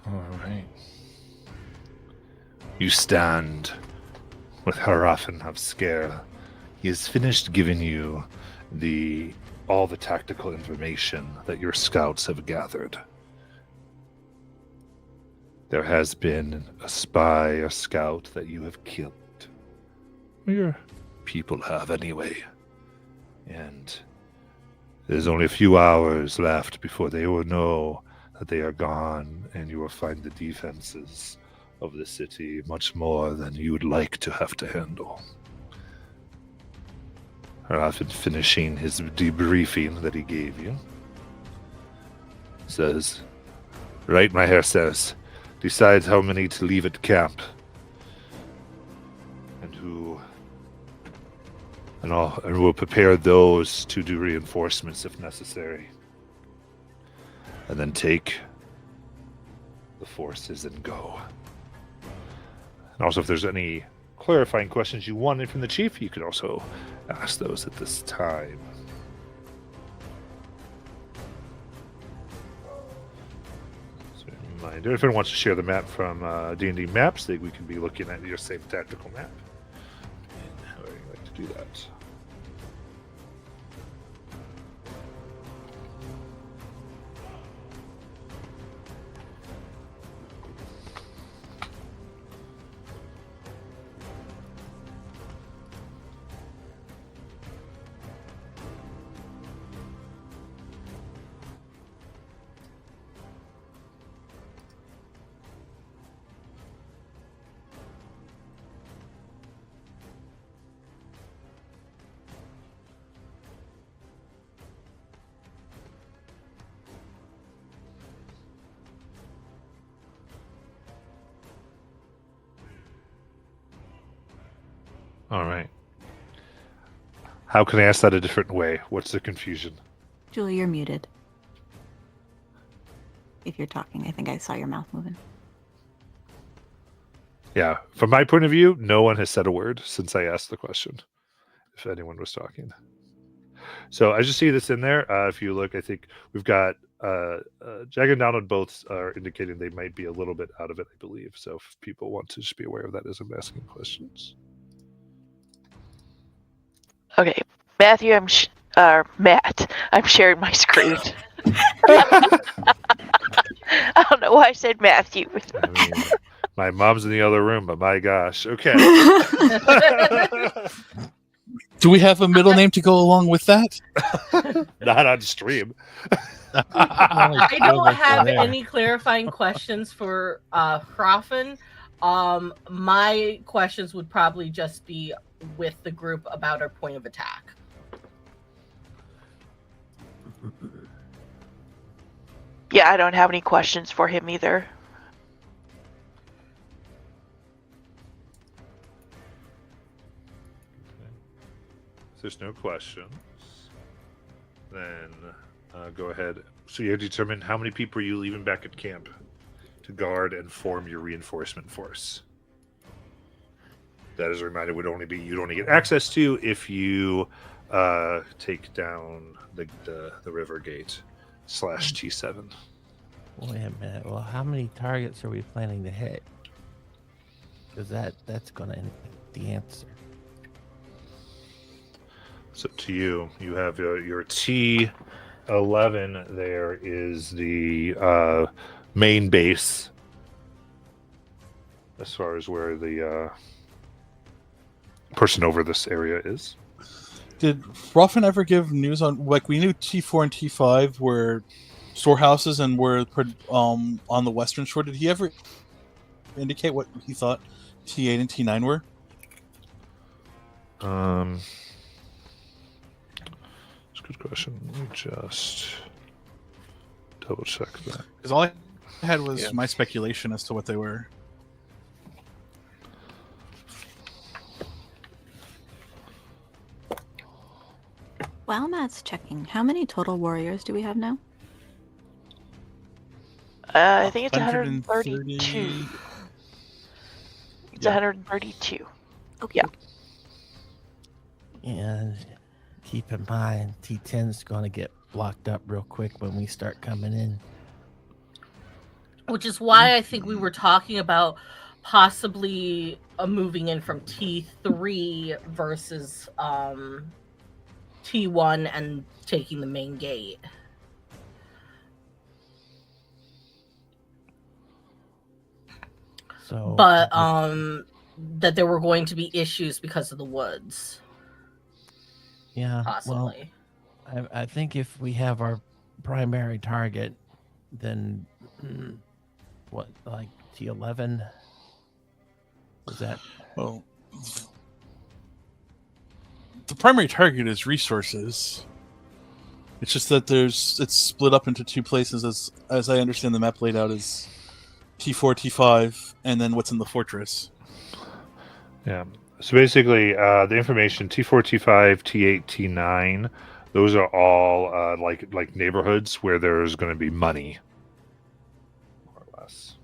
All right. You stand with Harafin of Scare. He has finished giving you all the tactical information that your scouts have gathered. There has been a spy or scout that you have killed. Your people have, anyway. And there's only a few hours left before they will know that they are gone, and you will find the defenses of the city much more than you would like to have to handle. After finishing his debriefing that he gave you, says, "Right, my hair says, decides how many to leave at camp, and we'll prepare those to do reinforcements if necessary, and then take the forces and go. And also, if there's any clarifying questions you wanted from the chief, you could also ask those at this time." So, a reminder, if anyone wants to share the map from D&D Maps, we can be looking at your same tactical map. And how would you like to do that? All right. How can I ask that a different way? What's the confusion? Julie, you're muted. If you're talking, I think I saw your mouth moving. Yeah, from my point of view, no one has said a word since I asked the question, if anyone was talking. So I just see this in there. If you look, I think we've got Jag and Donald both are indicating they might be a little bit out of it, I believe. So if people want to just be aware of that as I'm asking questions. Okay, Matthew, Matt, I'm sharing my screen. I don't know why I said Matthew. I mean, my mom's in the other room, but my gosh. Okay. Do we have a middle name to go along with that? Not on stream. I don't have any clarifying questions for Hrafen. My questions would probably just be with the group about our point of attack. Yeah, I don't have any questions for him either. If there's no questions, then go ahead. So you have to determine how many people are you leaving back at camp to guard and form your reinforcement force. That, as a reminder, you'd only get access to if you take down the river gate / T7. Wait a minute. Well, how many targets are we planning to hit? Because that's going to indicate the answer. So to you, you have your T11. There is the main base, as far as where the person over this area is. Did Ruffin ever give news on, like, we knew T4 and T5 were storehouses and were on the western shore. Did he ever indicate what he thought T8 and T9 were? That's a good question. Let me just double check that. Because all I had was my speculation as to what they were. While Matt's checking, how many total warriors do we have now? I think it's 132. It's 132. Okay. Yeah. And keep in mind, T10 is going to get blocked up real quick when we start coming in. which is why I think we were talking about possibly moving in from T3 versus T1 and taking the main gate. So, But that there were going to be issues because of the woods, yeah, possibly. well, I think if we have our primary target, then what, like T11? Is that Well, the primary target is resources. It's just that it's split up into two places, as I understand the map laid out, is T4, T5, and then what's in the fortress. Yeah. So basically, the information T4, T5, T8, T9, those are all like neighborhoods where there's going to be money, more or less,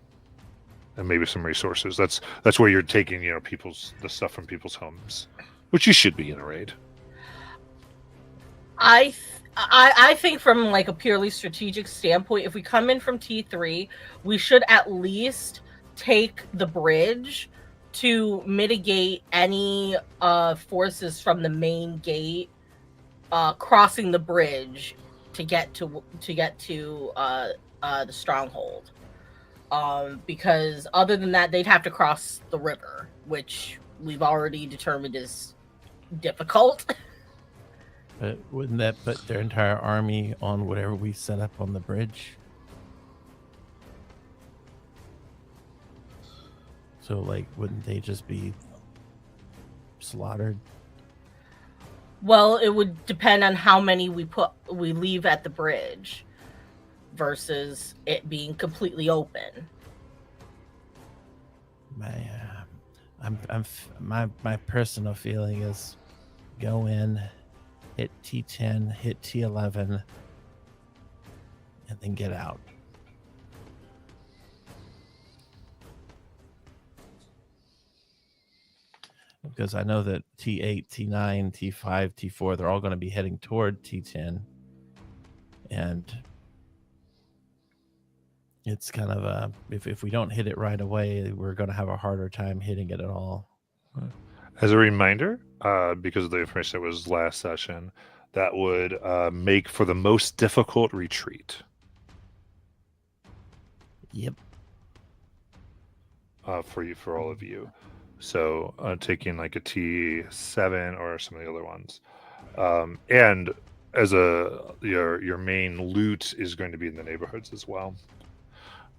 and maybe some resources. That's where you're taking the stuff from people's homes, which you should be in a raid. I think from like a purely strategic standpoint, if we come in from T3, we should at least take the bridge to mitigate any forces from the main gate crossing the bridge to get to the stronghold. Because other than that, they'd have to cross the river, which we've already determined is difficult. But wouldn't that put their entire army on whatever we set up on the bridge? So, like, wouldn't they just be slaughtered? Well, it would depend on how many we leave at the bridge versus it being completely open. My personal feeling is go in, hit T10, hit T11, and then get out. Because I know that T8, T9, T5, T4, they're all going to be heading toward T10. And it's kind of a, if we don't hit it right away, we're going to have a harder time hitting it at all. As a reminder, because of the information that was last session, that would make for the most difficult retreat. Yep. For all of you. So taking like a T7 or some of the other ones, and as your main loot is going to be in the neighborhoods as well.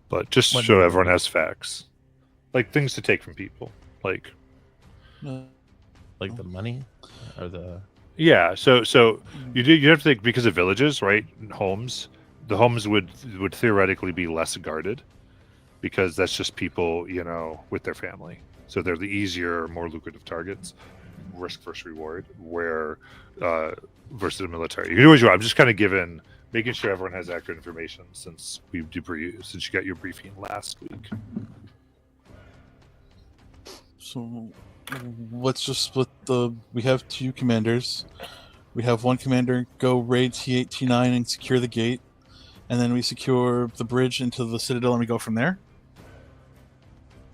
But just so everyone has facts, like things to take from people, like the money or the So you have to think, because of villages, right? Homes, the homes would theoretically be less guarded, because that's just people with their family. So they're the easier, more lucrative targets, risk versus reward, where versus the military. You can do what you want. I'm just kind of making sure everyone has accurate information since you got your briefing last week. So let's just split we have two commanders. We have one commander go raid T8, T9 and secure the gate. And then we secure the bridge into the citadel and we go from there.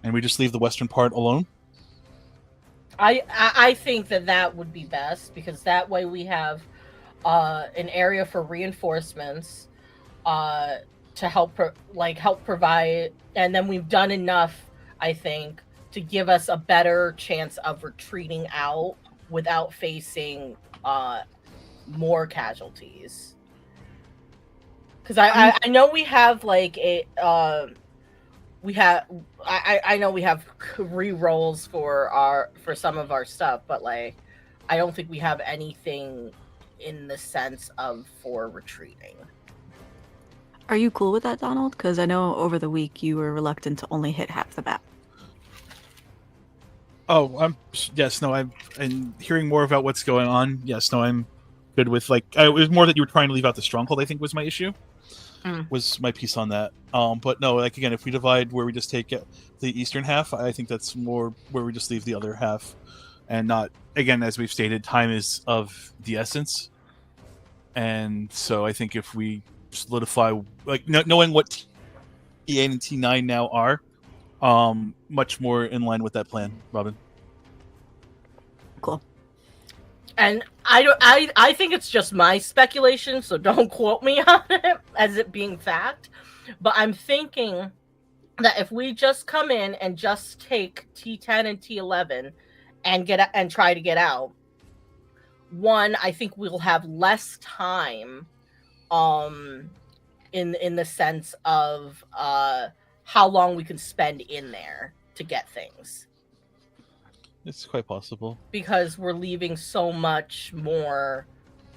And we just leave the western part alone. I think that would be best, because that way we have an area for reinforcements to help provide, and then we've done enough, I think, to give us a better chance of retreating out without facing more casualties. Because I know we have like a I know we have re-rolls for some of our stuff, but like I don't think we have anything in the sense of for retreating. Are you cool with that, Donald? Because I know over the week you were reluctant to only hit half the map. Oh, I'm and hearing more about what's going on. Yes, no, I'm good with it was more that you were trying to leave out the stronghold, I think, was my issue. Was my piece on that. But no, again, if we divide where we just take the eastern half, I think that's more where we just leave the other half, and not, again, as we've stated, time is of the essence. And so I think if we solidify, knowing what T8 and T9 now are much more in line with that plan, Robin. Cool. And I think it's just my speculation, so don't quote me on it as it being fact. But I'm thinking that if we just come in and just take T10 and T11 and try to get out, one, I think we'll have less time in the sense of how long we can spend in there to get things. It's quite possible. Because we're leaving so much more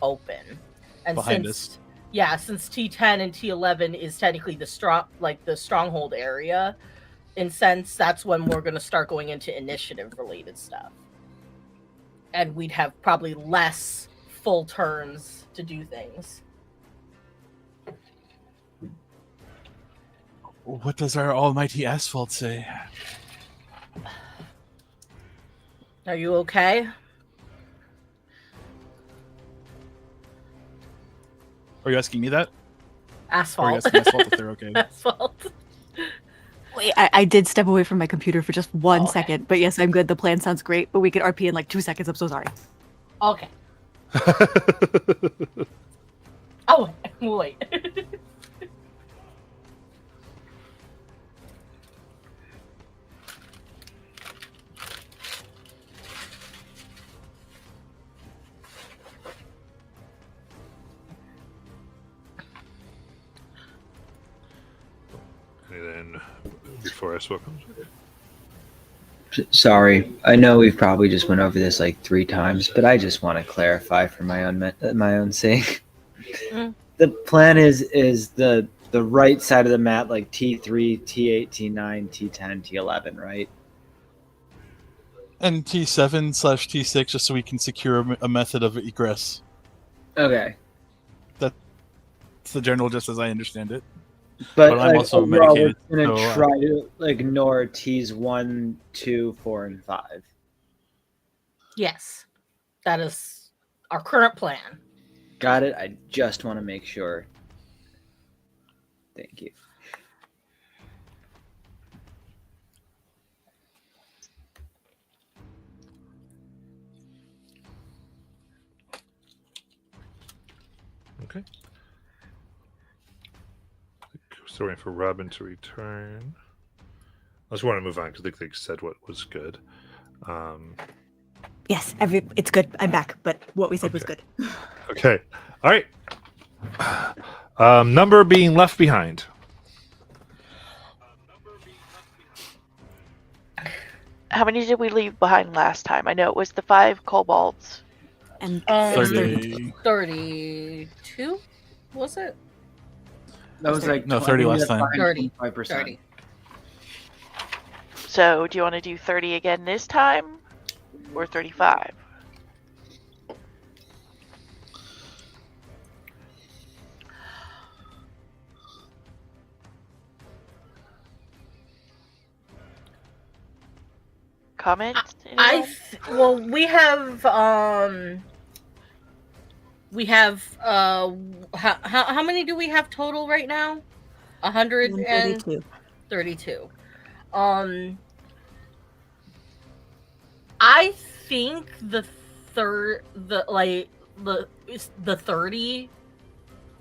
open. And Behind since us. Yeah, since T10 and T11 is technically the stronghold area, in sense, that's when we're going to start going into initiative related stuff. And we'd have probably less full turns to do things. What does our almighty asphalt say? Are you okay? Are you asking me that? Or are you Asphalt. asking asphalt if they're okay? Asphalt. Wait, I did step away from my computer for just 1 Okay. second, but yes, I'm good. The plan sounds great, but we could RP in like 2 seconds. I'm so sorry. Okay. Oh, wait. And then, before I spoke, Sorry, I know we've probably just went over this like 3 times, but I just want to clarify for my own sake. Mm. The plan is the right side of the map, like T3, T8, T9, T10, T11, right? And T7/T6 just so we can secure a method of egress. Okay, It's the general just as I understand it. but I'm like, also overall, medicated, we're gonna so, try to ignore T's 1, 2, 4, and 5. Yes. That is our current plan. Got it. I just want to make sure. Thank you. okay. Still waiting for Robin to return. I just want to move on because they said what was good. Yes, it's good. I'm back, but what we said was good. Okay. All right. Number being left behind. How many did we leave behind last time? I know it was the 5 kobolds. And 30. 32? Was it? That was like No, 30 last time. 25%. 30. So do you want to do 30 again this time? Or 35? Comments? Well, we have how many do we have total right now? 132. 132. I think the 30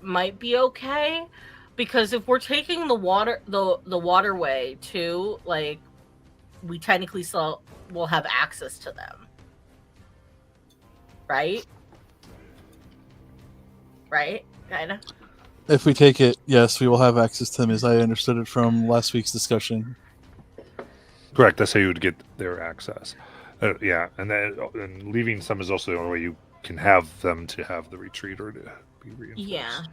might be okay, because if we're taking the waterway too, like, we technically still will have access to them, right? Kind of. If we take it, yes, we will have access to them, as I understood it from last week's discussion. Correct. That's how you would get their access. Yeah, and leaving some is also the only way you can have them to have the retreat or to be reinforced. Yeah.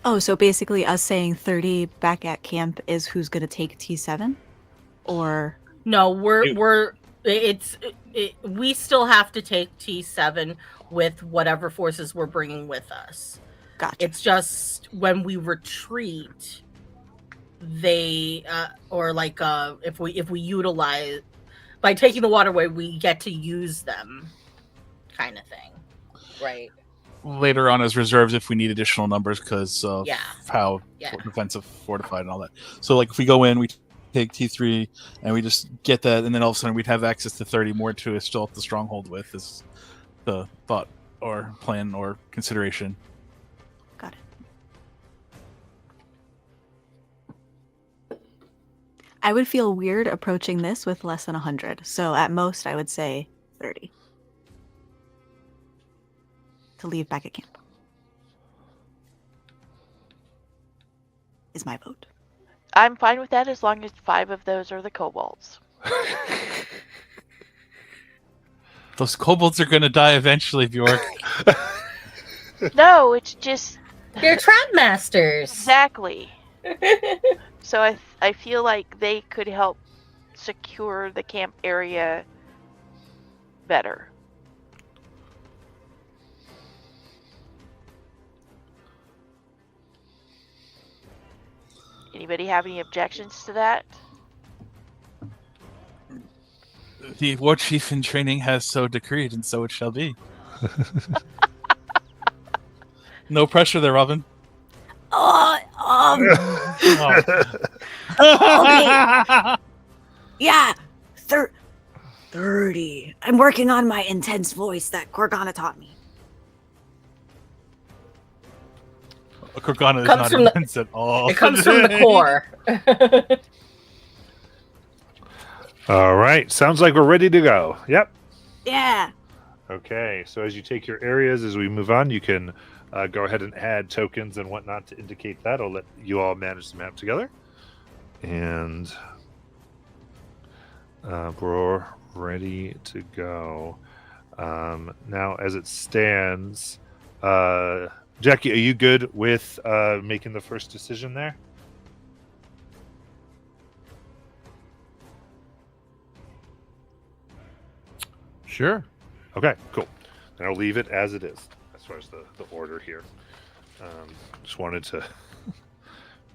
Oh, so basically us saying 30 back at camp is who's going to take T7? Or No, we still have to take T7 with whatever forces we're bringing with us. gotcha. It's just when we retreat, they if we utilize, by taking the waterway, we get to use them, kind of thing, right? later on as reserves if we need additional numbers because of Yeah. how Yeah. defensive, fortified, and all that. So, like, if we go in, we take T3, and we just get that, and then all of a sudden we'd have access to 30 more to still up the stronghold with, is the thought or plan or consideration. Got it. I would feel weird approaching this with less than 100. So at most, I would say 30 to leave back at camp. Is my vote. I'm fine with that as long as 5 of those are the kobolds. Those kobolds are going to die eventually, Bjork. No, it's just They're trap masters. exactly. So I feel like they could help secure the camp area better. Anybody have any objections to that? The war chief in training has so decreed, and so it shall be. No pressure there, Robin. Yeah, 30. I'm working on my intense voice that Corgana taught me. Corgana is Comes not from the- intense at all. It comes from the core. All right. Sounds like we're ready to go. Yep. Yeah. Okay. So as you take your areas, as we move on, you can go ahead and add tokens and whatnot to indicate that. I'll let you all manage the map together. And we're ready to go. Now, as it stands, Jackie, are you good with making the first decision there? Sure. Okay, cool. Then I'll leave it as it is, as far as the order here. Just wanted to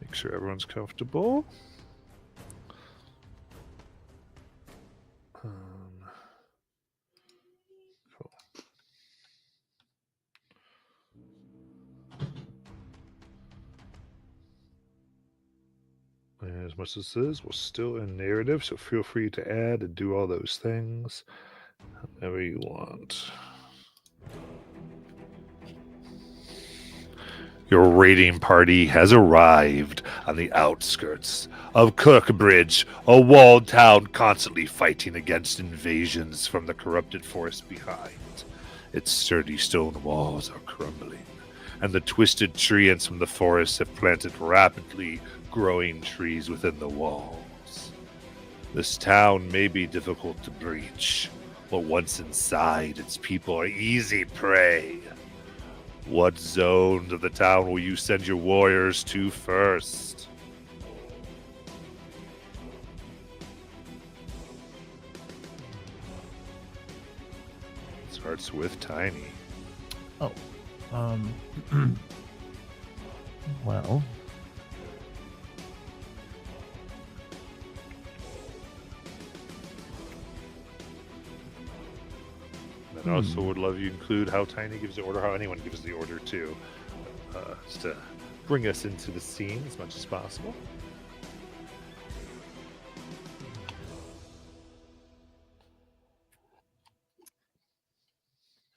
make sure everyone's comfortable. Cool. As much as this is, we're still in narrative, so feel free to add and do all those things however you want. Your raiding party has arrived on the outskirts of Kirkbridge, a walled town constantly fighting against invasions from the corrupted forest behind. Its sturdy stone walls are crumbling, and the twisted treants from the forest have planted rapidly growing trees within the walls. This town may be difficult to breach, but once inside, its people are easy prey. What zones of the town will you send your warriors to first? It starts with Tiny. Well, And I also would love you to include how Tiny gives the order, how anyone gives the order too, just to bring us into the scene as much as possible.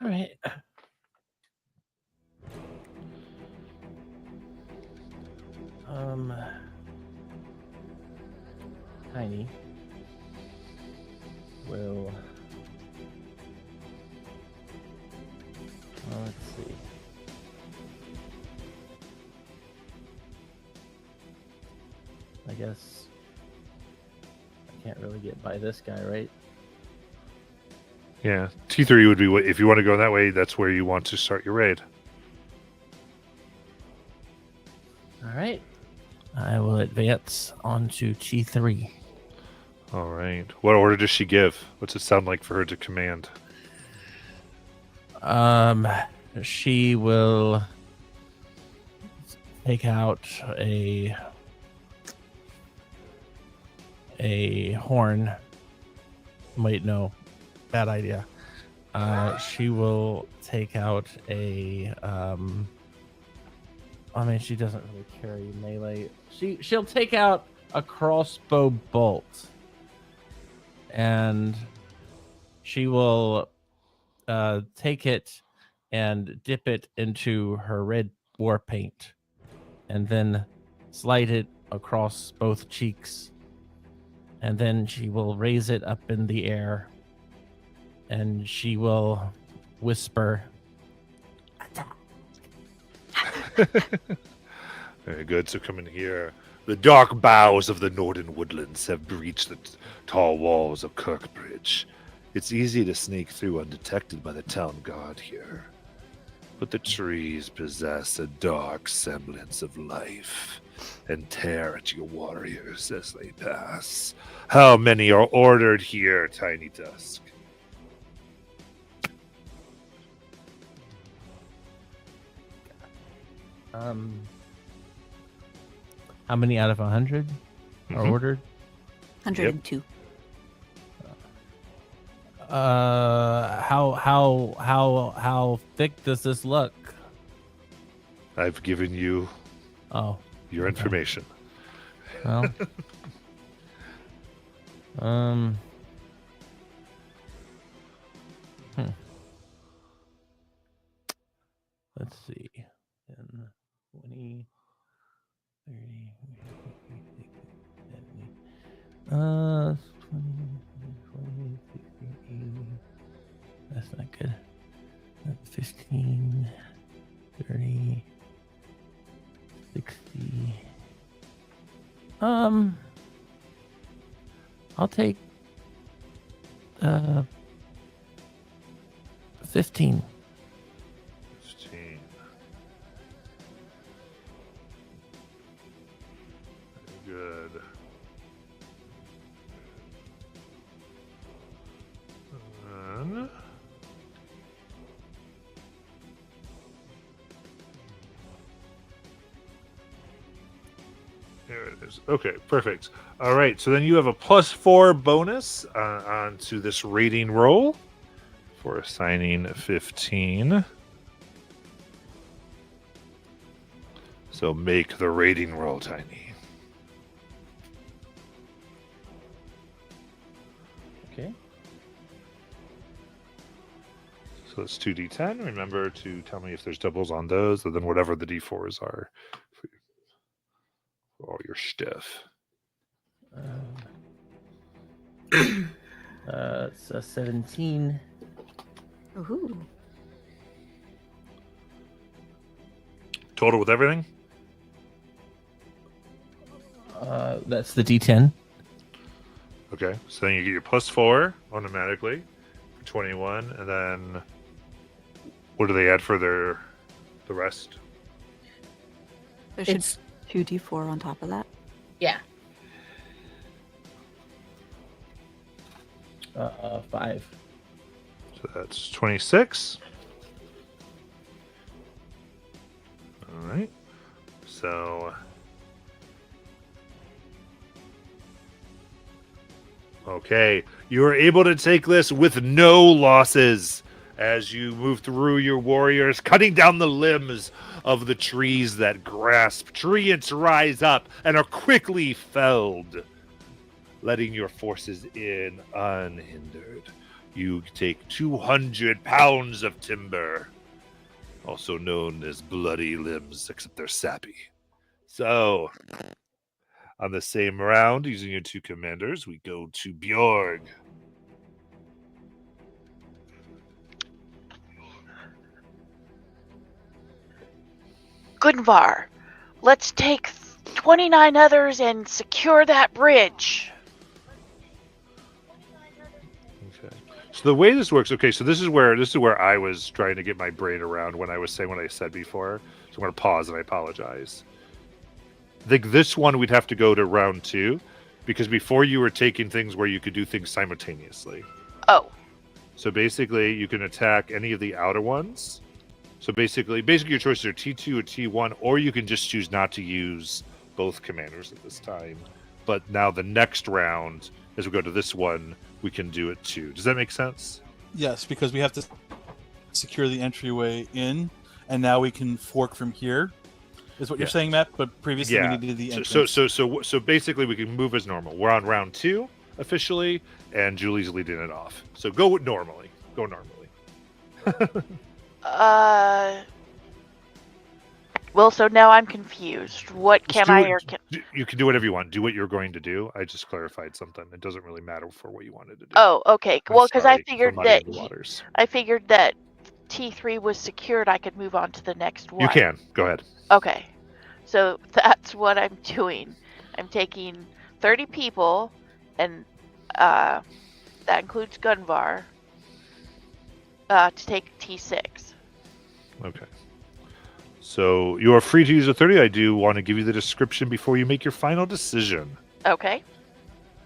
all right. Tiny will. Well, let's see. I guess I can't really get by this guy, right? Yeah, T3 would be if you want to go that way. That's where you want to start your raid. All right. I will advance onto T3. All right. What order does she give? What's it sound like for her to command? She will take out a horn. Wait, no, bad idea. she will take out a. I mean, she doesn't really carry melee. She'll take out a crossbow bolt, and she will take it and dip it into her red war paint, and then slide it across both cheeks, and then she will raise it up in the air, and she will whisper, Very good. So come in here. The dark boughs of the northern woodlands have breached the tall walls of Kirkbridge. It's easy to sneak through undetected by the town guard here. But the trees possess a dark semblance of life and tear at your warriors as they pass. How many are ordered here, Tiny Dusk? how many out of 100 are Mhm. ordered? 102. How thick does this look? I've given you Oh, your Okay. information. well. Hmm. Let's see. 10, 20, 30, 70. 20, 20, 60, 80. That's not good. 15, 30, 60. I'll take 15. 15. Very good. And there it is. Okay, perfect. All right, so then you have a +4 bonus onto this rating roll for assigning 15. So make the rating roll, Tiny. Okay. So it's 2d10. Remember to tell me if there's doubles on those, and then whatever the d4s are for all your stuff. It's a 17. Ooh. Total with everything? That's the D10. Okay, so then you get your +4 automatically for 21, and then what do they add for the rest? There should It's 2d4 on top of that. yeah. 5. So that's 26. All right. So okay, you are able to take this with no losses as you move through your warriors, cutting down the limbs of the trees that grasp. Treants rise up and are quickly felled, letting your forces in unhindered. You take 200 pounds of timber, also known as bloody limbs, except they're sappy. So, on the same round, using your two commanders, we go to Bjorg. Gunvar, let's take 29 others and secure that bridge. Okay. So the way this works, okay, so this is where I was trying to get my brain around when I was saying what I said before. So I'm going to pause and I apologize. I think this one we'd have to go to round 2 because before you were taking things where you could do things simultaneously. Oh, So basically, you can attack any of the outer ones. So basically your choices are T2 or T1, or you can just choose not to use both commanders at this time. But now the next round, as we go to this one, we can do it too. Does that make sense? Yes, because we have to secure the entryway in, and now we can fork from here. Is what you're Yeah. saying, Matt? But previously Yeah. we needed the entrance. So basically, we can move as normal. We're on round 2 officially, and Julie's leading it off. So go normally. Go normally. Well, so now I'm confused. What Just can do I it- or can? You can do whatever you want. Do what you're going to do. I just clarified something. It doesn't really matter for what you wanted to do. Oh, okay. I'm Well, because I sorry for figured muddying that the waters. I figured that T3 was secured. I could move on to the next one. You can go ahead. Okay, so that's what I'm doing. I'm taking 30 people, and that includes Gunvar, to take T6. Okay. So you are free to use a 30. I do want to give you the description before you make your final decision. Okay.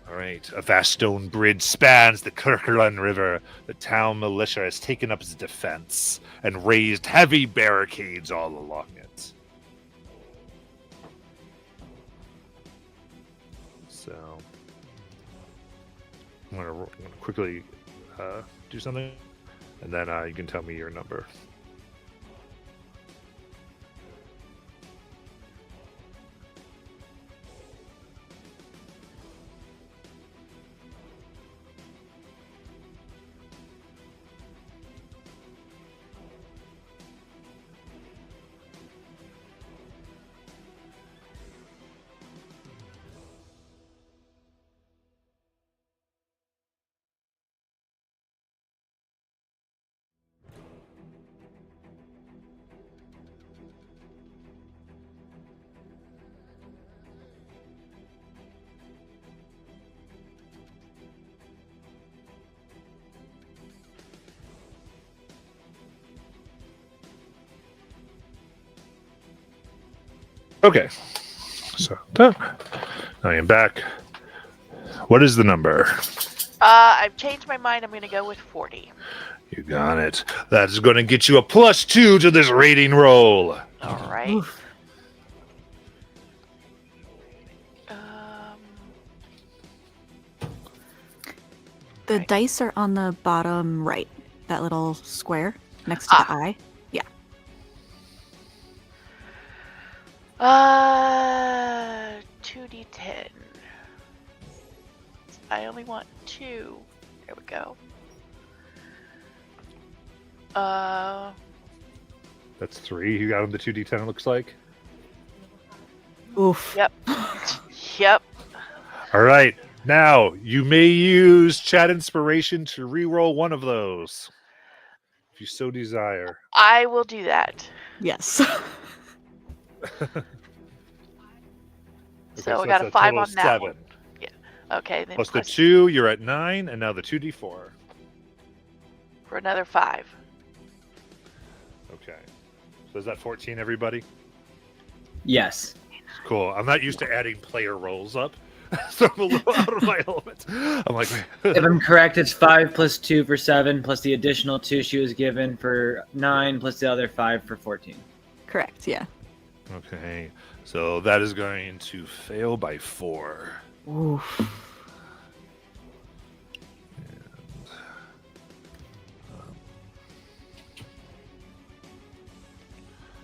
All right. A vast stone bridge spans the Kirkland River. The town militia has taken up its defense and raised heavy barricades all along it. So I'm gonna quickly do something, and then you can tell me your number. Okay. So now I am back. What is the number? I've changed my mind. I'm going to go with 40. You got it. That's going to get you a +2 to this rating roll. All right. Oof. The Right. dice are on the bottom right, that little square next to the eye. 2d10. I only want 2. There we go. That's 3. You got on the 2d10, it looks like. Oof. Yep. Yep. All right. Now, you may use chat inspiration to re-roll one of those, if you so desire. I will do that. Yes. So I that's got a 5 total on of that 7. one. Okay, then Plus the 2, you're at 9, and now the 2d4. for another 5. Okay. So is that 14, everybody? Yes. Cool. I'm not used to adding player rolls up, so I'm a little out of my element. I'm like, If I'm correct, it's 5 plus 2 for 7, plus the additional 2 she was given for 9, plus the other 5 for 14. Correct, yeah. okay. So that is going to fail by 4. Oof.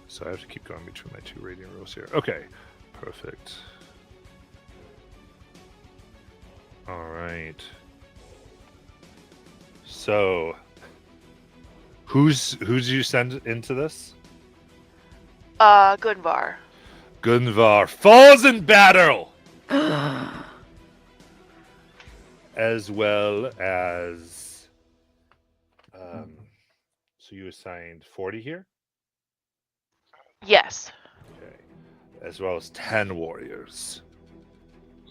So I have to keep going between my 2 rating rolls here. Okay. Perfect. All right. So who's you send into this? Gunvar. Gunvar falls in battle, as well as so you assigned 40 here? Yes. Okay. As well as 10 warriors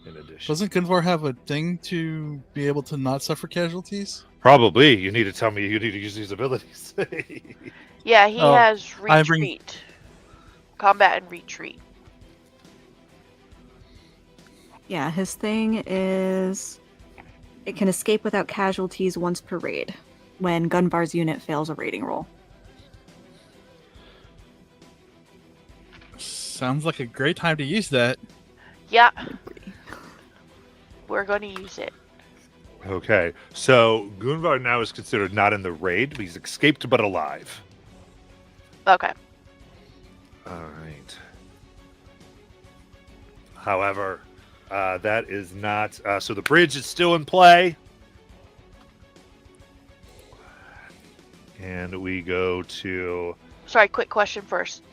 in addition. Doesn't Gunvar have a thing to be able to not suffer casualties? Probably. You need to tell me you need to use these abilities. Yeah, he Oh, has I bring- retreat. Combat and retreat. Yeah, his thing is it can escape without casualties once per raid when Gunvar's unit fails a raiding roll. Sounds like a great time to use that. Yeah. We're going to use it. Okay, so Gunvar now is considered not in the raid. He's escaped but alive. Okay. All right. However, that is not. So the bridge is still in play. And we go to. Sorry, quick question first.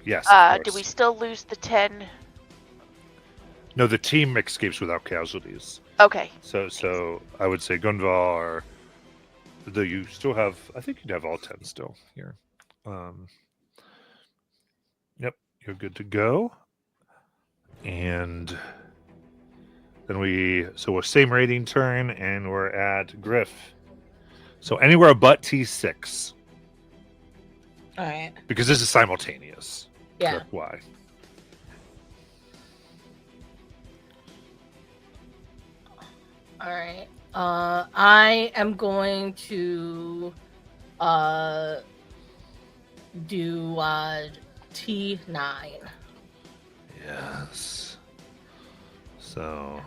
Yes. Of Do course. we still lose the 10? No, the team escapes without casualties. Okay. So I would say Gunvar. Though you still have, I think you'd have all 10 still here. Yep, you're good to go. And then so we're same rating turn, and we're at Griff. So anywhere but T6, All right. because this is simultaneous. Yeah. That's why. All right. I am going to do T9. Yes. So.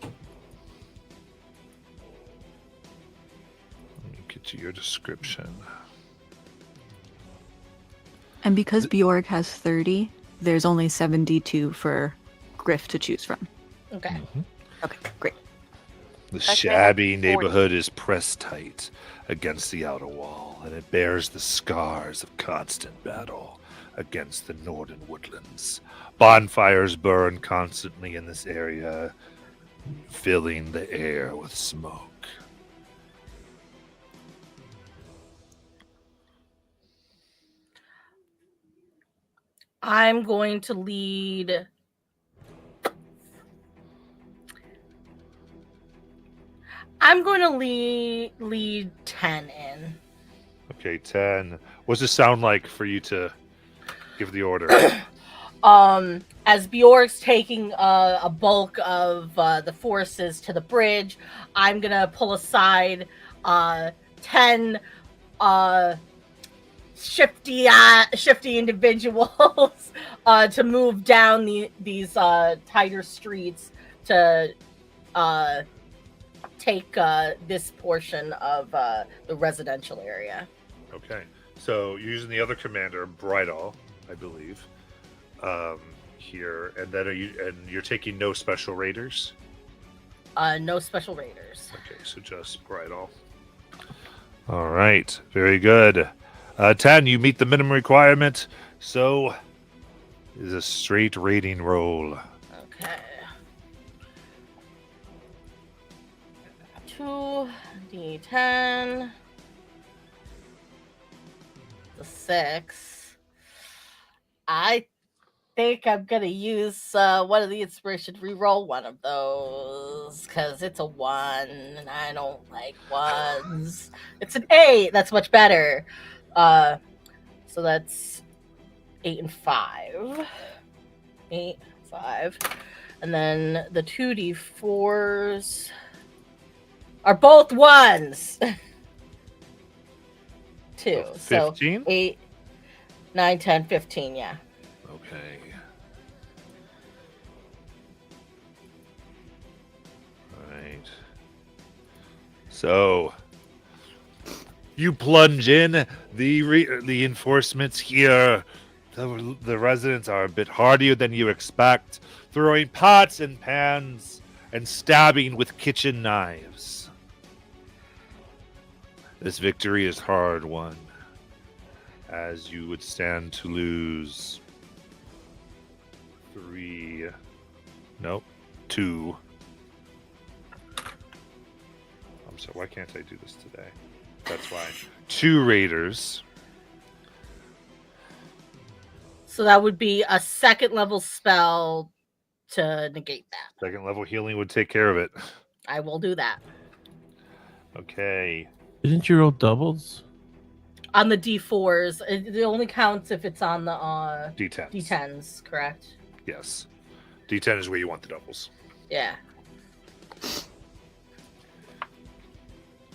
Let me get to your description. And because Bjorg has 30, there's only 72 for Griff to choose from. Okay. Okay, great. The Actually, I have shabby 40. neighborhood is pressed tight against the outer wall, and it bears the scars of constant battle against the northern woodlands. Bonfires burn constantly in this area, filling the air with smoke. I'm going to lead. I'm going to lead 10 in. Okay, 10. What's it sound like for you to give the order? As Bjork's taking a bulk of the forces to the bridge, I'm gonna pull aside 10 shifty individuals to move down these tighter streets to take this portion of the residential area. Okay, so you're using the other commander, Brightall, I believe, here, and then you're taking no special raiders. No special raiders. Okay, so just Brightall. All right, very good. 10, you meet the minimum requirement, so is a straight rating roll. Okay. 2d10. The 6. I think I'm gonna use one of the inspiration to reroll one of those because it's a 1 and I don't like 1s. It's an 8. That's much better. So that's 8 and 5. 8, 5. And then the 2d4s are both 1s. 2. So 15? 8, 9, 10, 15, yeah. Okay. All right. So you plunge in. The enforcements here, the residents are a bit hardier than you expect, throwing pots and pans and stabbing with kitchen knives. This victory is hard won, as you would stand to lose 2. I'm sorry, why can't I do this today? That's why. 2 raiders. So that would be a second level spell to negate that. Second level healing would take care of it. I will do that. Okay. Didn't you roll doubles? On the D4s, it only counts if it's on the D10s. D10s, correct? Yes. D10 is where you want the doubles. Yeah.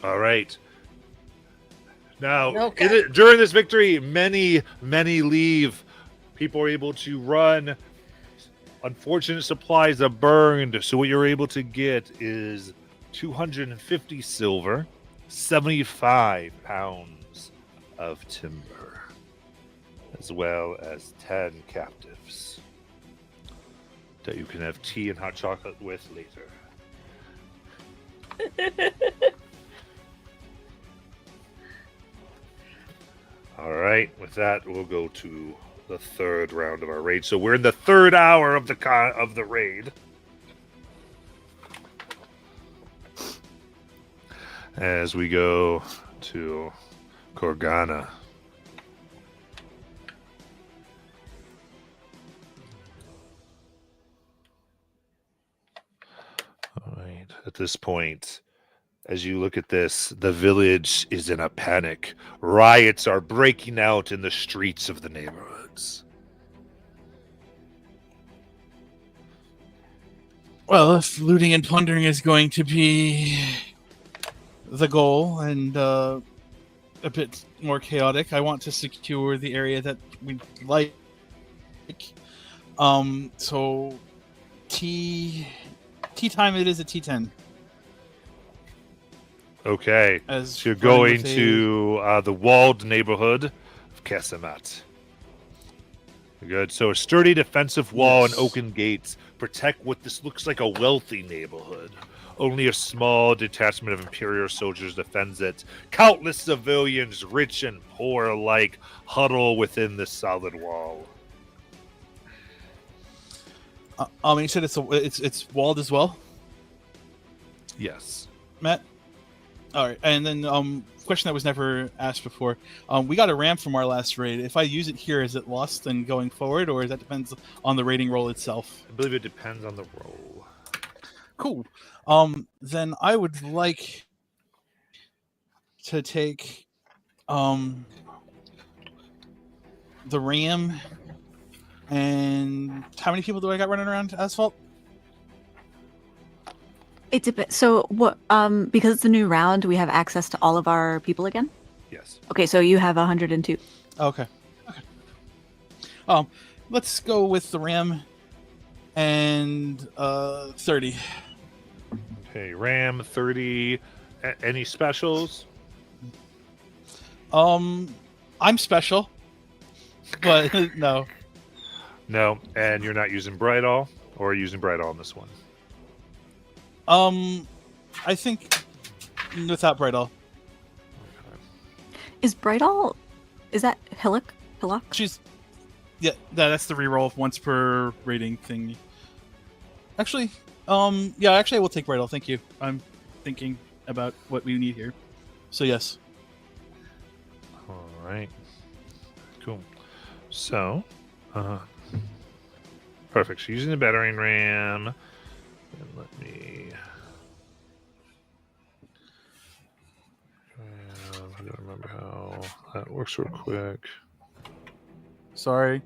All right. Now, Okay. during this victory, many leave. People are able to run unfortunate supplies are burned, so what you're able to get is 250 silver, 75 pounds of timber, as well as 10 captives that you can have tea and hot chocolate with later. All right, with that, we'll go to the third round of our raid. So we're in the third hour of the raid. As we go to Gorgana. All right, at this point, as you look at this, the village is in a panic. Riots are breaking out in the streets of the neighborhoods. Well, if looting and plundering is going to be the goal and a bit more chaotic, I want to secure the area that we like. So tea time it is at T10. Okay, As so you're running going with a- to the walled neighborhood of Kesemat. Good. So a sturdy defensive wall Yes. and oaken gates protect what this looks like a wealthy neighborhood. Only a small detachment of Imperial soldiers defends it. Countless civilians, rich and poor alike, huddle within this solid wall. you said it's walled as well, Yes. Matt. All right, and then question that was never asked before. We got a ram from our last raid. If I use it here, is it lost and going forward, or that depends on the raiding roll itself? I believe it depends on the roll. Cool. Then I would like to take the ram. And how many people do I got running around Asphalt? It depends. So what? Because it's a new round, we have access to all of our people again. Yes. Okay, so you have 102. Okay. Let's go with the ram and 30. Okay, Ram 30. Any specials? I'm special, but no. No. And you're not using Brightall, or using Brightall on this one? I think without Brightall. Is Brightall? Is that Hillock? Hillock? She's that's the reroll once per rating thing. Actually, I will take Brightall. Thank you. I'm thinking about what we need here. So yes. All right. Cool. So, perfect. So using the battering ram. And let me. I don't remember how that works real quick. Sorry.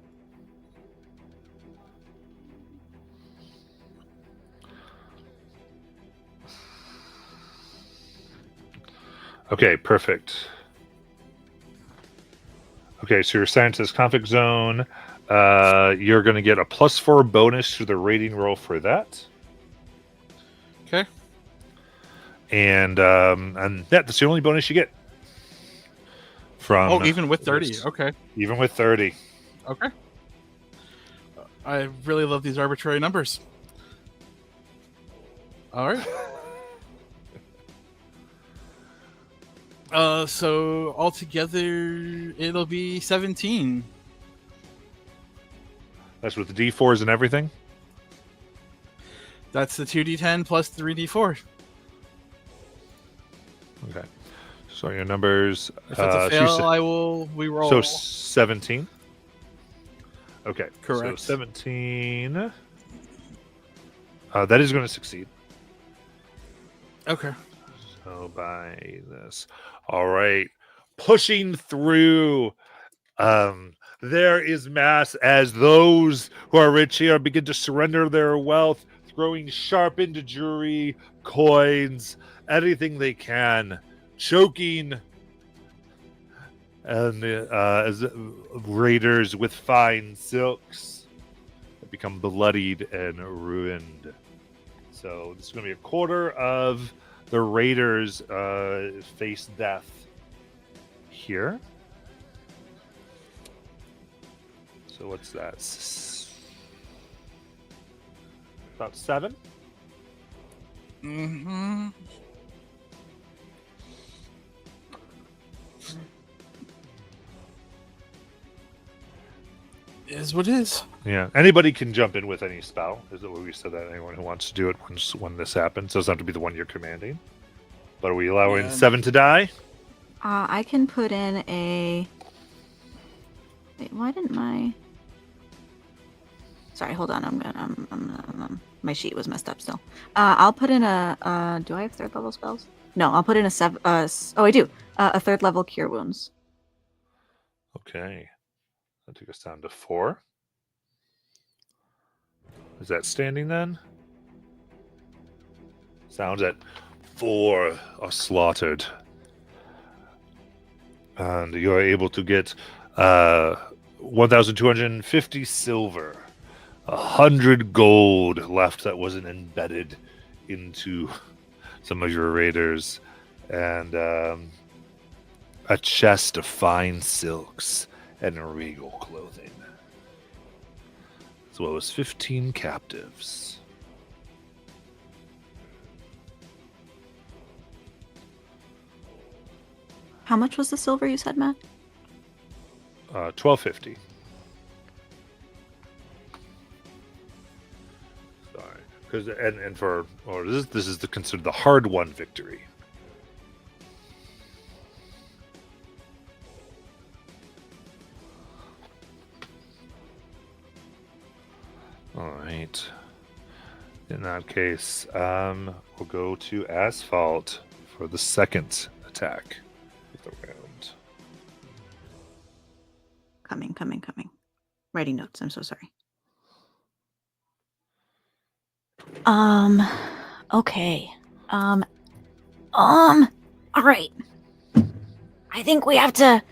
Okay, perfect. Okay, so you're assigned to this conflict zone. You're going to get a +4 bonus to the rating roll for that. Okay. And that's the only bonus you get. From Even with 30. Okay. Even with 30. Okay. I really love these arbitrary numbers. All right. So altogether, it'll be 17. That's with the D4s and everything? That's the 2d10 plus 3d4. Okay. So your numbers. If it's a fail, we roll. So 17. Okay. Correct. So 17. That is going to succeed. Okay. So by this. All right. Pushing through. There is mass as those who are rich here begin to surrender their wealth, throwing sharpened jewelry, coins, anything they can, choking, and as raiders with fine silks become bloodied and ruined. So this is going to be a quarter of the raiders face death here. So what's that? About 7? Mm-hmm. Is what it is. Yeah. Anybody can jump in with any spell. Is that what we said? That anyone who wants to do it when this happens. Doesn't have to be the one you're commanding. But are we allowing 7 to die? I can put in a. Wait, why didn't my? Sorry, hold on. My sheet was messed up still. I'll put in a. Do I have 3rd level spells? No, I'll put in a 7. Oh, I do. A 3rd level cure wounds. Okay. That took us down to 4. Is that standing then? Sounds at 4 are slaughtered. And you're able to get 1,250 silver, 100 gold left that wasn't embedded into some of your raiders, and a chest of fine silks and regal clothing, as well as 15 captives. How much was the silver you said, Matt? 1250. Sorry, because and for this is considered the hard won victory. All right. In that case, we'll go to Asphalt for the second attack of the round. Coming. Writing notes. I'm so sorry. Okay. All right. I think we have to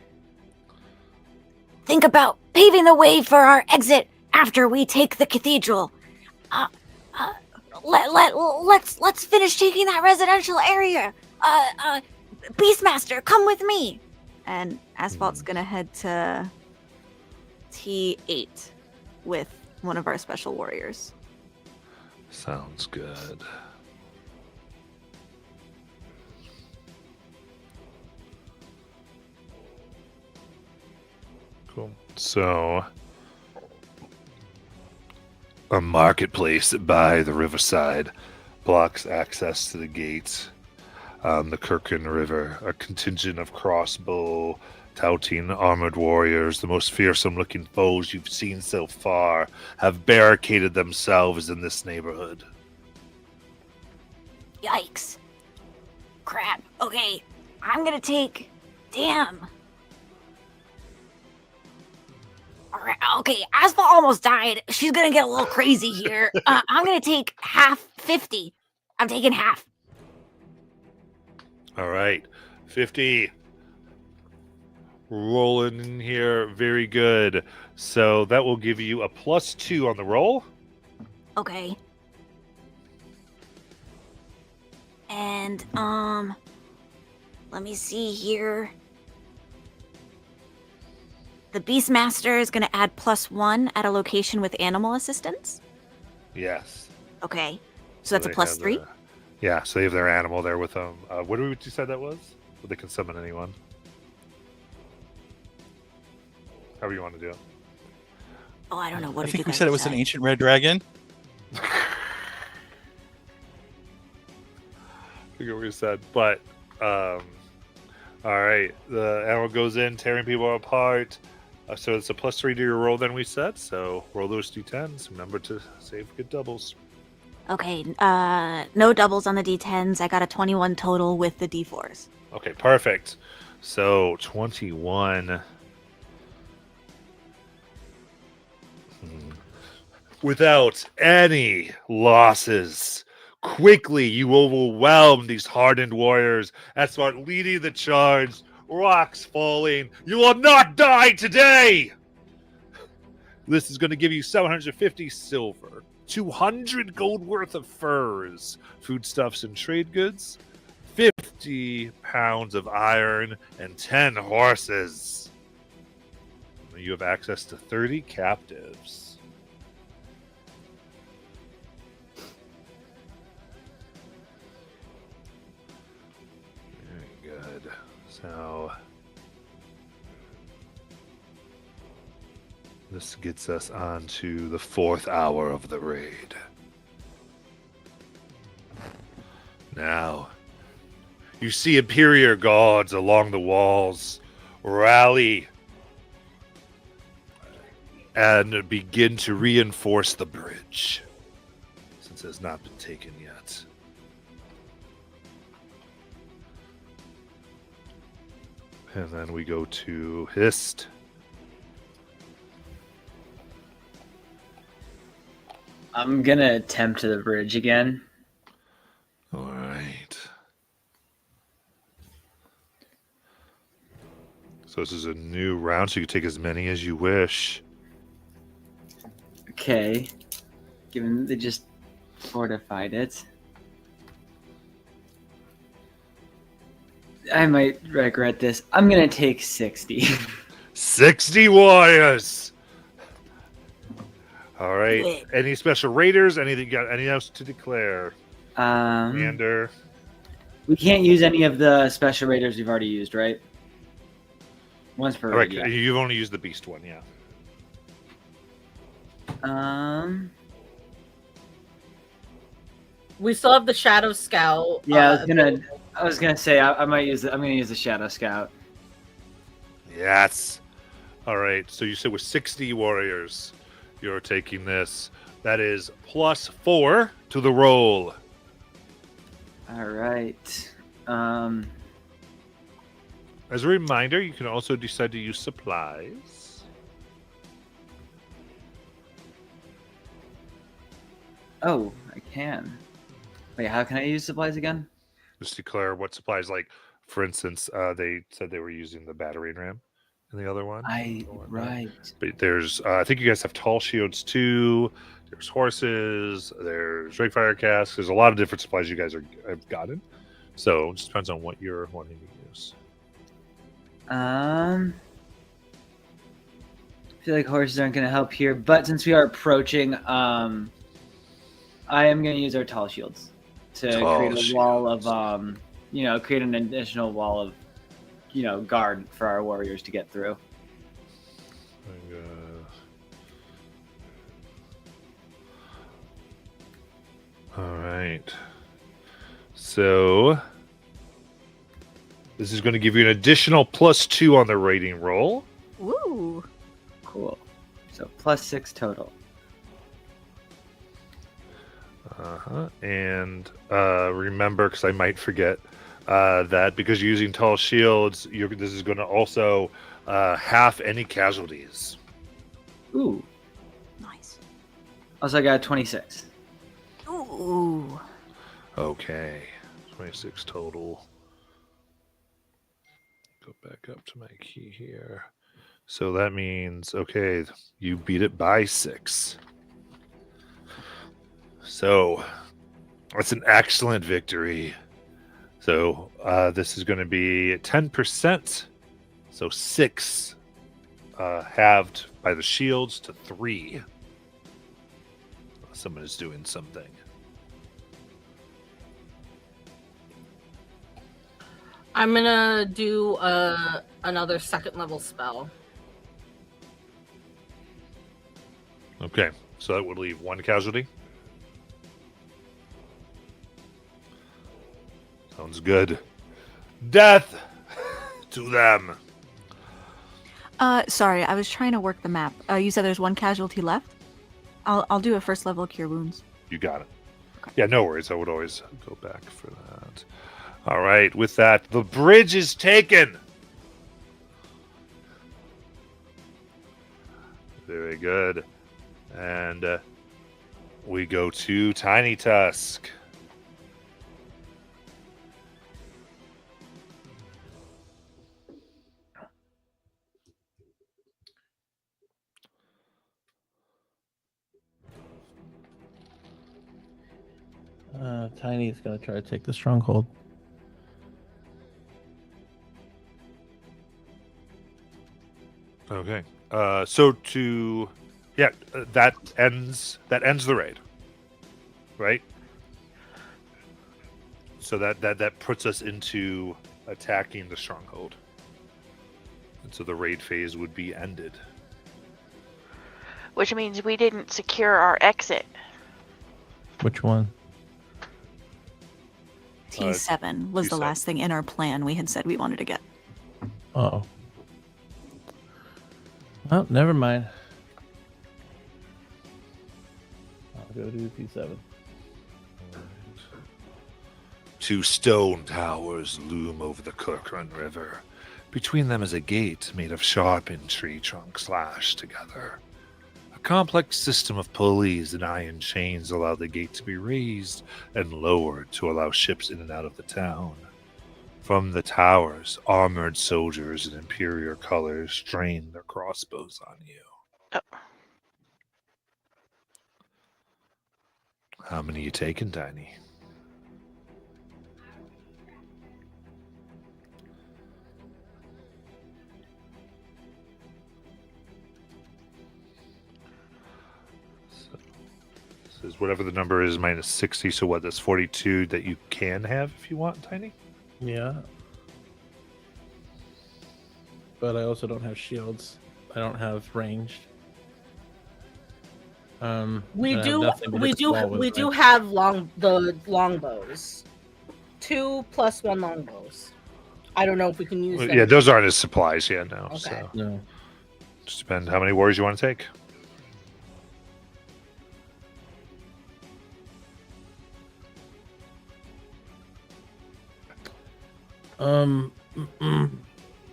think about paving the way for our exit after we take the cathedral. Let's finish taking that residential area. Beastmaster, come with me. And Asphalt's gonna head to T8 with one of our special warriors. Sounds good. Cool. So, a marketplace by the riverside blocks access to the gates on the Kirkin River. A contingent of crossbow touting armored warriors, the most fearsome-looking foes you've seen so far, have barricaded themselves in this neighborhood. Yikes. Crap. Okay, I'm gonna take... Damn. Alright, okay, Asphalt almost died. She's gonna get a little crazy here. I'm gonna take half 50. I'm taking half. All right, 50. Rolling in here, very good. So that will give you a +2 on the roll. Okay. And, let me see here. The Beastmaster is going to add +1 at a location with animal assistance? Yes. Okay. So that's a they +3? have yeah, so they have their animal there with them. What did you say that was? They can summon anyone. However you want to do it. Oh, I don't know. What I did think you we guys said it was say? an ancient red dragon. I forget what we said, but all right, the arrow goes in, tearing people apart. So it's a +3 to your roll. Then we said so. Roll those d10s. Remember to save good doubles. Okay, no doubles on the D10s. I got a 21 total with the D4s. Okay, perfect. So 21. Without any losses. Quickly, you overwhelm these hardened warriors and start leading the charge. Rocks falling. You will not die today! This is going to give you 750 silver, 200 gold worth of furs, foodstuffs and trade goods, 50 pounds of iron, and 10 horses. You have access to 30 captives. Very good. So this gets us on to the 4th hour of the raid. Now, you see Imperial guards along the walls rally and begin to reinforce the bridge, since it has not been taken yet. And then we go to Hist. I'm gonna attempt to the bridge again. All right. So this is a new round, so you can take as many as you wish. Okay. Given they just fortified it. I might regret this. I'm gonna take 60. 60 warriors. All right. Lit. Any special raiders? Anything got anything else to declare? Commander. We can't use any of the special raiders we've already used, right? Once per All right. raid, yeah. You've only used the beast one, yeah. We still have the Shadow Scout. Yeah, I was gonna say I might use I'm gonna use the Shadow Scout. Yes. All right. So you said with 60 warriors, you're taking this. That is +4 to the roll. All right. As a reminder, you can also decide to use supplies. Oh, I can. Wait, how can I use supplies again? Just declare what supplies. Like, for instance, they said they were using the battering ram in the other one. Right. But there's, I think you guys have tall shields too. There's horses. There's Drakefire casks. There's a lot of different supplies you guys have gotten. So it just depends on what you're wanting to use. I feel like horses aren't going to help here, but since we are approaching, I am going to use our tall shields to create a wall of, create an additional wall of, guard for our warriors to get through. All right. So this is going to give you an additional +2 on the rating roll. Woo. Cool. So +6 total. And remember, because I might forget, that because you're using tall shields, this is going to also half any casualties. Ooh. Nice. Also, I got 26. Ooh. Okay, 26 total. Go back up to my key here. So that means, okay, you beat it by 6. So that's an excellent victory. So this is going to be 10%. So 6 halved by the shields to 3. Someone is doing something. I'm gonna do another 2nd level spell. Okay, so that would leave 1 casualty. Sounds good. Death to them. Sorry, I was trying to work the map. You said there's 1 casualty left? I'll do a 1st level cure wounds. You got it. Okay. Yeah, no worries. I would always go back for that. All right, with that, the bridge is taken. Very good. And we go to Tiny Tusk. Tiny's gonna try to take the stronghold. Okay. That ends the raid. Right? So that puts us into attacking the stronghold. And so the raid phase would be ended. Which means we didn't secure our exit. Which one? T7 was the T7. last thing in our plan we had said we wanted to get. Oh. Well, never mind. I'll go to T7. Two stone towers loom over the Kirkrun River. Between them is a gate made of sharpened tree trunks lashed together. A complex system of pulleys and iron chains allow the gate to be raised and lowered to allow ships in and out of the town. From the towers, armored soldiers in inferior colors strain their crossbows on you. Oh. How many you taking, Tiny? Is whatever the number is minus 60, so what, that's 42 that you can have if you want, Tiny? Yeah. But I also don't have shields. I don't have ranged. We and I have do nothing to hit we the do wall with we right do have longbows. 2 + 1 longbows. I don't know if we can use them. Yeah, those aren't as supplies yet now, Okay. so No. just depends how many warriors you want to take.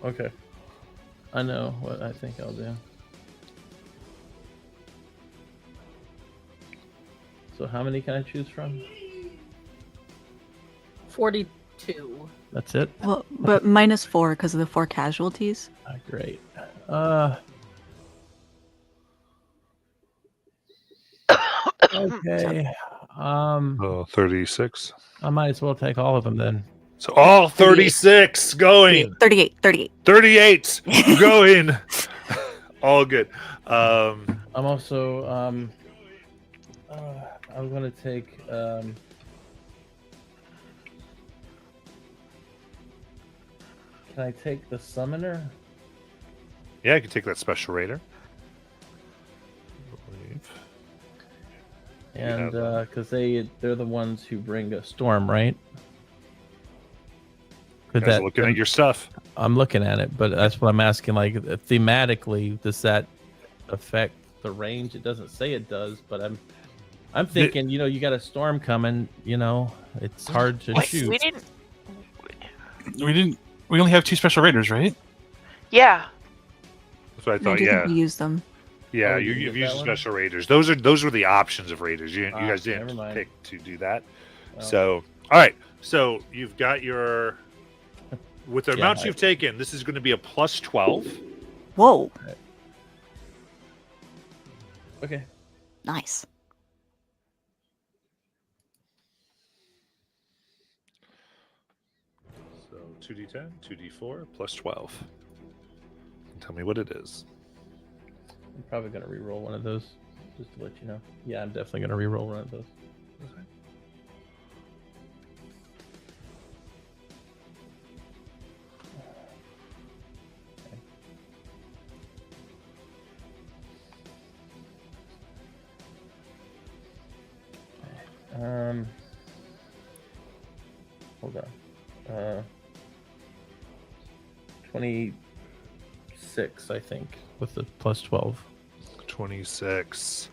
Okay. I know what I think I'll do. So how many can I choose from? 42. That's it? Well, but -4 because of the 4 casualties. Ah, great. Okay. 36. I might as well take all of them then. So all 36 going. 38. 38. 38 going. All good. I'm also I'm gonna take can I take the summoner? Yeah, I can take that special raider. And have, because they're the ones who bring a storm, right? Could Guys looking at your stuff. I'm looking at it, but that's what I'm asking. Like thematically, does that affect the range? It doesn't say it does, but I'm thinking, you got a storm coming. It's hard to Wait, shoot. we didn't. We only have 2 special raiders, right? Yeah. That's what I I thought. do Yeah, think we use them. yeah. Oh, you've you get used that the one? special raiders. Those were the options of raiders. You guys never didn't mind. pick to do that. Well, So, all right. So you've got your with the Yeah, amounts you've taken. This is going to be a plus 12. Whoa. okay. Nice. So 2d10, 2d4, plus 12. Tell me what it is. I'm probably gonna re-roll one of those, just to let you know. Yeah, I'm definitely gonna re-roll one of those. Hold on. 26, I think, with the plus 12. 26.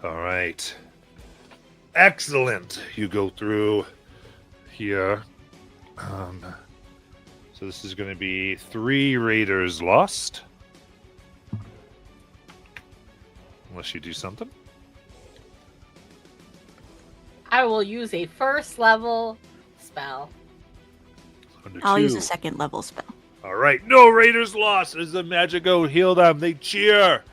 All right. Excellent. You go through here. So this is going to be 3 raiders lost. Unless you do something. I will use a first level spell. Under I'll use 2. a 2nd level spell. All right, no raiders lost. As the magic go heal them, they cheer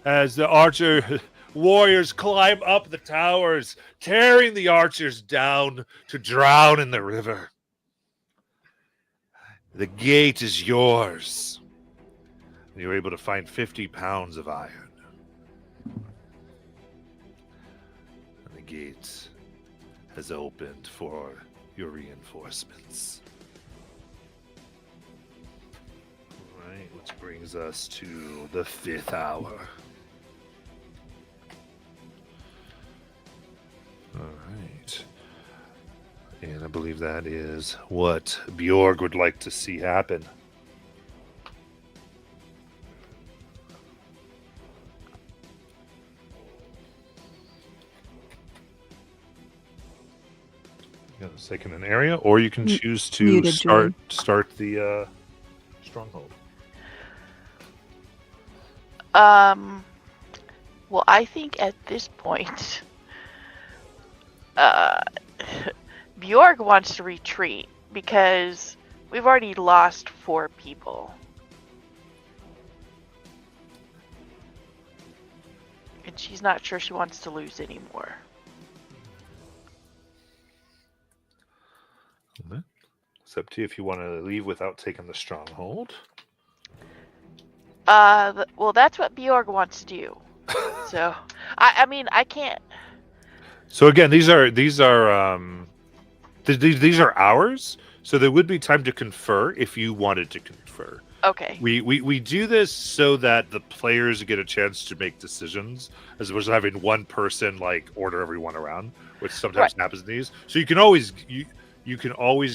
as the archer warriors climb up the towers, tearing the archers down to drown in the river. The gate is yours. You're able to find 50 pounds of iron. And the gate has opened for your reinforcements. All right, which brings us to the 5th hour. All right. And I believe that is what Bjorg would like to see happen. You can second an area, or you can choose to muted, start the stronghold. Well, I think at this point, Bjorg wants to retreat because we've already lost 4 people. And she's not sure she wants to lose anymore. It's up to you if you want to leave without taking the stronghold. Well, that's what Bjorg wants to do. So, I mean, I can't. So again, these are ours. So there would be time to confer if you wanted to confer. Okay. We do this so that the players get a chance to make decisions, as opposed to having one person like order everyone around, which sometimes happens in these. So you can always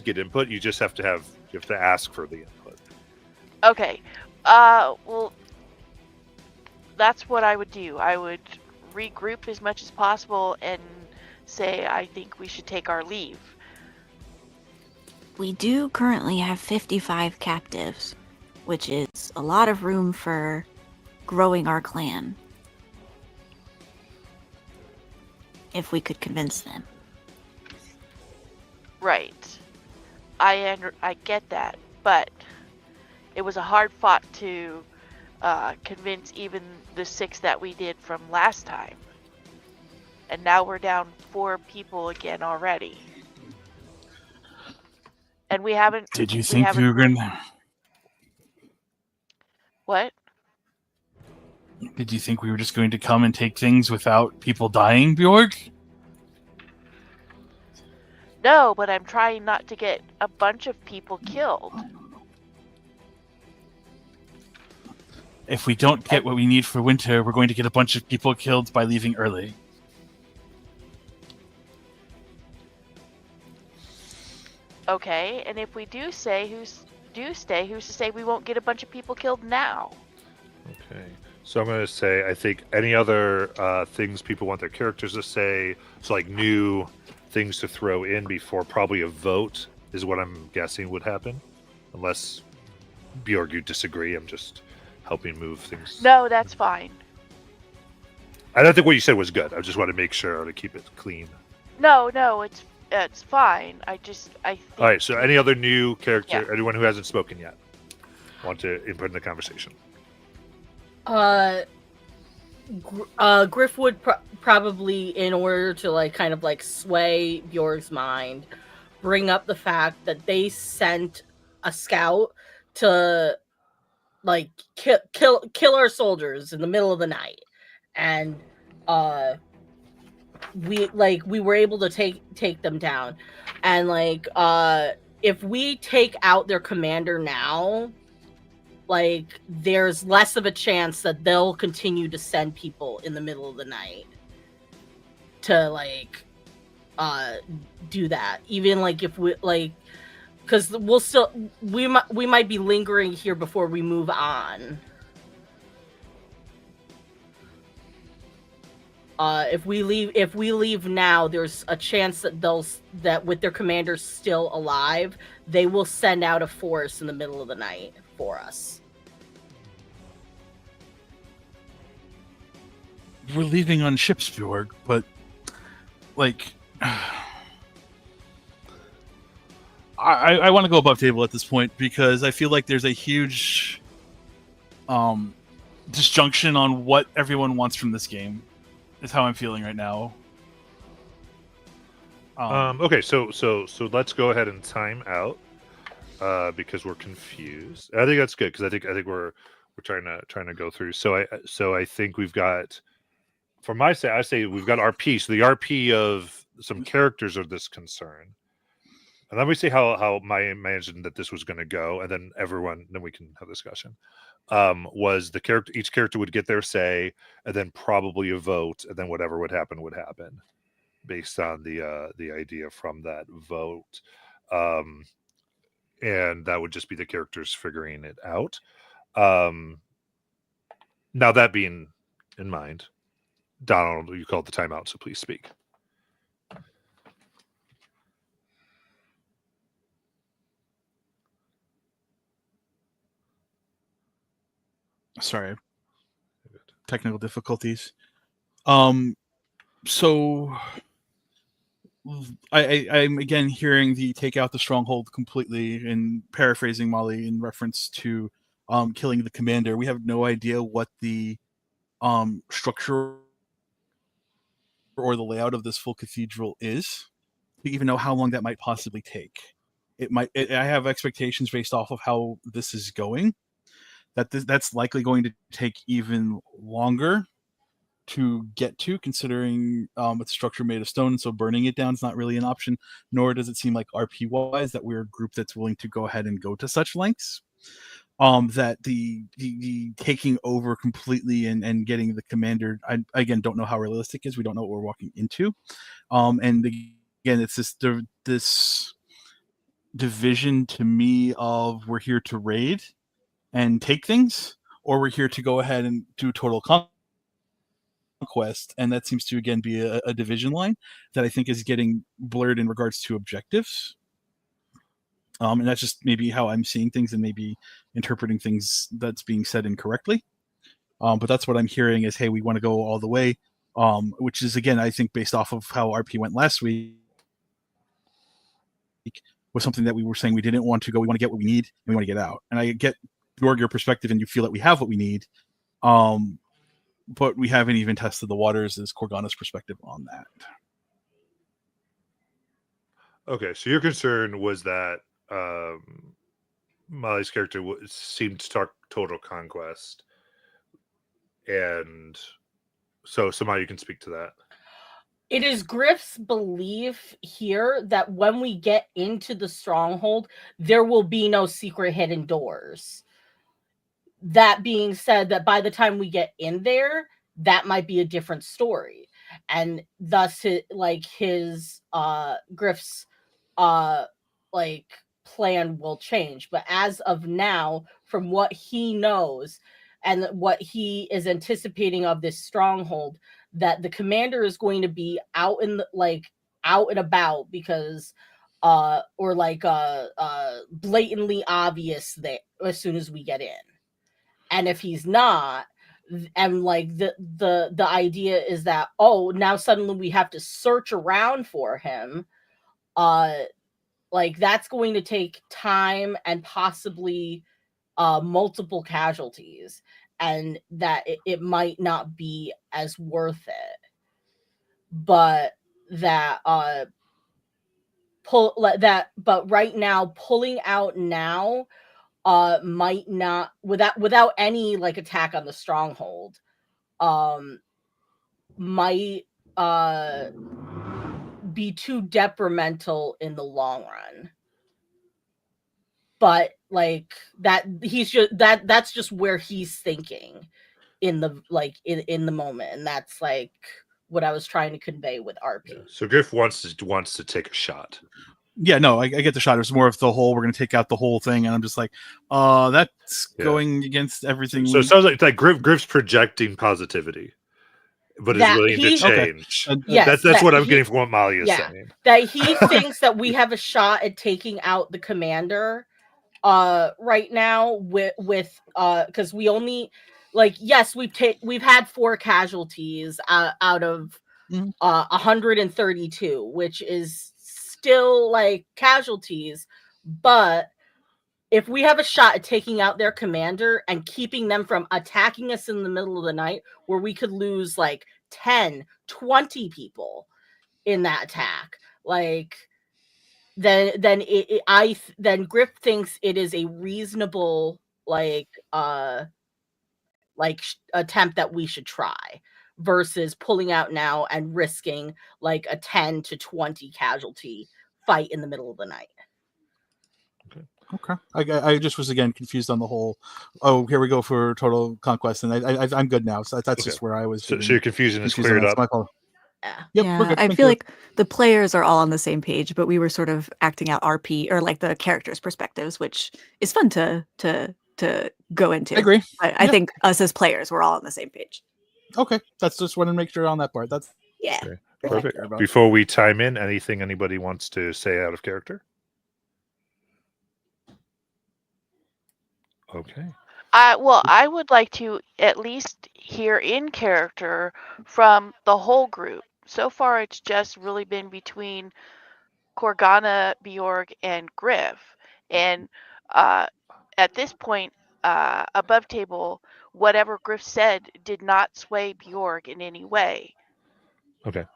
get input. You just have to ask for the input. Okay. Well, that's what I would do. I would regroup as much as possible and say I think we should take our leave. We do currently have 55 captives, which is a lot of room for growing our clan. If we could convince them. Right. I get that, but it was a hard fought to convince even the 6 that we did from last time. And now we're down 4 people again already. And we haven't... Did you think we were going to... What? Did you think we were just going to come and take things without people dying, Bjorg? No, but I'm trying not to get a bunch of people killed. If we don't get what we need for winter, we're going to get a bunch of people killed by leaving early. Okay, and if we do stay, who's to say we won't get a bunch of people killed now? Okay. So I'm going to say, I think any other things people want their characters to say, so like new things to throw in before probably a vote is what I'm guessing would happen. Unless, Bjorg, you disagree. I'm just helping move things. No, that's fine. I don't think what you said was good. I just want to make sure to keep it clean. No, it's fine. I think... All right, so any other new character, anyone who hasn't spoken yet, want to input in the conversation? Griff would probably, in order to like kind of like sway Bjorg's mind, bring up the fact that they sent a scout to like kill our soldiers in the middle of the night, and we were able to take them down, and like if we take out their commander now, like there's less of a chance that they'll continue to send people in the middle of the night to like do that, even like if we like, because we might be lingering here before we move on. If we leave now, there's a chance that with their commanders still alive, they will send out a force in the middle of the night for us. We're leaving on ships, Bjorg, but like I want to go above table at this point because I feel like there's a huge disjunction on what everyone wants from this game. is how I'm feeling right now. Okay, so let's go ahead and time out because we're confused. I think that's good because I think we're trying to go through. So I think we've got, for my say, I say we've got RP. So the RP of some characters of this concern, and then we see how my imagined that this was going to go, and then then we can have a discussion. Was the character, each character would get their say, and then probably a vote, and then whatever would happen based on the idea from that vote. And that would just be the characters figuring it out. Now, that being in mind, Donald, you called the timeout, so please speak. Sorry, technical difficulties. So I'm again hearing the take out the stronghold completely, and paraphrasing Molly in reference to killing the commander. We have no idea what the structure or the layout of this full cathedral is. We even know how long that might possibly take. I have expectations based off of how this is going, that's likely going to take even longer to get to, considering it's a structure made of stone, so burning it down is not really an option, nor does it seem like RP wise that we're a group that's willing to go ahead and go to such lengths. That the taking over completely and getting the commander, I again don't know how realistic it is. We don't know what we're walking into. And again, it's this division to me of we're here to raid and take things, or we're here to go ahead and do total conquest, and that seems to again be a division line that I think is getting blurred in regards to objectives. And that's just maybe how I'm seeing things and maybe interpreting things that's being said incorrectly. But that's what I'm hearing is, hey, we want to go all the way, which is, again, I think based off of how RP went last week, was something that we were saying we didn't want to go. We want to get what we need and we want to get out. And I get your perspective and you feel that we have what we need. But we haven't even tested the waters as Corgana's perspective on that. Okay, so your concern was that Molly's character seemed to talk total conquest, and so somehow you can speak to that. It is Griff's belief here that when we get into the stronghold, there will be no secret hidden doors. That being said, that by the time we get in there, that might be a different story, and thus his Griff's plan will change. But as of now, from what he knows and what he is anticipating of this stronghold, that the commander is going to be out in the, out and about, because blatantly obvious that as soon as we get in. And if he's not, and the idea is that, oh, now suddenly we have to search around for him, that's going to take time and possibly multiple casualties, and that it might not be as worth it. But but right now, pulling out now might not, without any attack on the stronghold, might be too detrimental in the long run. But that, he's just that's just where he's thinking in the in the moment, and that's what I was trying to convey with RP. Yeah. So Griff wants to take a shot. Yeah, no, I get the shot. It was more of the whole, we're going to take out the whole thing, and I'm just that's going against everything. So it sounds like Griff's projecting positivity, but is willing to change. Okay. Yes, that's what I'm getting from what Molly is saying. That he thinks that we have a shot at taking out the commander right now with because we only yes, we've had 4 casualties out of 132, which is still casualties, but if we have a shot at taking out their commander and keeping them from attacking us in the middle of the night, where we could lose 10, 20 people in that attack, like then Griff thinks it is a reasonable attempt that we should try, versus pulling out now and risking like a 10 to 20 casualty fight in the middle of the night. Okay. I just was again confused on the whole. Oh, here we go for total conquest, and I'm good now. So that's Okay. just where I was. So your confusion is confused on cleared that. It's up. my fault. Yeah. Yep, yeah, we're good. I Thank feel you. like the players are all on the same page, but we were sort of acting out RP or like the characters' perspectives, which is fun to go into. I agree. But I Yeah. think us as players, we're all on the same page. Okay, that's just wanted to make sure on that part. That's Yeah. Okay. all I Perfect. care about. Before we chime in, anything anybody wants to say out of character? Okay. Well, I would like to at least hear in character from the whole group. So far, it's just really been between Corgana, Bjorg, and Griff. And at this point, above table, whatever Griff said did not sway Bjorg in any way. Okay.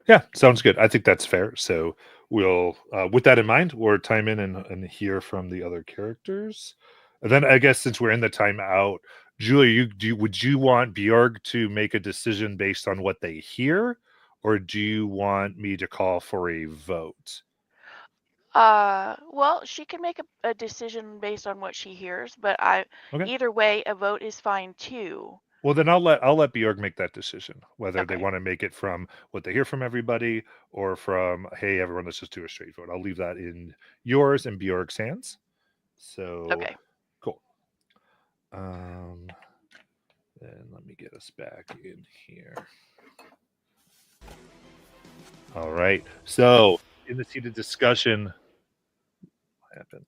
Yeah, sounds good. I think that's fair. So we'll, with that in mind, we'll time in and hear from the other characters. And then I guess since we're in the timeout, Julia, would you want Bjorg to make a decision based on what they hear, or do you want me to call for a vote? Well, she can make a decision based on what she hears, but Okay. either way, a vote is fine too. Well, then I'll let Bjorg make that decision, whether they Okay. want to make it from what they hear from everybody or from, hey, everyone, let's just do a straight vote. I'll leave that in yours and Bjorg's hands. So, Okay. cool. Then let me get us back in here. All right. So, in the seated discussion, what happened?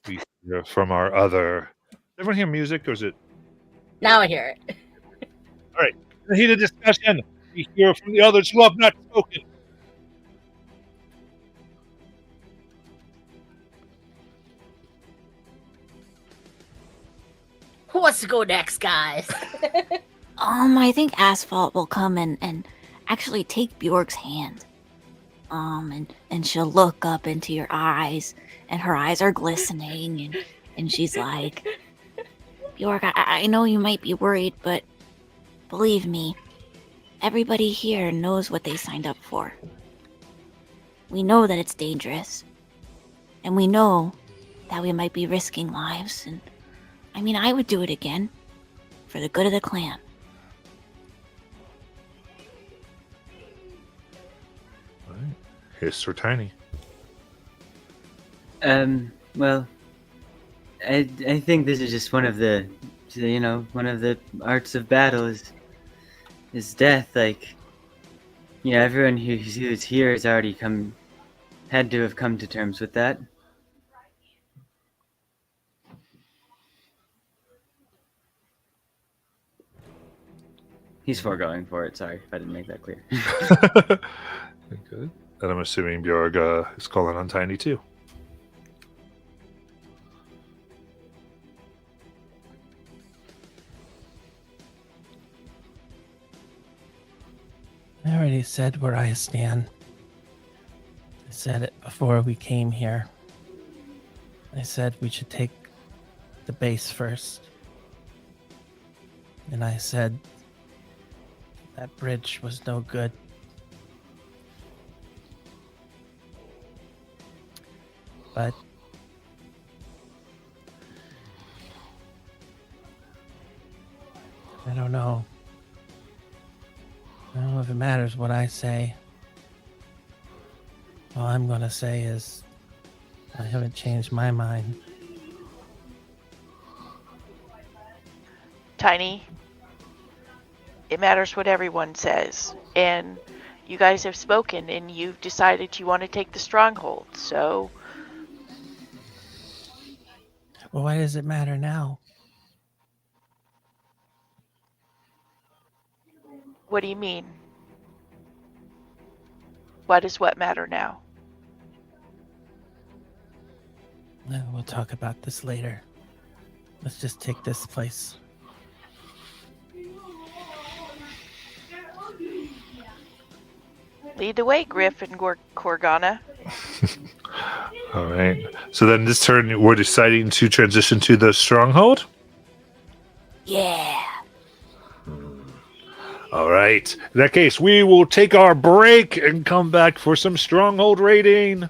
We hear from our other. Everyone hear music, or is it? Now I hear it. In the heated discussion, we hear from the others who have not spoken. Who wants to go next, guys? I think Asphalt will come and actually take Bjorg's hand. And she'll look up into your eyes, and her eyes are glistening, and she's like, Bjorg, I know you might be worried, but believe me, everybody here knows what they signed up for. We know that it's dangerous, and we know that we might be risking lives, and I mean, I would do it again, for the good of the clan. All right. Hiss or Tiny? Well, I think this is just one of the arts of battle is death. Like, everyone who's here has already had to have come to terms with that. He's foregoing for it. Sorry if I didn't make that clear. Good. And I'm assuming Bjorg is calling on Tiny too. I already said where I stand. I said it before we came here. I said we should take the base first. And I said that bridge was no good. But I don't know. I don't know if it matters what I say. All I'm gonna say is I haven't changed my mind. Tiny, it matters what everyone says. And you guys have spoken and you've decided you want to take the stronghold. So, Well, why does it matter now? what do you mean? Why does what matter now? We'll talk about this later. Let's just take this place. Lead the way, Griff and Corgana. All right. So then this turn, we're deciding to transition to the stronghold. Yeah. All right. In that case, we will take our break and come back for some stronghold raiding.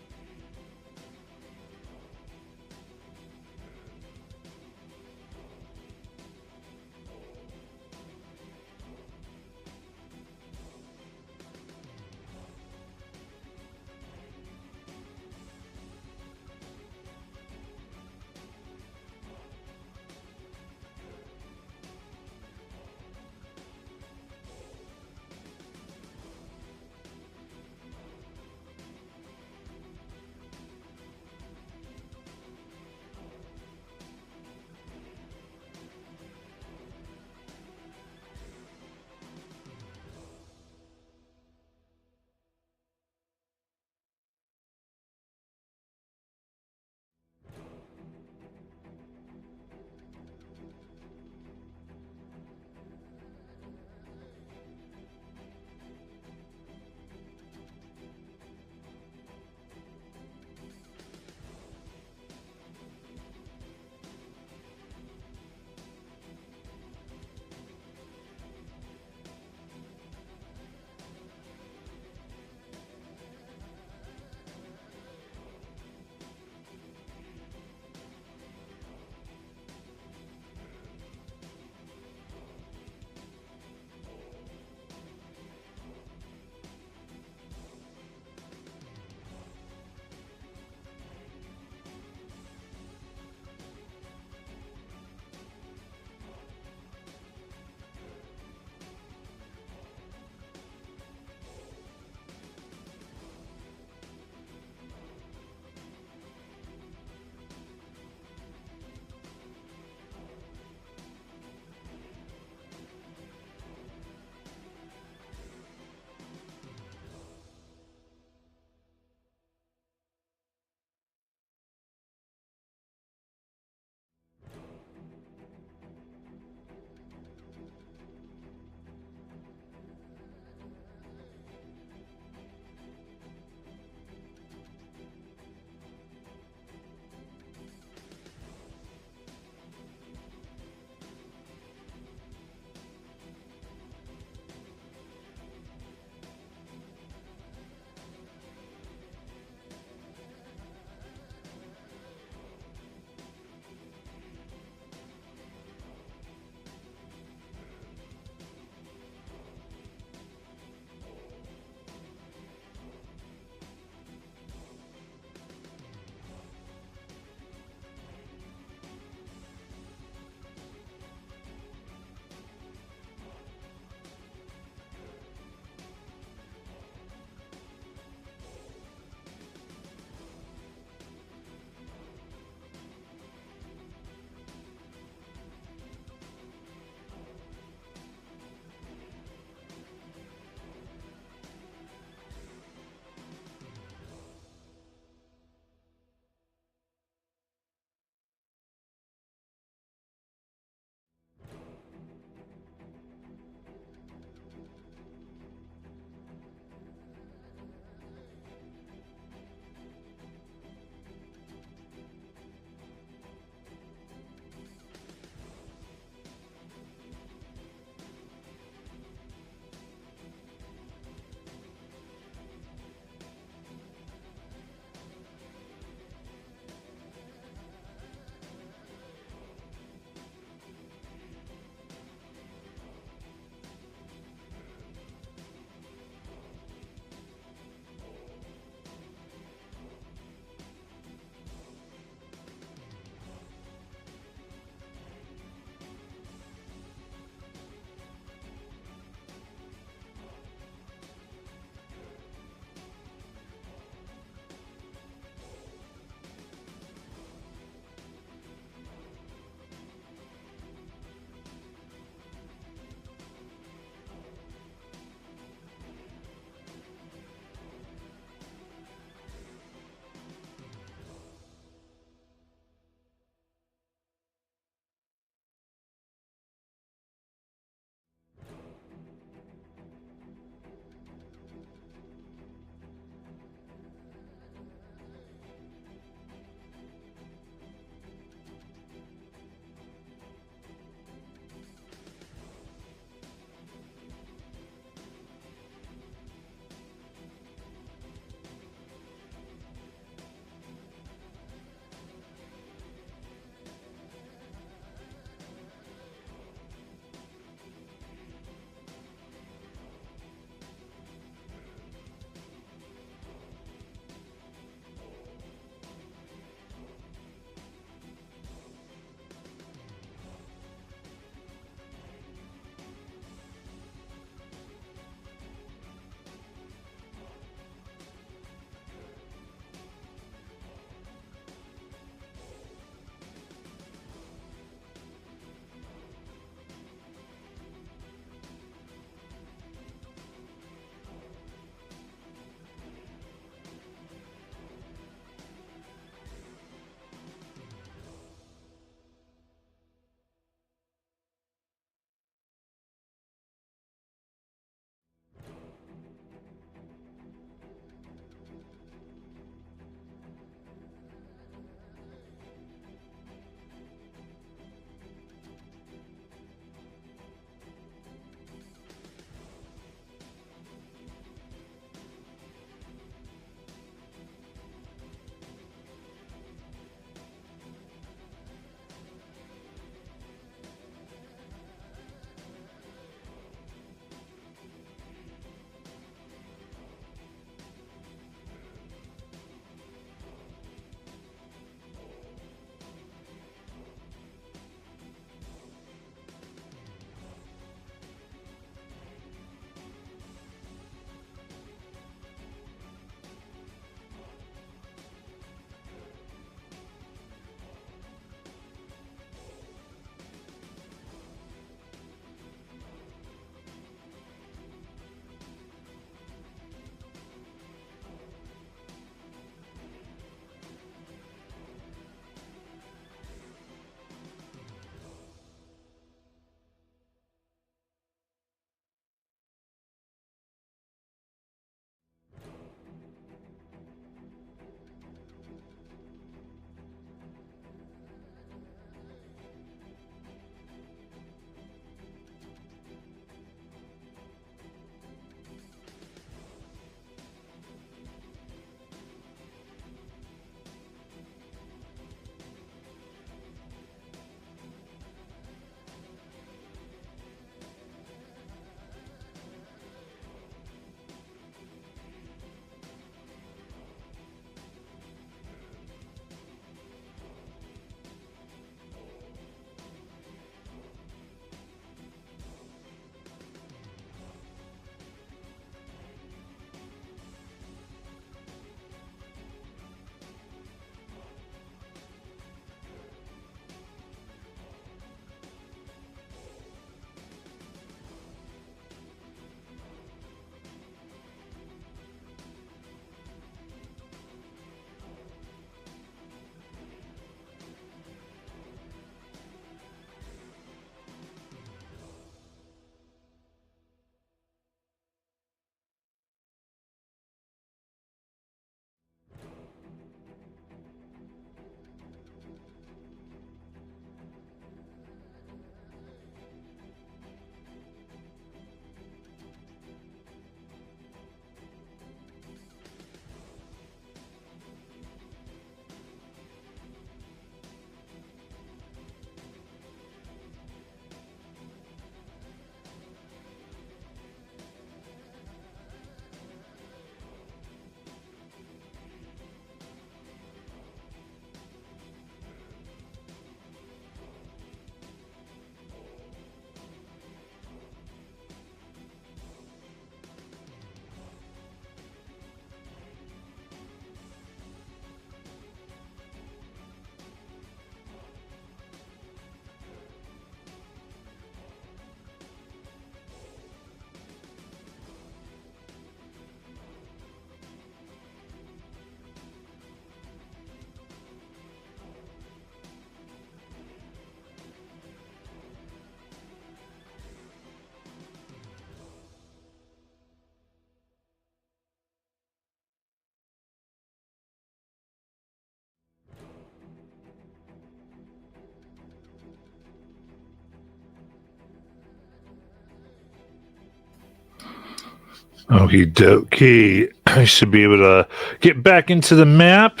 Okie dokie. I should be able to get back into the map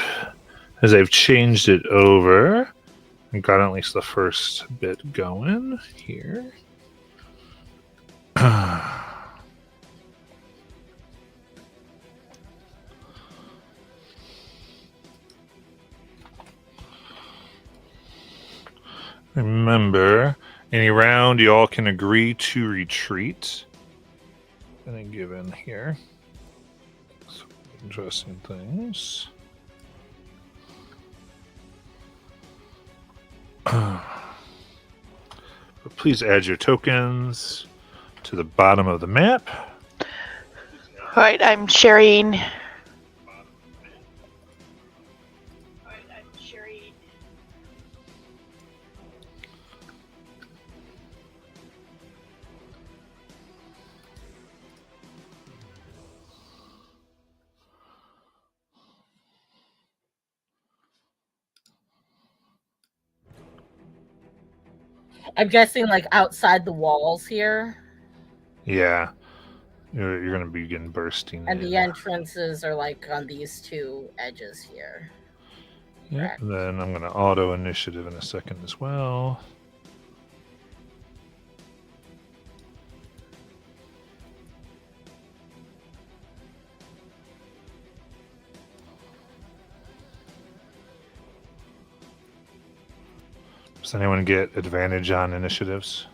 as I've changed it over. I got at least the first bit going here. Remember, any round you all can agree to retreat. And then give in here. Some interesting things. But please add your tokens to the bottom of the map. All right, I'm sharing. I'm guessing like outside the walls here, Yeah. You're going to begin bursting and in. the entrances are like on these two edges here. Yeah. correct. And then I'm going to auto initiative in a second as well. Does anyone get advantage on initiatives?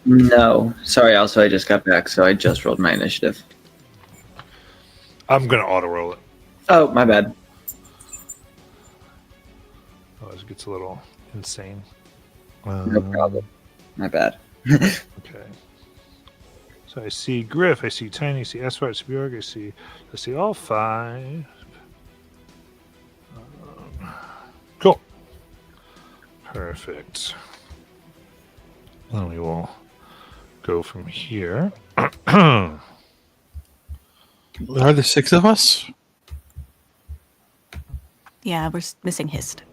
No. Sorry, also, I just got back, so I just rolled my initiative. I'm going to auto roll it. Oh, my bad. Oh, it gets a little insane. No problem. My bad. Okay. So I see Griff, I see Tiny, I see Eswart, I see Bjorg, I see all five. Cool. Perfect. Then we will go from here. Are there 6 of us? Yeah, we're missing Hist.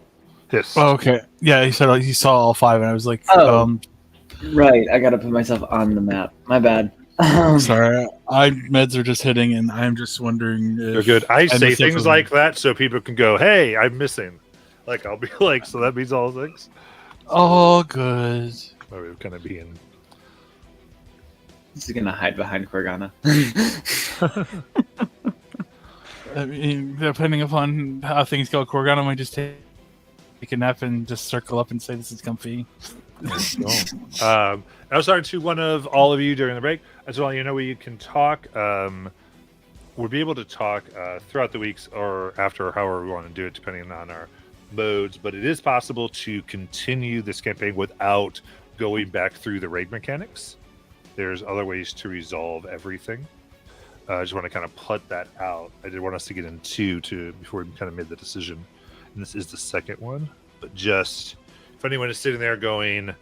Yes. Oh, okay. Yeah, he said he saw all 5, and I was like, Oh. Right, I gotta put myself on the map. My bad. sorry. Meds are just hitting, and I'm just wondering if... You're good. I say missed things something. like that so people can go, hey, I'm missing. Like, I'll be like, so that means all 6? Oh, good. Or we're going to be in. This is gonna hide behind Corgana. I mean, depending upon how things go, Corgana might just take a nap and just circle up and say, this is comfy. I was talking to one of all of you during the break. I just want you to know where you can talk. We'll be able to talk throughout the weeks or after, however we want to do it, depending on our modes. But it is possible to continue this campaign without going back through the raid mechanics. There's other ways to resolve everything. I just want to kind of put that out. I did want us to get in 2 before we kind of made the decision. And this is the second one. But just if anyone is sitting there going,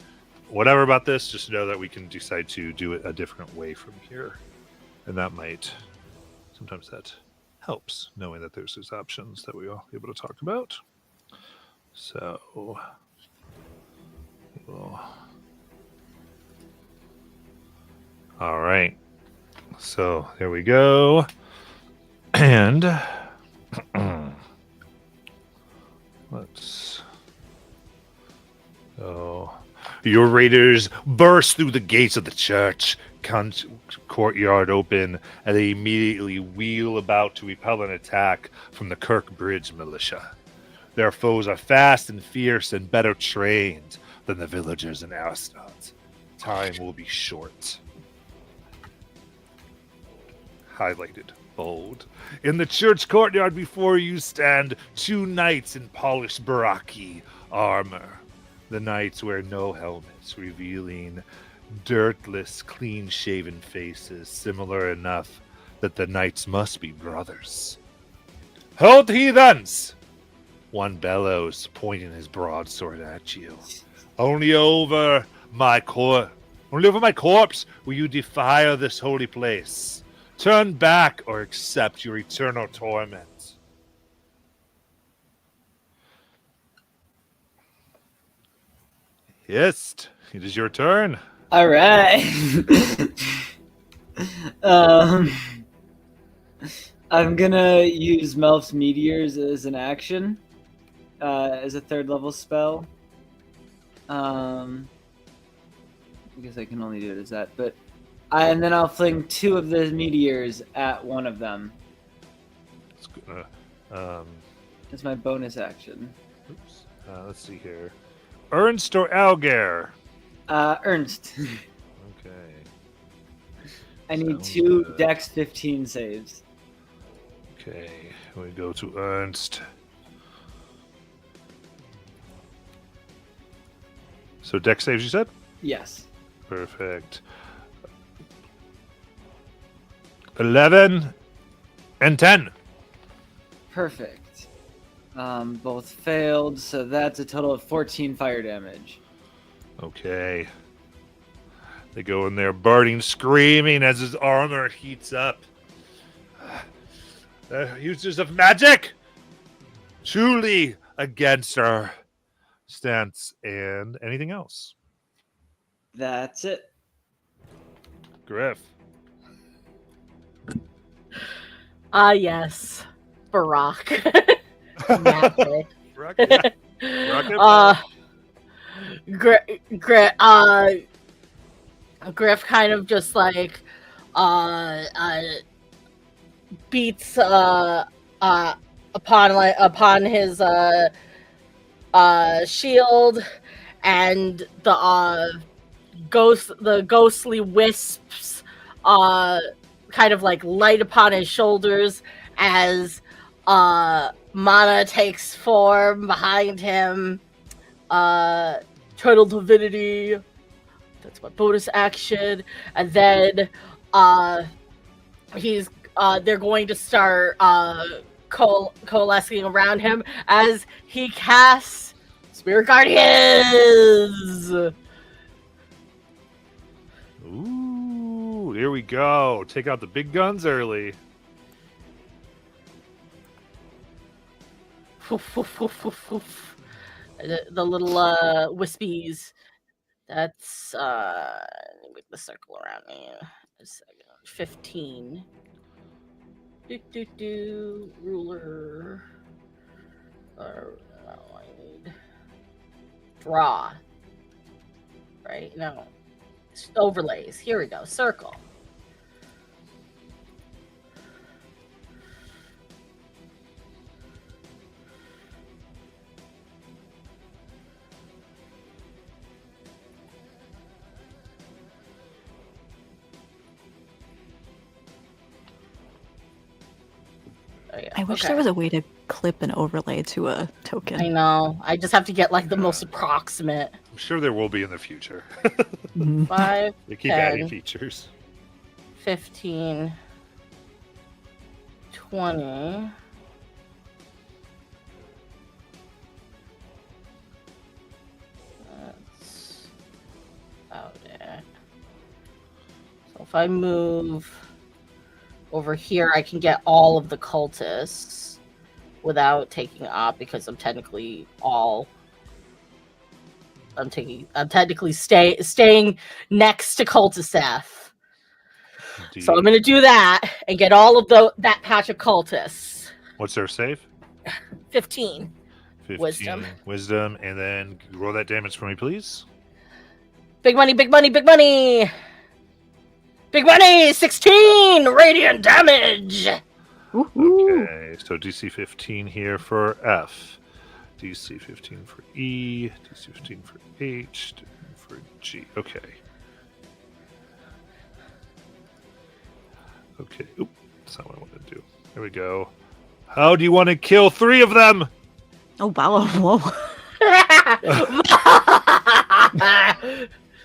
whatever about this, just know that we can decide to do it a different way from here. And that might, sometimes that helps, knowing that there's those options that we will be able to talk about. So, we'll... all right. So there we go. And let's go. Your raiders burst through the gates of the church, courtyard open, and they immediately wheel about to repel an attack from the Kirkbridge militia. Their foes are fast and fierce and better trained than the villagers in Arstotz's. Time will be short. Highlighted, bold. In the church courtyard before you stand 2 knights in polished Baraki armor. The knights wear no helmets, revealing dirtless, clean-shaven faces, similar enough that the knights must be brothers. Hold, heathens! One bellows, pointing his broadsword at you. Only over my corpse will you defile this holy place. Turn back or accept your eternal torment. Hist, it is your turn. All right. I'm gonna use Melf's Meteors as an action, as a 3rd level spell. I guess I can only do it as that, but and then I'll fling 2 of the meteors at one of them. It's gonna, That's my bonus action. oops. Let's see here. Ernst or Algar? Ernst. Okay. I need Sounds 2 good. Dex 15 saves. Okay. We go to Ernst. So deck saves, you said? Yes. Perfect. 11 and 10. Perfect. Both failed, so that's a total of 14 fire damage. Okay. They go in there, Barting screaming as his armor heats up. Users of magic! Truly against our stance. And anything else? That's it. Griff. Yes. Barack. Magic. Rocket. Rocket. Griff kind of just like beats upon his shield, and the ghostly wisps kind of like light upon his shoulders as Mana takes form behind him. Turtle Divinity. That's my bonus action. And then they're going to start coalescing around him as he casts Spirit Guardians. Ooh, here we go. Take out the big guns early. Woof, woof, woof, woof, woof. The little wispies. That's let me make the circle around me. A second. 15. Ruler. I need draw. Right? No. Overlays. Here we go. Circle. Oh, yeah. I wish Okay. there was a way to clip an overlay to a token. I know. I just have to get like the most approximate. I'm sure there will be in the future. Mhm. 5, They keep 10. adding features. 15, 20. That's about it. So if I move over here, I can get all of the cultists without taking op because I'm technically staying next to cultist F. So I'm gonna do that and get all of that patch of cultists. What's their save? 15. 15 wisdom, and then roll that damage for me, please. Big money, big money, big money! Big money! 16 radiant damage! Woohoo. Okay, so DC 15 here for F. DC 15 for E. DC 15 for H. For G. Okay. Okay. Oop, that's not what I want to do. There we go. How do you want to kill 3 of them? Oh, wow. Whoa.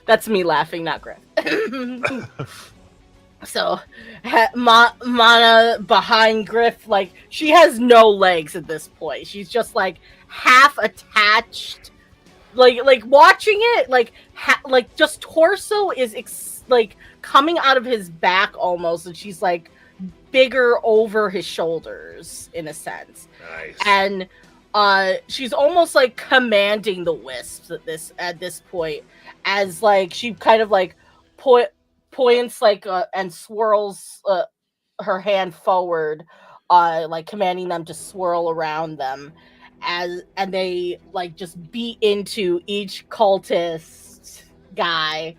That's me laughing, not Griff. So, Mana behind Griff, like, she has no legs at this point. She's just, like, half attached. Like watching it, like just torso is, like, coming out of his back almost, and she's, like, bigger over his shoulders, in a sense. Nice. And she's almost like commanding the wisps at this point as like she kind of like points like and swirls her hand forward, like commanding them to swirl around them, and they like just beat into each cultist guy,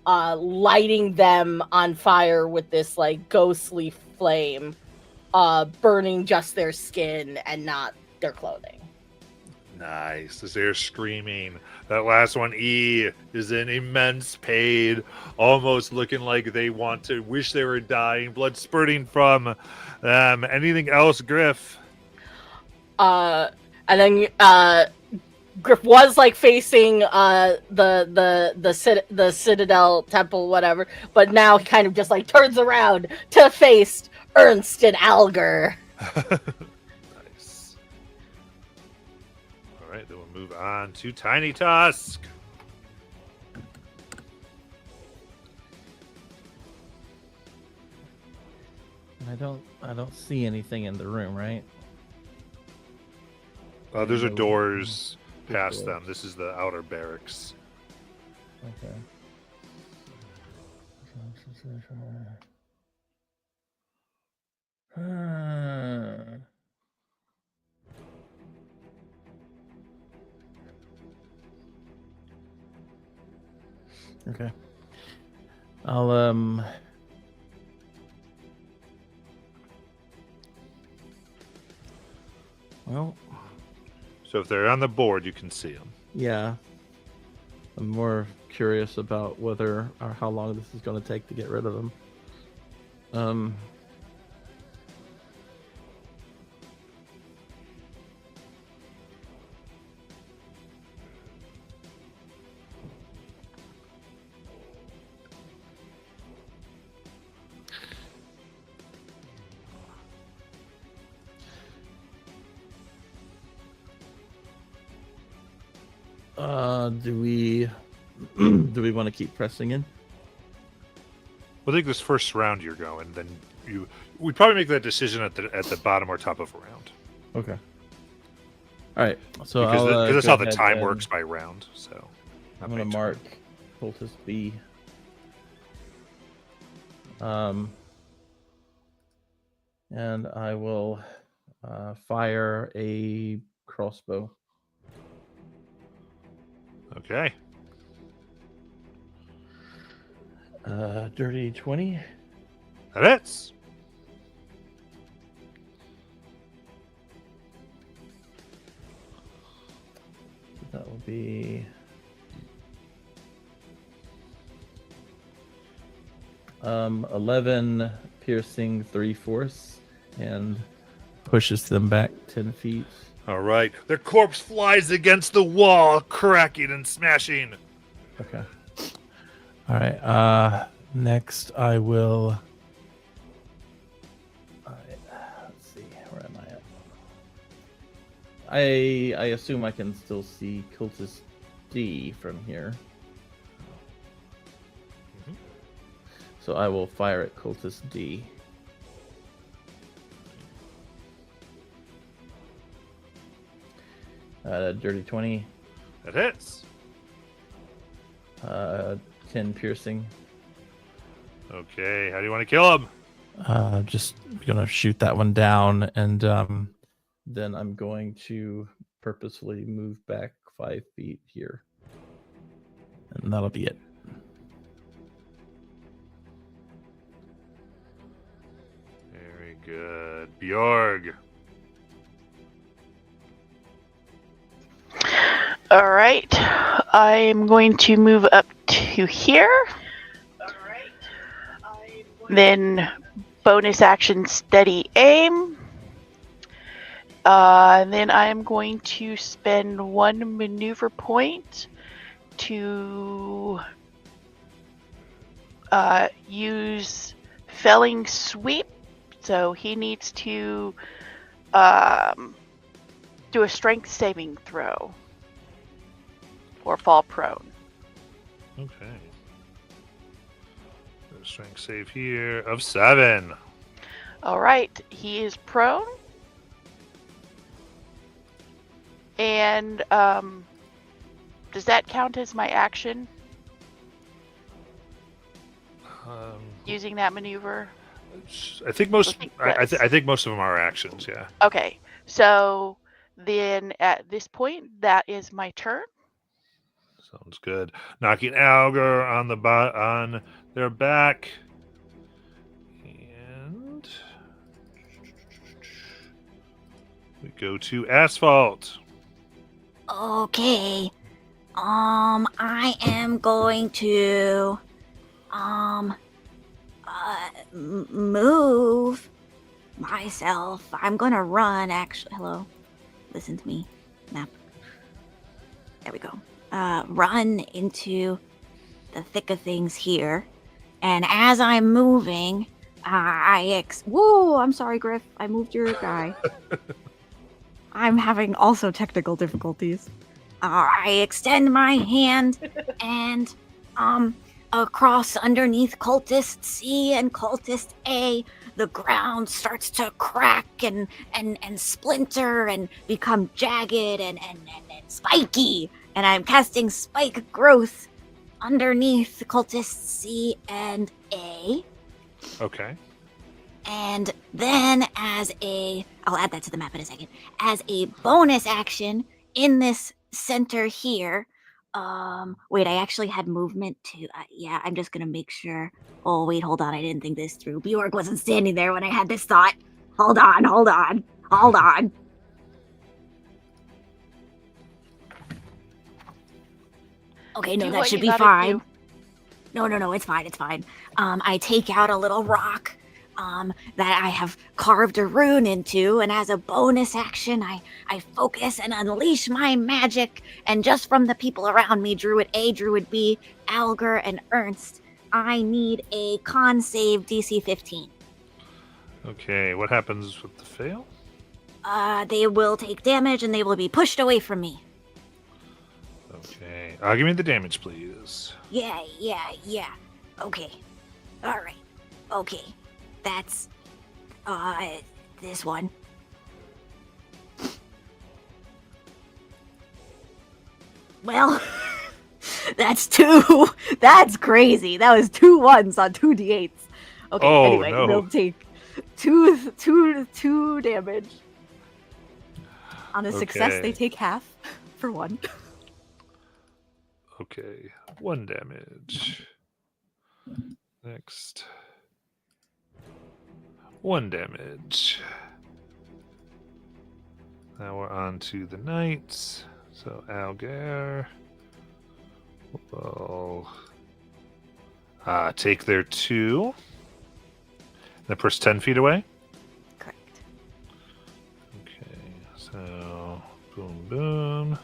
lighting them on fire with this like ghostly flame, burning just their skin and not their clothing. Nice. As they're screaming, that last one, E, is in immense pain, almost looking like they want to wish they were dying, blood spurting from them. Anything else, Griff? And then Griff was like facing the Citadel Temple, whatever, but now he kind of just like turns around to face Ernst and Alger. Nice. All right, then we'll move on to Tiny Tusk. I don't see anything in the room, right? There's No, doors there's past doors. them. This is the outer barracks. Okay. Okay. I'll Well, So if they're on the board, you can see them. yeah. I'm more curious about whether or how long this is going to take to get rid of them. Do we want to keep pressing in? I think this first round you're going, then we'd probably make that decision at the bottom or top of a round. Okay. All right. So Because that's go how the ahead time and- works by round. So I'm gonna mark Cultist B. And I will fire a crossbow. Okay. Dirty 20. That hits. That will be 11 piercing 3/4 and pushes them back 10 feet. All right. Their corpse flies against the wall, cracking and smashing. Okay. All right. Next, I will. Let's see. Where am I at? I assume I can still see Cultist D from here. Mhm. So I will fire at Cultist D. Dirty 20. That hits. 10 piercing. Okay. How do you want to kill him? Just gonna shoot that one down, and then I'm going to purposefully move back 5 feet here, and that'll be it. Very good. Bjorg. All right. I'm going to move up to here. Then bonus action steady aim. Then I'm going to spend 1 maneuver point to use felling sweep. So he needs to do a strength saving throw or fall prone. Okay. Strength save here of 7. All right, he is prone, and Does that count as my action using that maneuver? I think most. I does. think most of them are actions. Yeah. Okay, so then at this point, that is my turn. Sounds good. Knocking Algar on on their back, and we go to Asphalt. Okay. I am going to move myself. I'm gonna run. Actually, hello. Listen to me. Map. There we go. Run into the thick of things here, and as I'm moving, whoa! I'm sorry, Griff. I moved your guy. I'm having also technical difficulties. I extend my hand and across underneath cultist C and cultist A, the ground starts to crack and splinter and become jagged and spiky. And I'm casting spike growth underneath cultist C and A. Okay. And then I'll add that to the map in a second. As a bonus action in this center here, wait, I actually had movement too. Yeah, I'm just gonna make sure. Oh, wait, hold on. I didn't think this through. Bjork wasn't standing there when I had this thought. Hold on. Okay, no, Do that what should you be gotta fine. do. No, it's fine. I take out a little rock that I have carved a rune into, and as a bonus action, I focus and unleash my magic, and just from the people around me, Druid A, Druid B, Algar, and Ernst, I need a con save DC 15. Okay. What happens with the fail? They will take damage, and they will be pushed away from me. Okay. Give me the damage, please. Yeah. Okay. Alright. Okay. That's, this one. Well, that's 2. That's crazy. That was 2 1s on 2 d8s. Okay, Oh, anyway, no. they'll take 2 damage. On a success, Okay. they take half for 1. Okay. 1 damage. Next. 1 damage. Now we're on to the knights. So Algar will take their 2. The person 10 feet away. Correct. Okay, so boom, boom.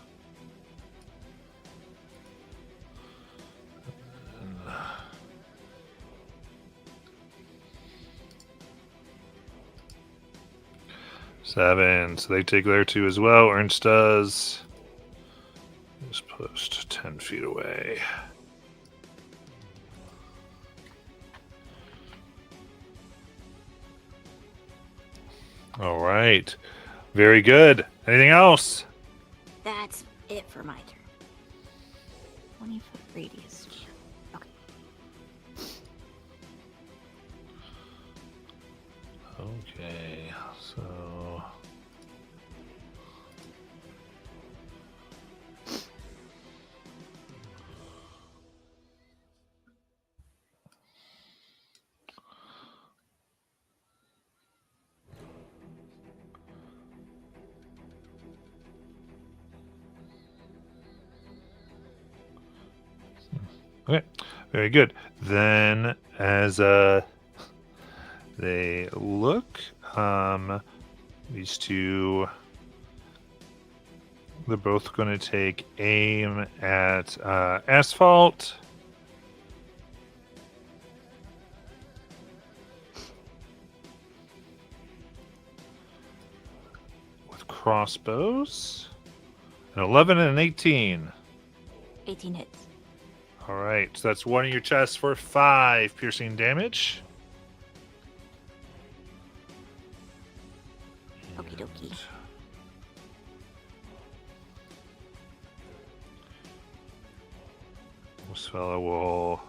And, 7, so they take their 2 as well. Ernst does. Just pushed 10 feet away. All right. Very good. Anything else? That's it for my turn. 20-foot radius. Okay. Okay, so okay, very good. Then as they look, these 2, they're both going to take aim at Asphalt. With crossbows. An 11 and an 18. 18 hits. All right, so that's 1 in your chest for 5 piercing damage. Okie dokie. This fellow will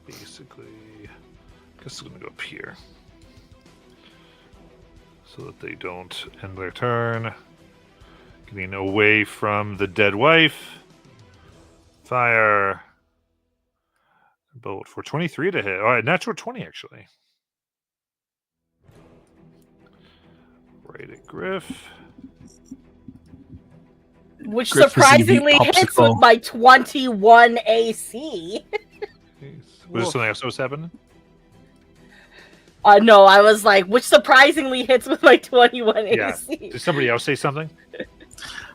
basically, I guess I'm gonna go up here so that they don't end their turn. Getting away from the dead wife. Fire. Bolt for 23 to hit. Oh, natural 20 actually. Right at Griff. Which Griff is surprisingly indeed hits with popsicle. my 21 AC. Was this something else that was happening? No, I was like, which surprisingly hits with my 21 Yeah. AC. Did somebody else say something?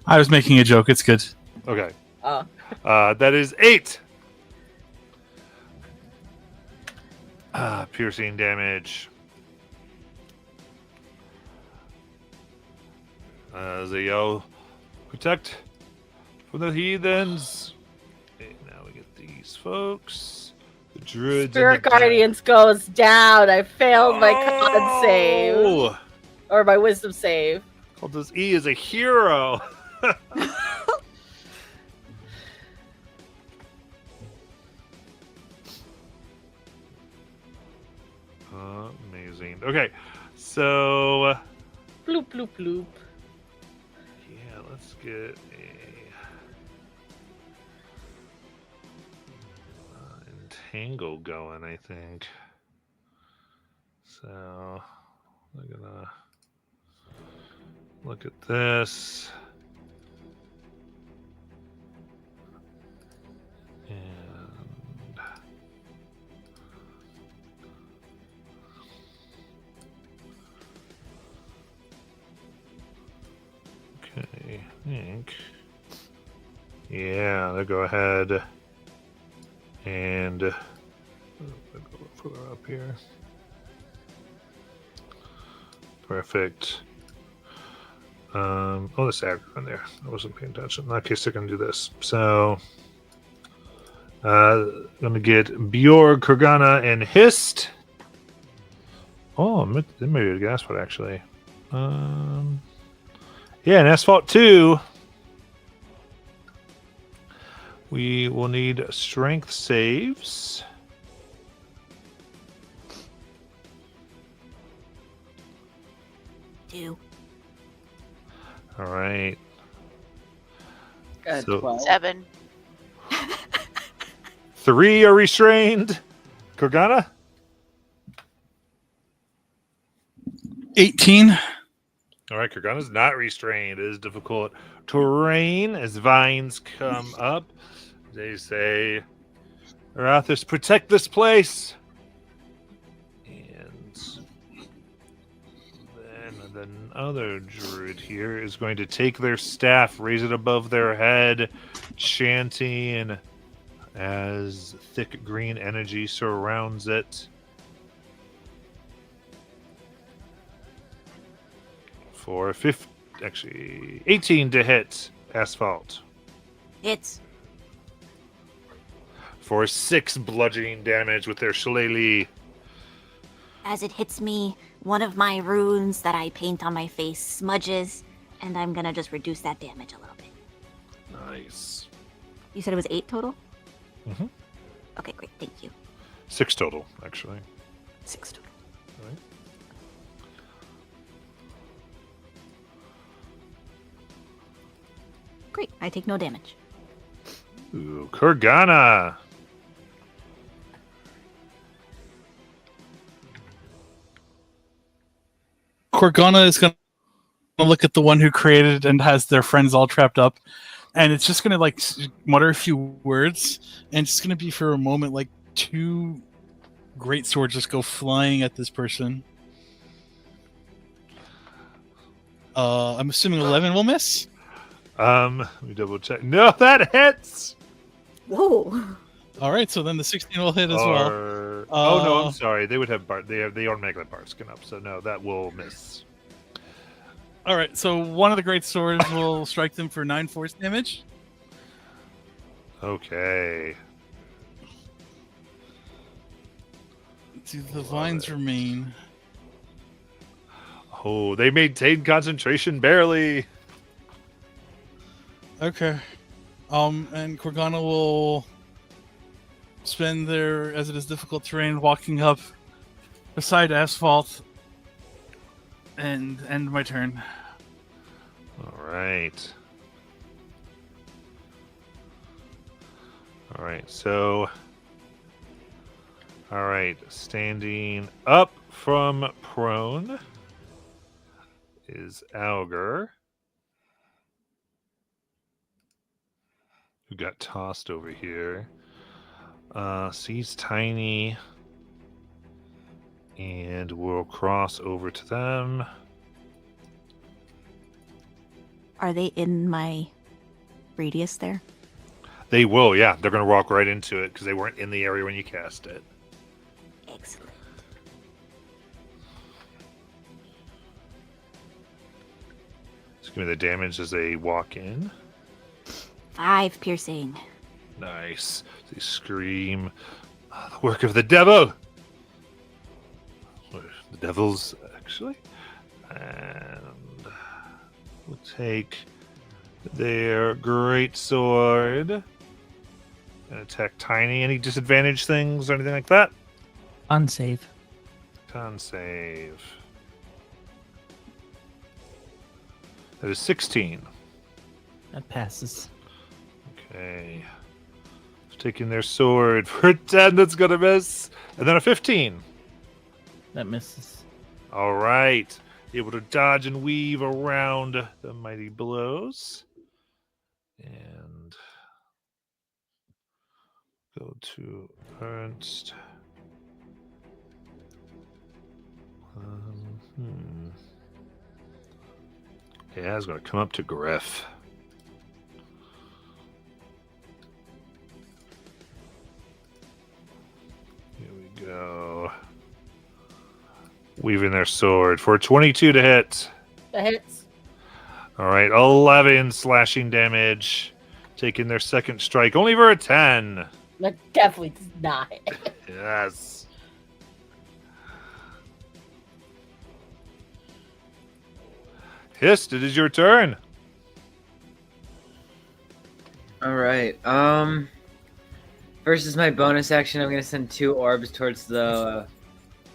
I was making a joke. It's good. Okay. Oh. That is 8. Piercing damage. As they yell, protect from the heathens. Okay, now we get these folks. The druids. Spirit and the Guardians goes down. I failed my con save. Oh! Or my wisdom save. Cultist E is a hero. Amazing. Okay, so Bloop, bloop, bloop. yeah, let's get a entangle going. I think so. I'm gonna look at this. And okay, I think. Yeah, they'll go ahead and go further up here. Perfect. Oh, this aggro in there. I wasn't paying attention. In that case, they're going to do this. So, going to get Bjorg, Kurgana, and Hist. Oh, they may be a gas pot, actually. Yeah, and Asphalt 2. We will need strength saves. Do. All right. Got So- 12. 7. 3 are restrained. Kurgana? 18. All right, Kurgana's not restrained. It is difficult terrain as vines come up. They say, Arathis, protect this place. And then the other druid here is going to take their staff, raise it above their head, chanting as thick green energy surrounds it. For 18 to hit Asphalt. Hits. For 6 bludgeoning damage with their shillelagh. As it hits me, one of my runes that I paint on my face smudges, and I'm gonna just reduce that damage a little bit. Nice. You said it was 8 total? Mhm. Okay, great. Thank you. 6 total, actually. 6 total. Right. Great. I take no damage. Ooh, Kurgana. Kurgana is going to look at the one who created and has their friends all trapped up, and it's just going to like mutter a few words, and it's going to be for a moment like 2 great swords just go flying at this person. I'm assuming 11 will miss. Let me double check. No, that hits. Whoa. All right, so then the 16 will hit as well. Oh no, I'm sorry. They would have they automatically bar skin up, so no, that will miss. All right, so one of the great swords will strike them for 9 force damage. Okay. Do the vines remain? Oh, they maintain concentration barely. Okay. And Corgana will spend their, as it is difficult terrain, walking up beside Asphalt and end my turn. All right. All right, so... All right, standing up from prone is Alger, who got tossed over here. Sees Tiny, and we'll cross over to them. Are they in my radius there? They will, yeah. They're going to walk right into it because they weren't in the area when you cast it. Excellent. Just give me the damage as they walk in. 5 piercing. Nice. They scream, the work of the devil! Or the devils, actually. And we'll take their great sword and attack Tiny. Any disadvantage things or anything like that? Unsave. Con save. That is 16. That passes. Okay. Taking their sword for a 10, that's gonna miss. And then a 15. That misses. All right. Able to dodge and weave around the mighty blows. And go to Ernst. Yeah, it's going to come up to Griff. Here we go. Weaving their sword for 22 to hit. That hits. All right, 11 slashing damage. Taking their second strike, only for a 10. That definitely does not hit. Yes. Hist, it is your turn. All right. First is my bonus action. I'm gonna send 2 orbs towards the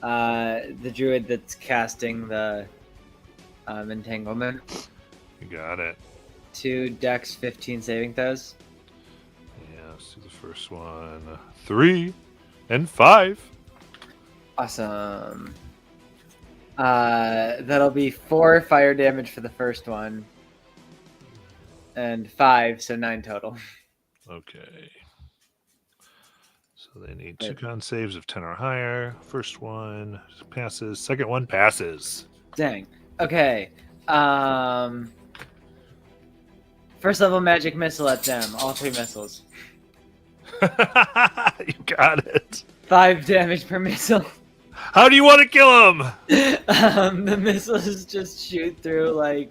druid that's casting the entanglement. You got it. 2 Dex 15 saving throws. Yeah, let's do the first one. 3 and 5. Awesome. That'll be 4 fire damage for the first one, and 5, so 9 total. Okay. So they need 2 con saves of 10 or higher. First one passes. Second one passes. Dang. Okay. First level magic missile at them. All 3 missiles. You got it. 5 damage per missile. How do you want to kill him? The missiles just shoot through like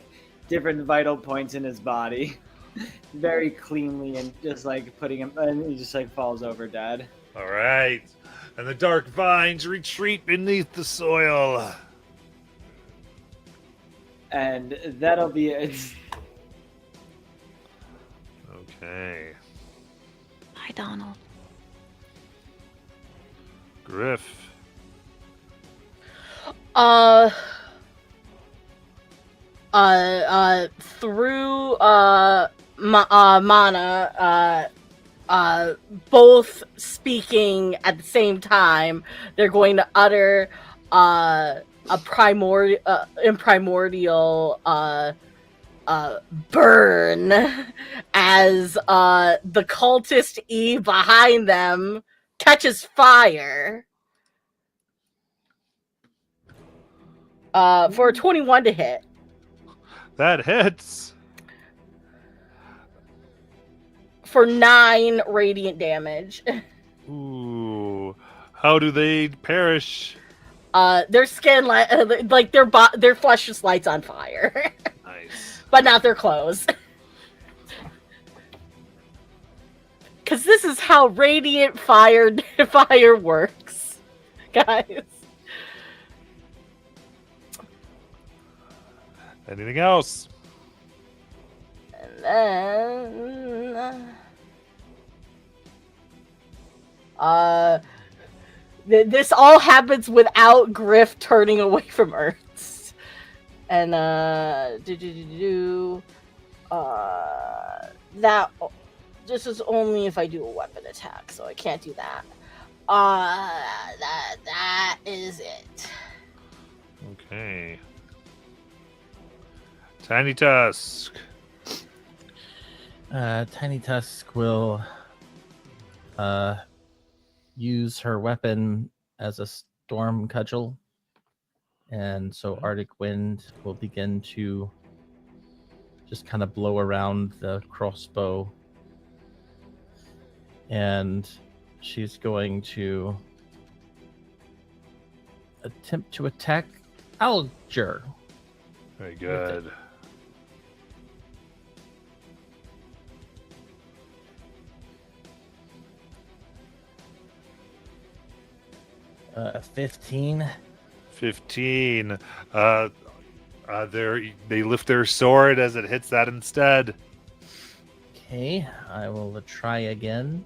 different vital points in his body, very cleanly, and just like putting him, and he just like falls over dead. All right. And the dark vines retreat beneath the soil. And that'll be it. Okay. Hi, Donald. Griff. Through Mana, both speaking at the same time, they're going to utter a primordial burn as the cultist Eve behind them catches fire. For a 21 to hit. That hits. For 9 radiant damage. Ooh. How do they perish? Their skin, like their flesh just lights on fire. Nice. But not their clothes. Because this is how radiant fire works, guys. Anything else? And then this all happens without Griff turning away from Ernst. And that this is only if I do a weapon attack, so I can't do that. That is it. Okay. Tiny Tusk. Tiny Tusk will use her weapon as a storm cudgel, and so Arctic Wind will begin to just kind of blow around the crossbow, and she's going to attempt to attack Alger. Very good. Uh, 15. 15. They lift their sword as it hits that instead. Okay, I will try again.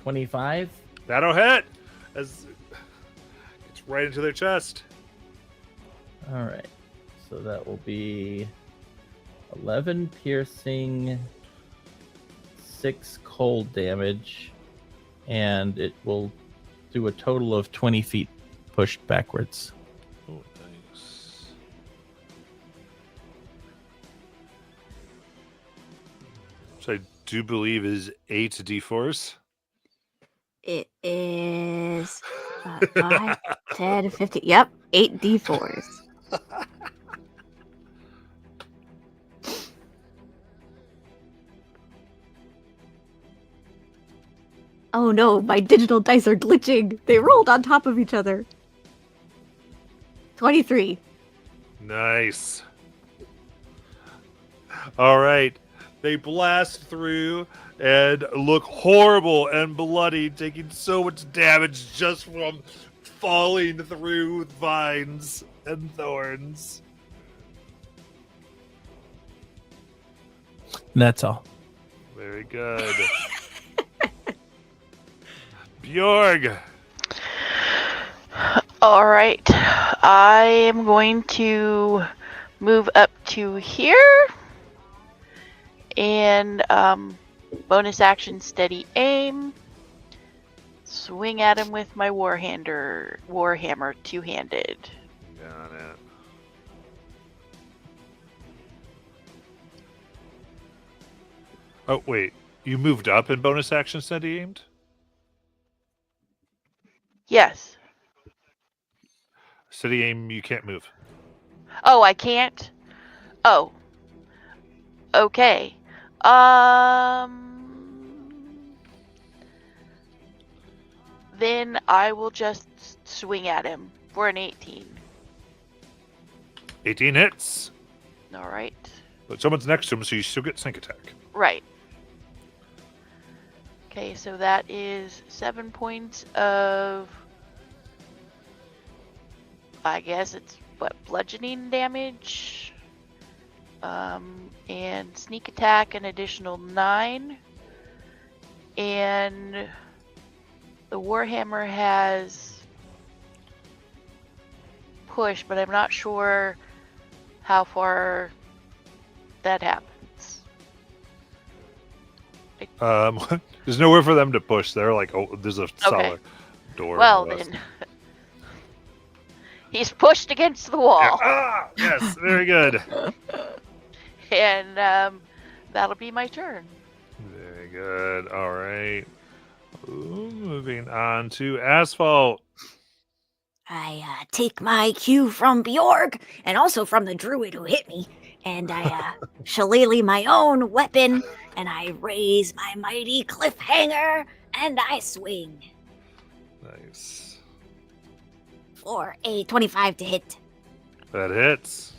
$25. That'll hit. As it's right into their chest. All right, so that will be 11 piercing, 6 cold damage, and it will do a total of 20 feet pushed backwards. Oh, thanks. So I do believe is 8 d4s. It is 5, 10, 15. Yep, 8 d4s. Oh no, my digital dice are glitching. They rolled on top of each other. 23. Nice. All right. They blast through and look horrible and bloody, taking so much damage just from falling through vines and thorns. That's all. Very good. Bjorg. All right. I am going to move up to here and bonus action steady aim. Swing at him with my warhammer two-handed. Got it. Oh, wait. You moved up in bonus action steady aimed? Yes. Steady aim, you can't move. Oh, I can't? Oh. Okay. Then I will just swing at him for an 18. 18 hits. All right. But someone's next to him, so you still get sneak attack. Right. Okay, so that is 7 points of, I guess it's what, bludgeoning damage, and sneak attack an additional 9, and the warhammer has push, but I'm not sure how far that happens. There's nowhere for them to push. They're like, oh, there's a solid door. Well, then. He's pushed against the wall. Yeah. Ah, yes, very good. And that'll be my turn. Very good. All right. Ooh, moving on to Asphalt. I take my cue from Bjorg and also from the druid who hit me, and I shillelagh my own weapon, and I raise my mighty cliffhanger, and I swing Nice. for a 25 to hit. That hits.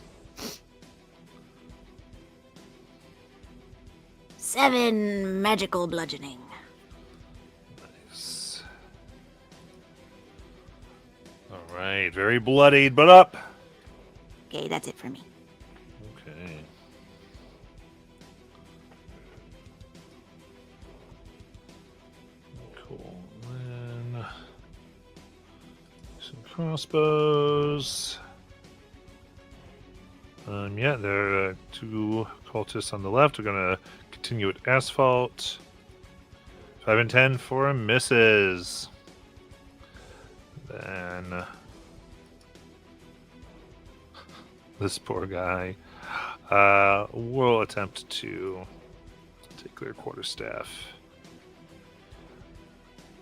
7 magical bludgeoning. Nice. All right. Very bloodied, but up. Okay, that's it for me. Okay. Cool. Then some crossbows. Yeah, there are two cultists on the left. We're gonna continue at asphalt. 5 and 10 for misses. Then this poor guy will attempt to take their quarterstaff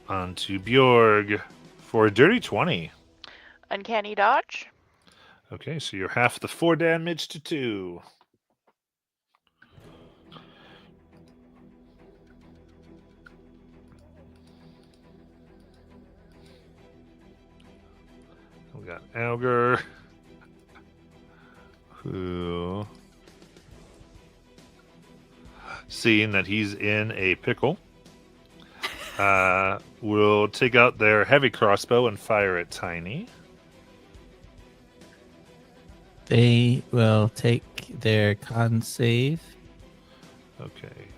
onto Bjorg for a dirty 20. Uncanny dodge. Okay, so you're half the 4 damage to 2. We got Alger, who, seeing that he's in a pickle, will take out their heavy crossbow and fire at Tiny. They will take their con save. Okay.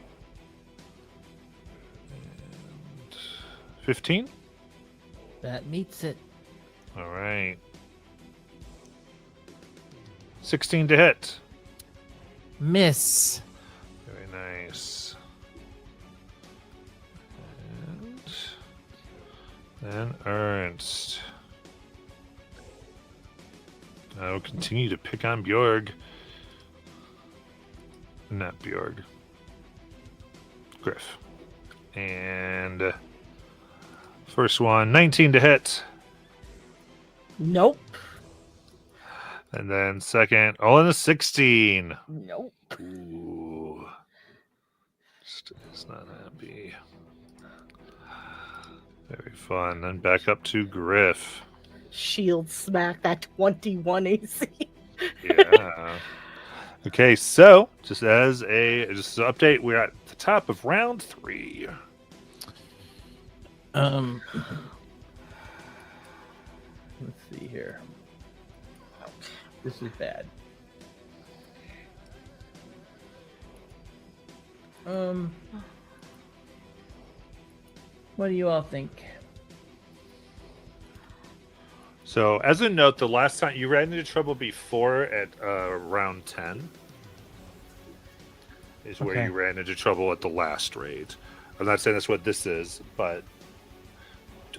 And 15? That meets it. All right. 16 to hit. Miss. Very nice. And then Ernst. I will continue to pick on Bjorg. Not Bjorg. Griff. And first one, 19 to hit. Nope. And then second, all in a 16. Nope. Ooh. Is not happy. Very fun. Then back up to Griff. Shield smack that 21 AC. Yeah. Okay, so just as an update, we're at the top of round 3. Let's see here. This is bad. What do you all think? So, as a note, the last time you ran into trouble before at round 10 is where Okay. you ran into trouble at the last raid. I'm not saying that's what this is, but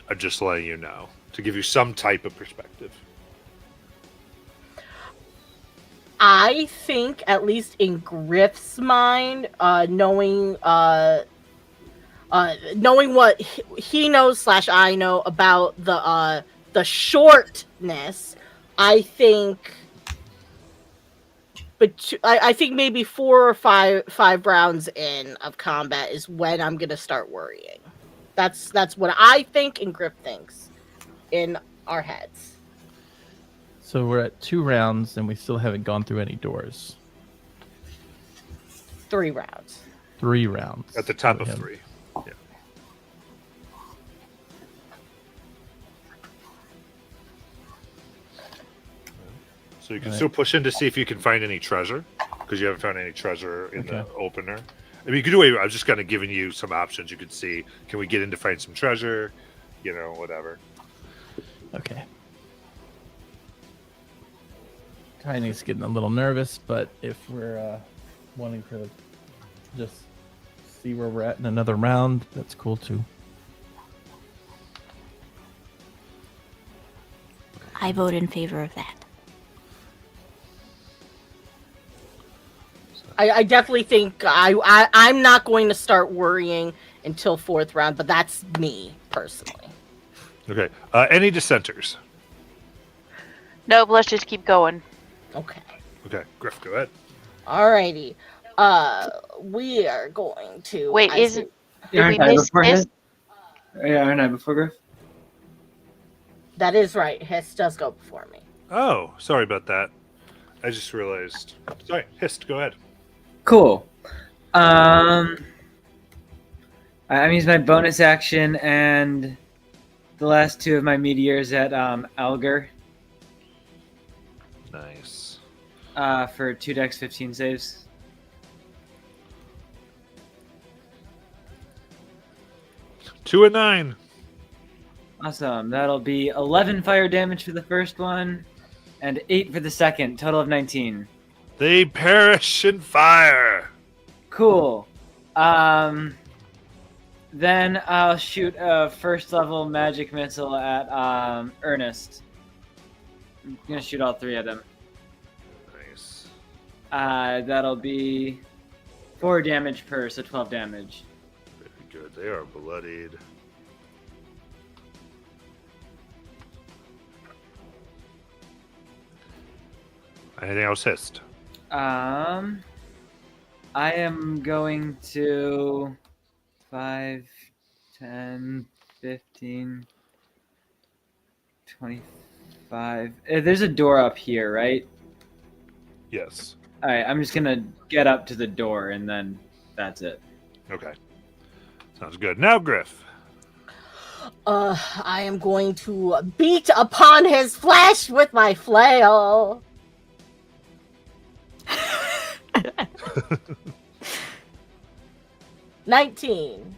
I'm just letting you know to give you some type of perspective. I think, at least in Griff's mind, knowing what he knows / I know about the shortness, I think, but I think maybe 4 or 5 rounds in of combat is when I'm gonna start worrying. That's what I think, and Griff thinks in our heads. So we're at 2 rounds and we still haven't gone through any doors. 3 rounds. 3 rounds. At the top of Yeah. 3. Yeah. So you can Right. still push in to see if you can find any treasure, because you haven't found any treasure in the Okay. opener. I mean, you could do it. I'm just kind of giving you some options. You could see, can we get in to find some treasure? You know, whatever. Okay. Tiny's getting a little nervous, but if we're wanting to just see where we're at in another round, that's cool too. I vote in favor of that. I definitely think I'm not going to start worrying until 4th round, but that's me personally. Okay. Any dissenters? Nope, let's just keep going. Okay. Okay. Griff, go ahead. Alrighty. We are going to Wait, I isn't see- did we miss this? Yeah, aren't I before Griff? that is right. Hist does go before me. Oh, sorry about that. I just realized. Sorry. Hist, go ahead. Cool. I'm using my bonus action and the last 2 of my meteors at Alger. Nice. For 2 dex 15 saves. Two and 9. Awesome. That'll be 11 fire damage for the first one, and 8 for the second. Total of 19. They perish in fire. Cool. Then I'll shoot a first level magic missile at Ernest. I'm gonna shoot all 3 of them. Nice. That'll be 4 damage per, so 12 damage. Very good. They are bloodied. Anything else hissed? I am going to 5, 10, 15, 25. There's a door up here, right? Yes. All right, I'm just gonna get up to the door, and then that's it. Okay. Sounds good. Now, Griff. I am going to beat upon his flesh with my flail. 19.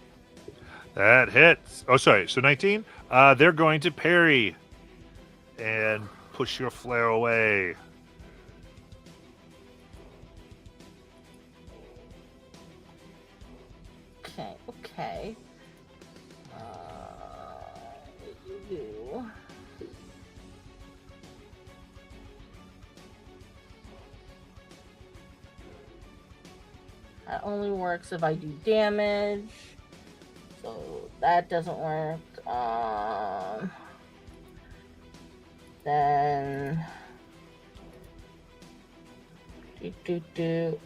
That hits. Oh, sorry. So 19. They're going to parry and push your flare away. Okay. You. That only works if I do damage. So that doesn't work. Then do.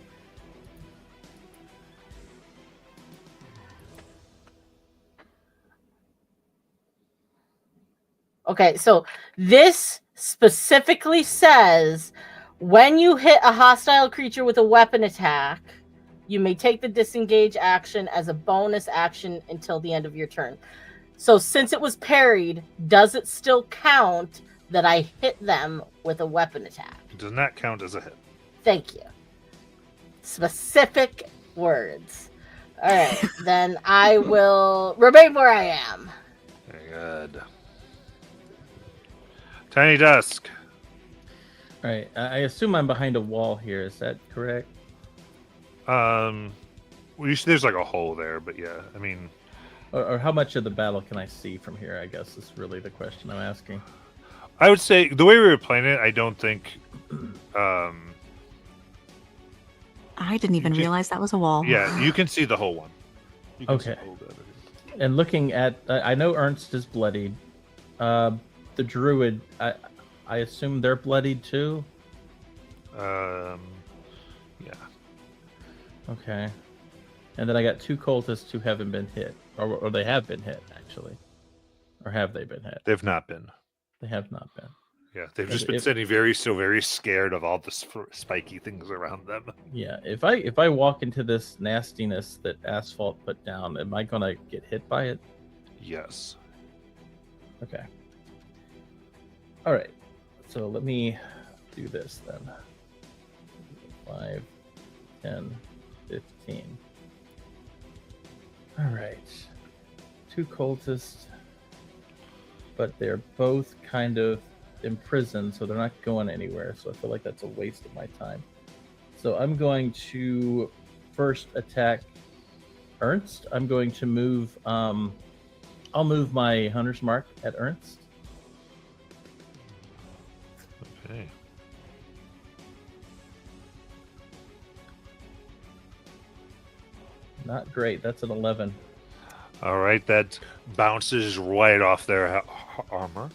Okay, so this specifically says when you hit a hostile creature with a weapon attack, you may take the disengage action as a bonus action until the end of your turn. So since it was parried, does it still count that I hit them with a weapon attack? It does not count as a hit. Thank you. Specific words. All right, then I will remain where I am. Very good. Tiny Dusk. All right. I assume I'm behind a wall here. Is that correct? Well, there's like a hole there, but yeah, I mean, Or how much of the battle can I see from here? I guess is really the question I'm asking. I would say the way we were playing it, I don't think. I didn't even realize that was a wall. Yeah, you can see the whole one. You can see Okay. the whole bit. And looking at, I know Ernst is bloodied. The druid, I assume they're bloodied too. Yeah. Okay. And then I got 2 cultists who haven't been hit, or they have been hit actually, or have they been hit? They've not been. They have not been. Yeah, they've just been sitting very scared of all the spiky things around them. Yeah, if I walk into this nastiness that Asphalt put down, am I gonna get hit by it? Yes. Okay. All right. So let me do this then. 5, 10, 15. All right. 2 cultists, but they're both kind of imprisoned, so they're not going anywhere. So I feel like that's a waste of my time. So I'm going to first attack Ernst. I'm going to move. I'll move my hunter's mark at Ernst. Okay. Not great. That's an 11. All right, that bounces right off their armor.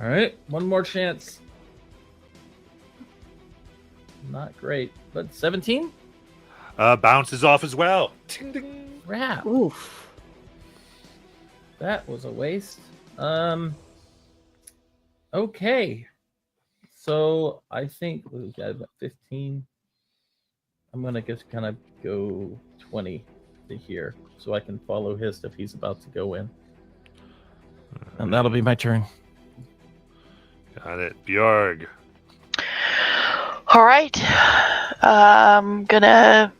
All right, one more chance. Not great, but 17? Bounces off as well. Ding, ding. Crap. Oof. That was a waste. Okay. So I think we got about 15. I'm gonna just kind of go 20 to here, so I can follow his if he's about to go in. And that'll be my turn. Got it. Bjorg. All right. I'm gonna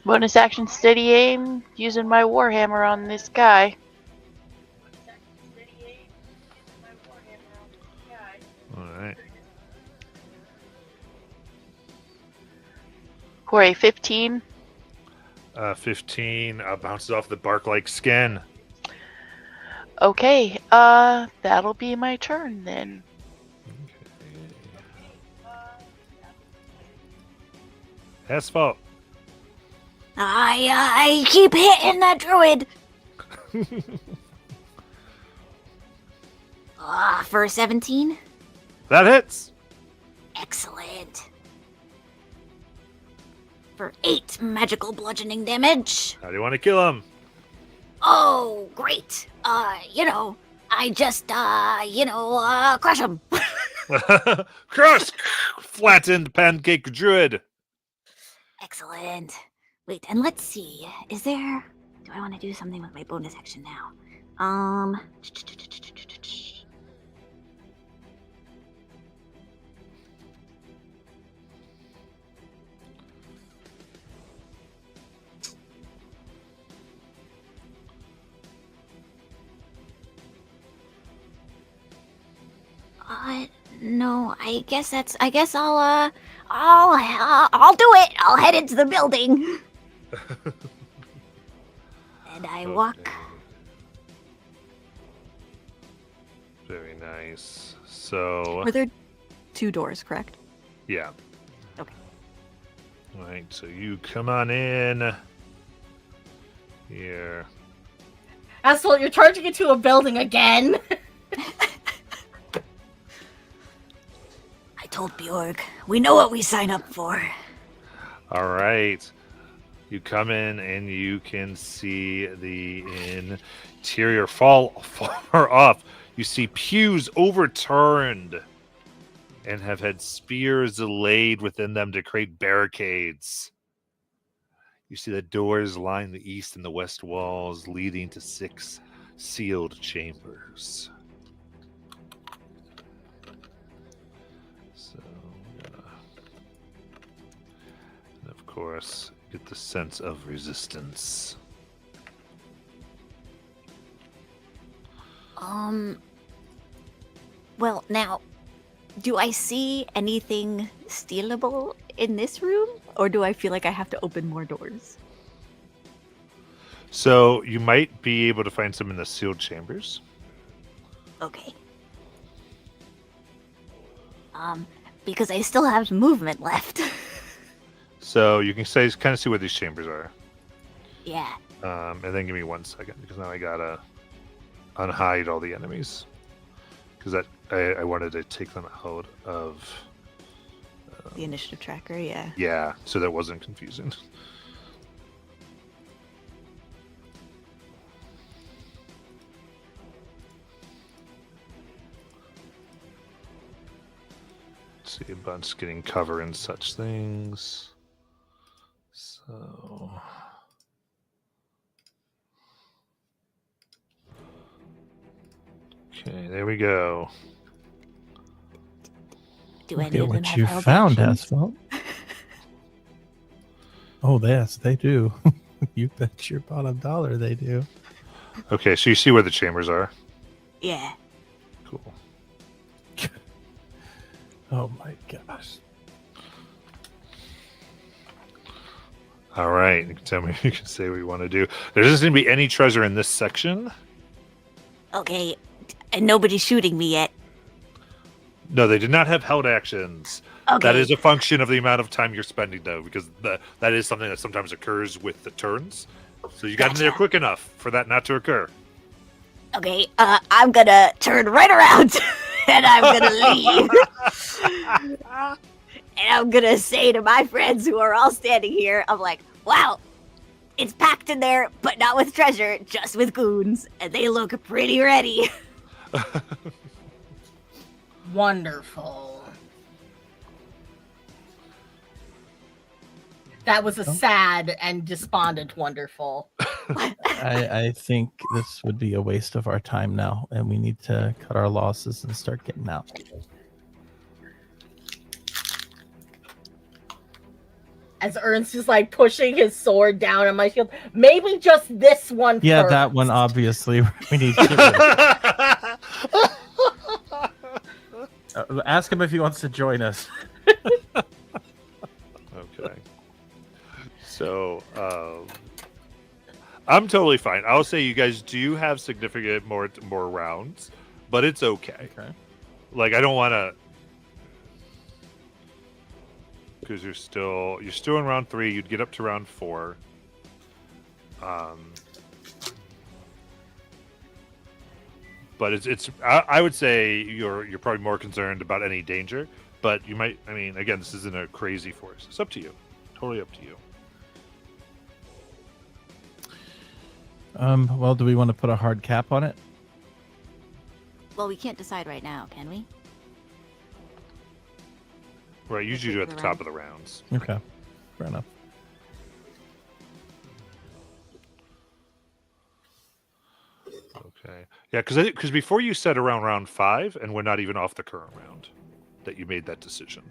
bonus action steady aim using my warhammer on this guy. All right. For a 15. 15 bounces off the bark-like skin. Okay. That'll be my turn then. Asphalt. I keep hitting that druid. For 17. That hits. Excellent. For 8 magical bludgeoning damage. How do you want to kill him? Oh, great. I just, crush him. Crush! Flattened pancake druid. Excellent. Wait, and let's see. Is there... Do I want to do something with my bonus action now? No, I guess I'll do it. I'll head into the building. And I walk. Okay. Very nice. So, Were there 2 doors, correct? yeah. Okay. All right, so you come on in here. Asshole, you're charging into a building again. I told Bjorg, we know what we sign up for. All right. You come in and you can see the interior far off. You see pews overturned and have had spears laid within them to create barricades. You see the doors line the east and the west walls, leading to 6 sealed chambers. So, and of course, get the sense of resistance. Well, now, do I see anything stealable in this room? Or do I feel like I have to open more doors? So you might be able to find some in the sealed chambers. Okay. Because I still have movement left. So you can kind of see where these chambers are. Yeah. And then give me 1 second, because now I gotta unhide all the enemies. Because I wanted to take them out of The initiative tracker, yeah. yeah, so that wasn't confusing. Let's see, a bunch getting cover and such things. So okay, there we go. Do any Look at of them what have you held found, actions? Asphalt. Oh, yes, they do. You bet your bottom dollar they do. Okay, so you see where the chambers are. Yeah. Cool. Oh my gosh. All right, you can tell me. You can say what you want to do. There doesn't seem to be any treasure in this section. Okay. And nobody's shooting me yet. No, they did not have held actions. Okay. That is a function of the amount of time you're spending, though, because that is something that sometimes occurs with the turns. So you got in there Gotcha. quick enough for that not to occur. Okay, I'm gonna turn right around and I'm gonna leave. And I'm gonna say to my friends who are all standing here, I'm like, wow, it's packed in there, but not with treasure, just with goons. And they look pretty ready. Wonderful. That was a sad and despondent wonderful. I think this would be a waste of our time now, and we need to cut our losses and start getting out. As Ernst is like pushing his sword down on my shield. Maybe just this one. Yeah, first. that one obviously we need to get rid of. Ask him if he wants to join us. Okay. So, I'm totally fine. I'll say you guys do have significant more rounds, but it's okay. Okay. Like, I don't want to, because you're still in round 3. You'd get up to round 4. But it's I would say you're probably more concerned about any danger. But you might. I mean, again, this isn't a crazy force. It's up to you. Totally up to you. Well, do we want to put a hard cap on it? Well, we can't decide right now, can we? Right. Usually do it at the top of the rounds. Okay, fair enough. Okay. Yeah, because before you said around round 5, and we're not even off the current round, that you made that decision.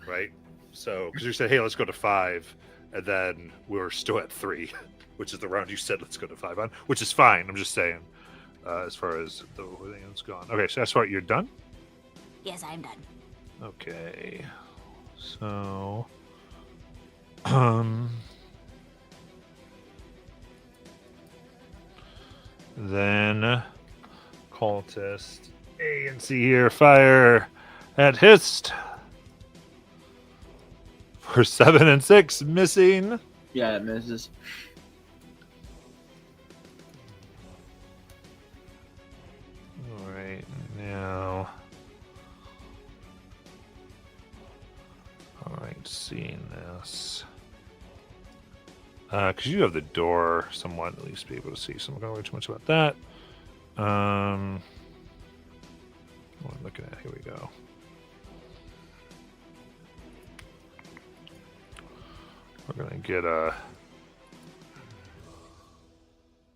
Right. So because you said, "Hey, let's go to 5," and then we're still at 3, which is the round you said let's go to 5 on, which is fine. I'm just saying, as far as the thing has gone. Okay, so that's what you're done. Yes, I'm done. Okay. So, then cultist A and C here fire at Hist for 7 and 6, missing. Yeah, it misses. All right, now. All right, seeing this. Because you have the door somewhat, at least be able to see. So I'm not going to worry too much about that. What am I looking at? Here we go. We're going to get a...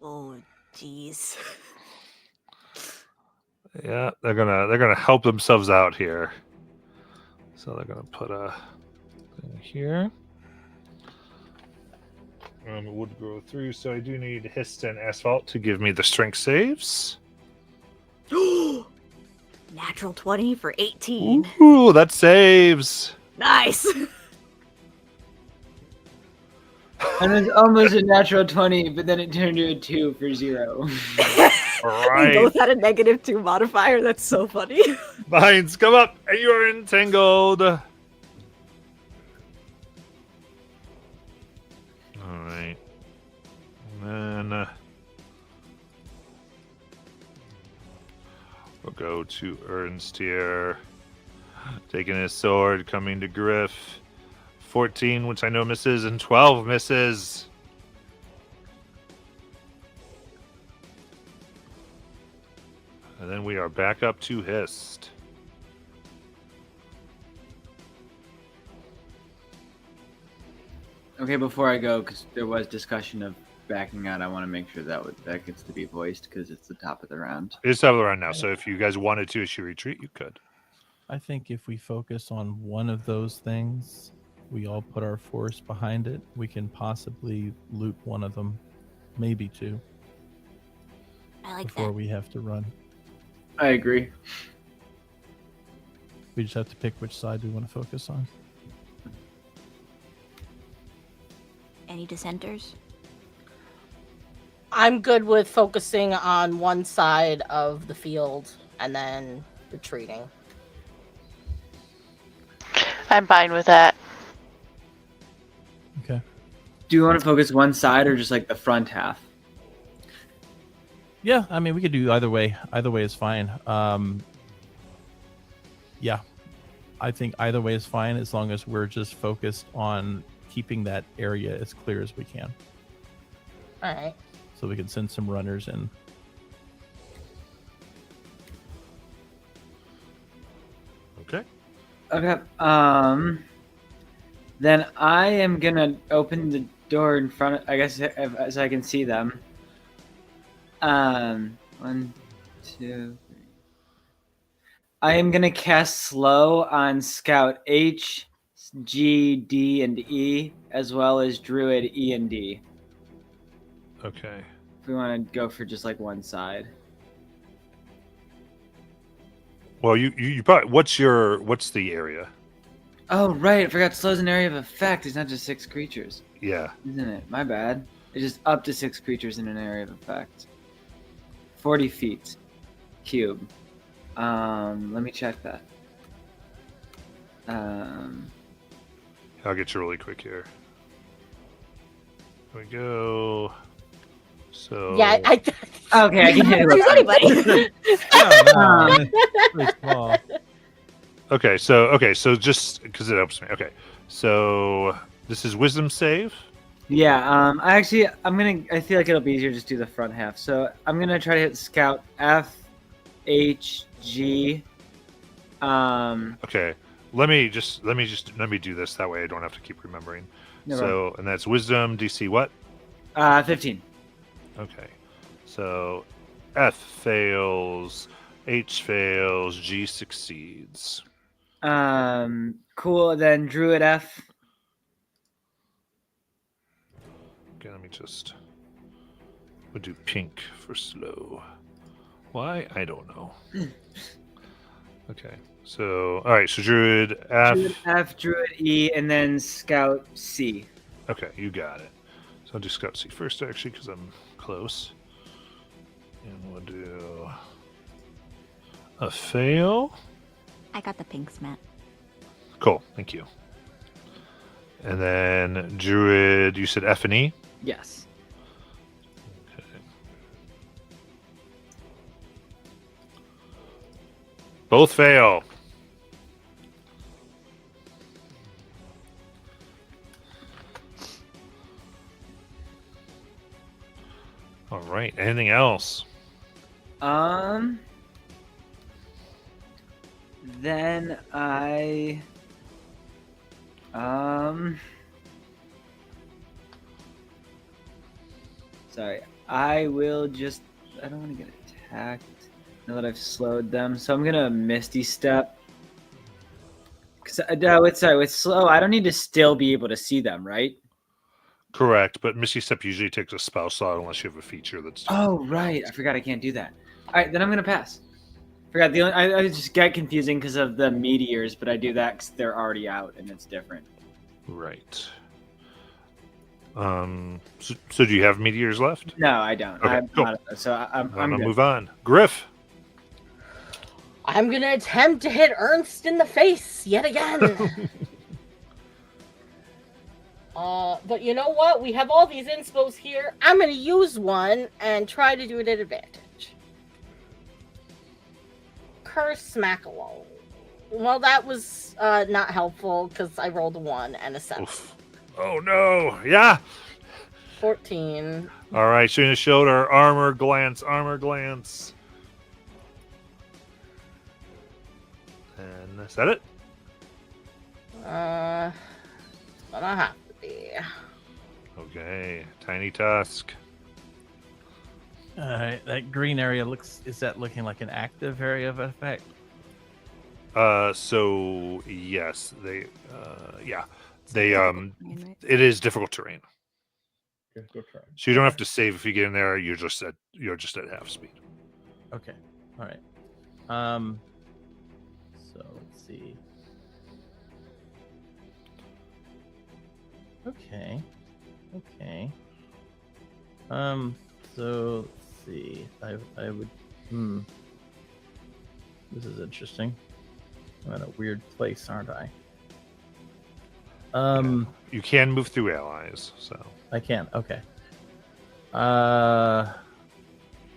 Oh, jeez. Yeah, they're gonna help themselves out here. So they're gonna put a thing here. It would grow through, so I do need Hist and Asphalt to give me the strength saves. Natural 20 for 18. Ooh, that saves. Nice. And it's almost a natural 20, but then it turned to a 2 for 0. All We right, both had a -2 modifier. That's so funny. Vines, come up, and you are entangled. All right, and then we'll go to Ernst here, taking his sword, coming to Griff. 14, which I know misses, and 12 misses. And then we are back up to Hist. Okay, before I go, because there was discussion of backing out, I want to make sure that gets to be voiced because it's the top of the round. It's top of the round now, so if you guys wanted to issue retreat, you could. I think if we focus on one of those things, we all put our force behind it, we can possibly loot one of them, maybe 2, I like before that. we have to run. I agree. We just have to pick which side we want to focus on. Any dissenters? I'm good with focusing on one side of the field and then retreating. I'm fine with that. Okay. Do you want to focus one side or just like the front half? Yeah, I mean, we could do either way. Either way is fine. Yeah, I think either way is fine as long as we're just focused on keeping that area as clear as we can. All right. So we can send some runners in. Okay. Okay. Then I am gonna open the door in front of, I guess, so I can see them. 1, 2, 3. I am gonna cast slow on Scout H, G, D, and E, as well as Druid E and D. Okay. If we want to go for just like one side. Well, you probably what's the area? Oh right, I forgot slow's an area of effect. It's not just 6 creatures, Yeah. isn't it? My bad. It's just up to 6 creatures in an area of effect. 40 feet. Cube. Let me check that. I'll get you really quick here. Here we go. So Yeah, I Okay, I can hit it. Choose anybody. Pretty small. Okay, so just because it helps me. Okay, so this is wisdom save. Yeah, I feel like it'll be easier to just do the front half. So I'm gonna try to hit scout F, H, G. Okay, let me do this. That way I don't have to keep remembering. No So and that's wisdom DC what? 15. Okay, so F fails, H fails, G succeeds. Cool. Then Druid F. Okay, let me just. We'll do pink for slow. Why? I don't know. Okay, so all right, so Druid F. Druid F, Druid E, and then Scout C. Okay, you got it. So I'll do Scout C first, actually, because I'm close. And we'll do a fail. I got the pinks, Matt. Cool, thank you. And then Druid, you said F and E? Yes. Okay. Both fail. All right, anything else? Then I sorry. I will just I don't want to get attacked now that I've slowed them. So I'm gonna Misty Step. Cause with slow, I don't need to still be able to see them, right? Correct, but Misty Step usually takes a spell slot unless you have a feature that's. Oh right, I forgot I can't do that. All right, then I'm gonna pass. Forgot I just get confusing because of the meteors, but I do that because they're already out and it's different. Right. So do you have meteors left? No, I don't. Okay, I'm cool. not, so I'm gonna good. move on. Griff. I'm gonna attempt to hit Ernst in the face yet again. But you know what? We have all these inspos here. I'm gonna use one and try to do it at advantage. Curse Smackawall. Well, that was not helpful because I rolled a 1 and a 7. Oof. Oh no! Yeah. 14. All right, shooting the shoulder. Armor glance. Armor glance. And is that it? Gonna have to be. Okay. Tiny Tusk. All right, that green area is that looking like an active area of effect? So yes, they it is difficult terrain. So you don't have to save if you get in there. You're just at half speed. Okay. All right. So let's see. Okay. So let's see. I would. This is interesting. I'm in a weird place, aren't I? You can move through allies, so I can. Okay.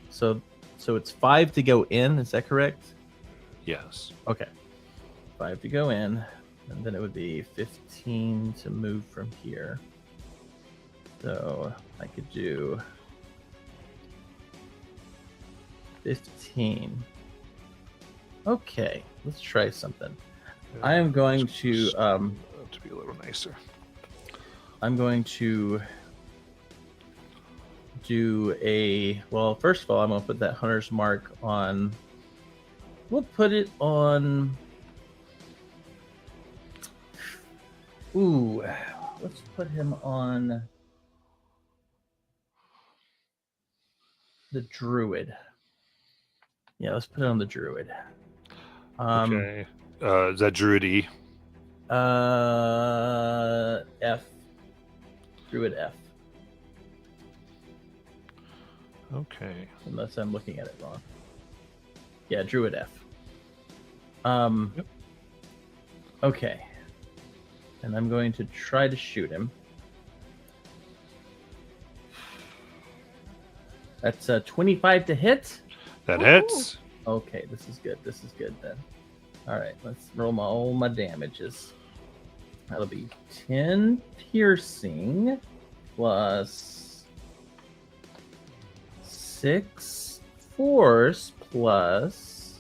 So it's 5 to go in. Is that correct? yes. Okay. 5 to go in, and then it would be 15 to move from here. So I could do 15. Okay, let's try something. I am going to be a little nicer. I'm going to do first of all, I'm going to put that hunter's mark on. We'll put it on. Ooh, let's put him on the druid. Yeah, let's put it on the druid. Okay. Is that Druid E? F. Druid F. Okay. Unless I'm looking at it wrong. Yeah, Druid F. Yep. Okay. And I'm going to try to shoot him. That's 25 to hit. That hits. Okay, this is good. This is good then. All right, let's roll all my damages. That'll be 10 piercing plus 6 force plus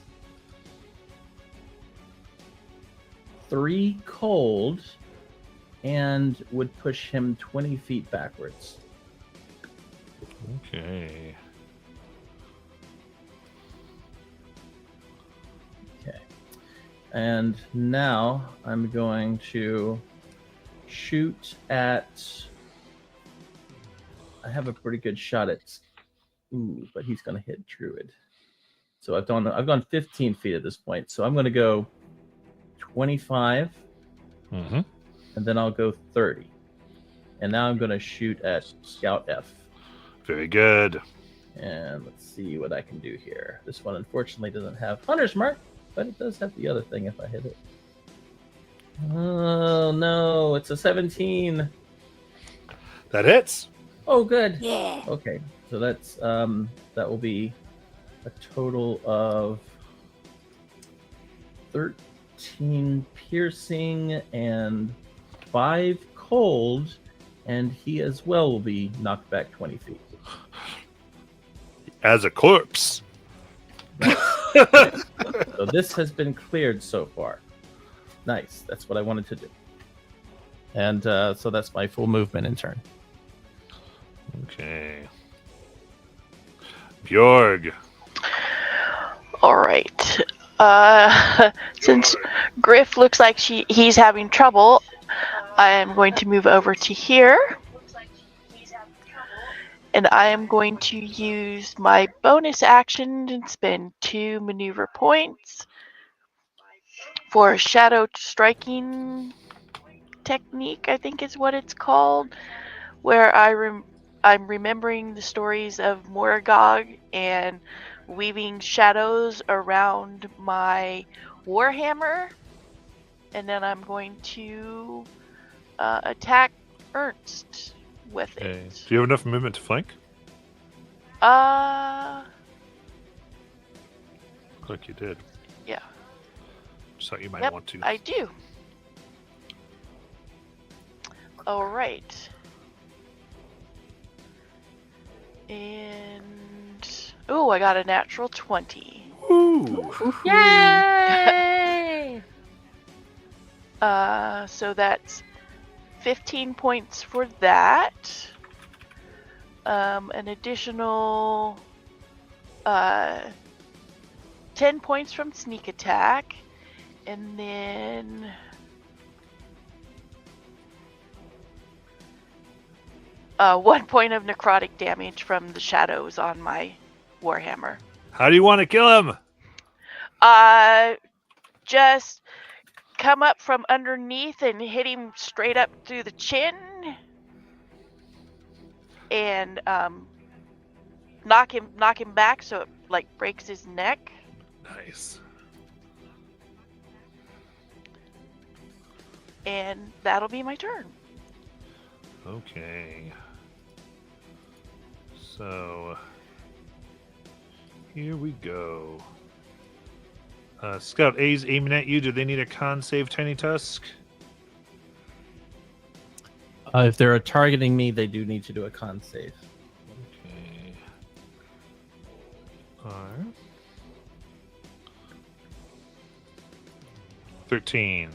3 cold, and would push him 20 feet backwards. Okay. Okay. And now I'm going to shoot at. I have a pretty good shot at. Ooh, but he's going to hit Druid. So I've gone 15 feet at this point. So I'm going to go 25, Mm-hmm. and then I'll go 30. And now I'm going to shoot at Scout F. Very good. And let's see what I can do here. This one unfortunately doesn't have Hunter's Mark, but it does have the other thing if I hit it. Oh no, it's a 17. That hits. Oh good. Yeah. Okay, so that's that will be a total of 13 piercing and 5 cold, and he as well will be knocked back 20 feet. As a corpse. So this has been cleared so far. Nice. That's what I wanted to do. And so that's my full movement in turn. Okay. Bjorg. All right. Since Griff looks like he's having trouble, I am going to move over to here. And I am going to use my bonus action and spend 2 maneuver points for shadow striking technique, I think is what it's called, where I'm remembering the stories of Moragog and weaving shadows around my warhammer, and then I'm going to attack Ernst with Okay. it. Do you have enough movement to flank? Look like you did. Yeah. Just thought you might Yep, want to. I do. All right. And oh, I got a natural 20. Ooh. Yay! So that's 15 points for that. An additional 10 points from sneak attack, and then one point of necrotic damage from the shadows on my warhammer. How do you want to kill him? Just come up from underneath and hit him straight up through the chin, and knock him back so it like breaks his neck. Nice. And that'll be my turn. Okay. So here we go. Scout A's aiming at you. Do they need a con save, Tiny Tusk? If they're targeting me, they do need to do a con save. Okay. Alright. 13.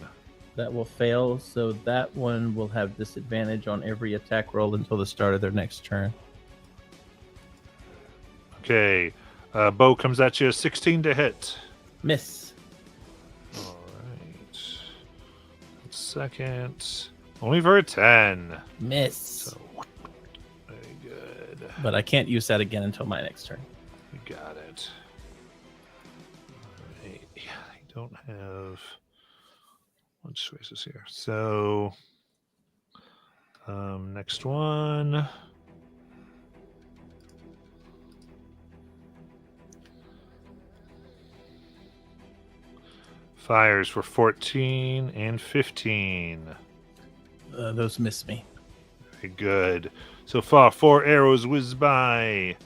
That will fail, so that one will have disadvantage on every attack roll until the start of their next turn. Okay. Bow comes at you. 16 to hit. Miss. Alright. Second. Only for a 10. Miss. So, very good. But I can't use that again until my next turn. You got it. All right. Yeah, I don't have much choices here. So, next one. Fires for 14 and 15. Those miss me. Very good. So far, 4 arrows whiz by.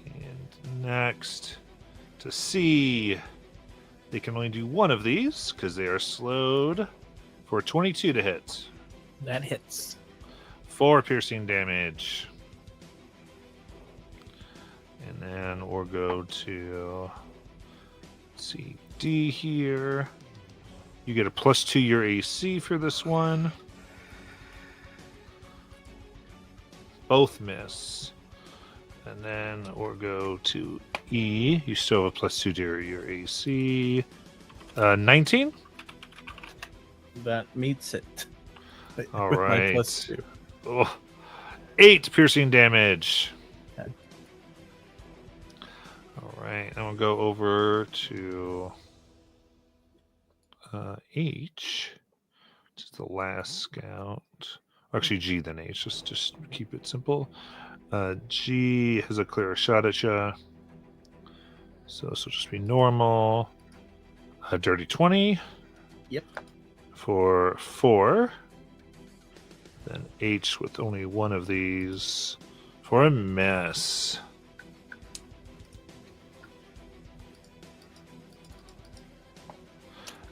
And next, to C. They can only do one of these because they are slowed for 22 to hit. That hits. 4 piercing damage. And then we'll go to D here. You get a +2 your AC for this one. Both miss. And then we'll go to E. You still have a +2 to your AC. 19? That meets it. All With my right. +2. Oh, 8 piercing damage. Okay. All right, and we'll go over to H, which is the last scout. Actually, G then H. Just keep it simple. G has a clearer shot at you, so this will just be normal. A dirty 20. Yep. For 4. Then H with only one of these for a miss.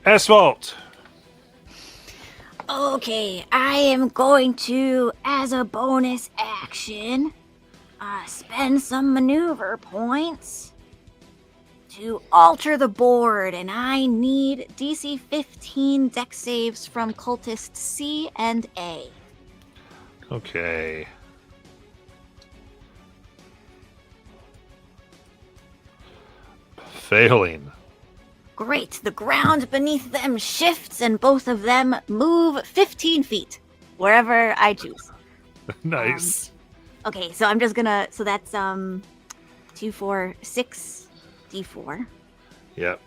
Asphalt. Okay, I am going to, as a bonus action, spend some maneuver points to alter the board, and I need DC 15 dex saves from cultists C and A. Okay. Failing. Great, the ground beneath them shifts and both of them move 15 feet, wherever I choose. Nice. Okay, so I'm just gonna, so that's 2, 4, 6 D4. Yep.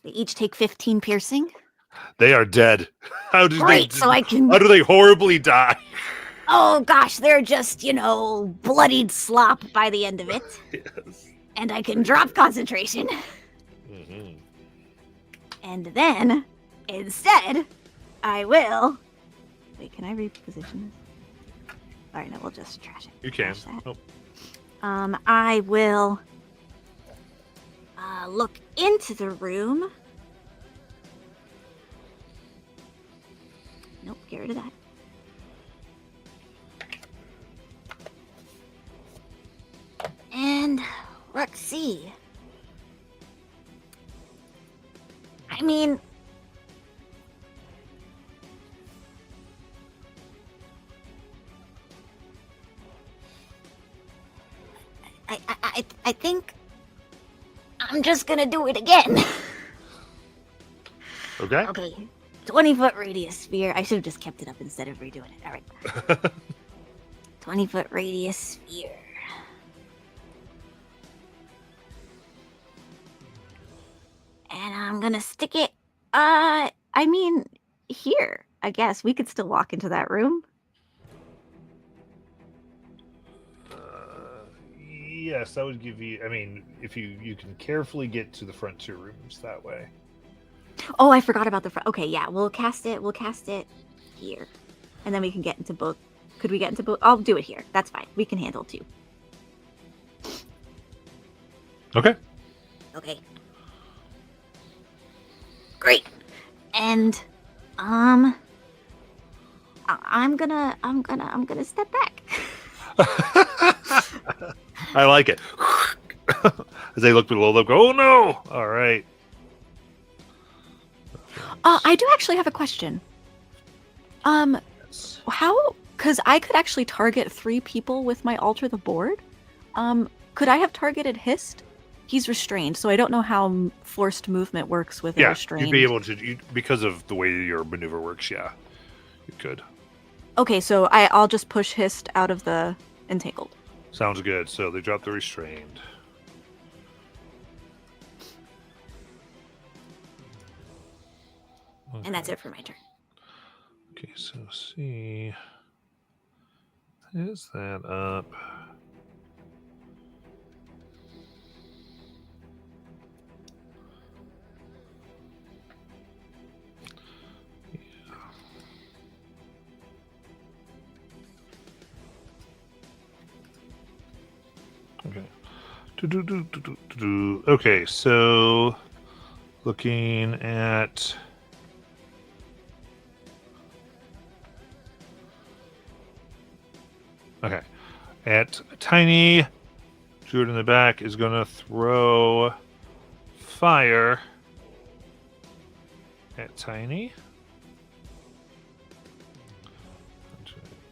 They each take 15 piercing. They are dead. How do Great, they? so I can. How do they horribly die? Oh gosh, they're just, bloodied slop by the end of it. Yes. And I can drop concentration. Mm-hmm. And then, instead, I will. Wait, can I reposition this? Alright, no, we'll just trash it. You can. Trash that. Nope. I will look into the room. Nope, get rid of that. And let's see. I mean, I think I'm just gonna do it again. Okay. Okay, 20-foot radius sphere. I should have just kept it up instead of redoing it. All right. 20-foot radius sphere. And I'm gonna stick it, here. I guess we could still walk into that room. Yes, that would give you. I mean, if you can carefully get to the front 2 rooms that way. Oh, I forgot about the front. Okay, yeah, we'll cast it here. And then we can get into both. Could we get into both? I'll do it here. That's fine. We can handle 2. Okay. Okay. Great. And I'm gonna step back. I like it. As they look below, they'll go, "Oh no!" All right. I do actually have a question. Yes. How? Because I could actually target 3 people with my alter the board. Could I have targeted Hist he's restrained, so I don't know how forced movement works with a Yeah, restrained. you'd be able to, because of the way your maneuver works, yeah. You could. Okay, so I'll just push Hist out of the entangled. Sounds good. So they drop the restrained. And that's it for my turn. Okay, so see. Is that up? Okay. Okay, so looking at Tiny, Druid in the back is going to throw fire at Tiny.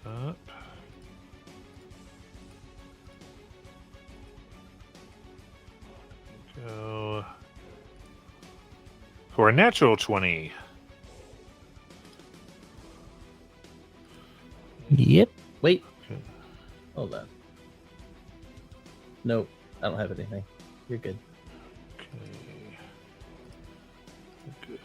Up. Go for a natural 20. Yep. Wait. Okay. Hold on. Nope. I don't have anything. You're good. Okay. Good.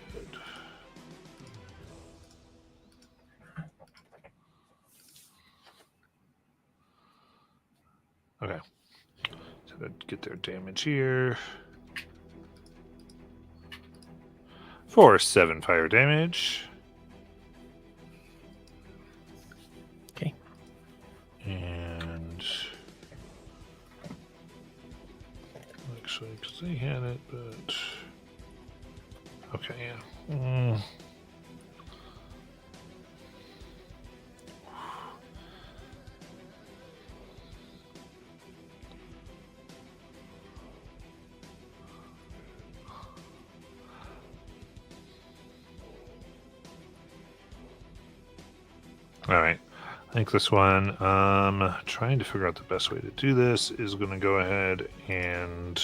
Okay. So that get their damage here. For 7 fire damage. Okay. And actually, because they had it, but okay, yeah. All right. I think this one, trying to figure out the best way to do this, is going to go ahead and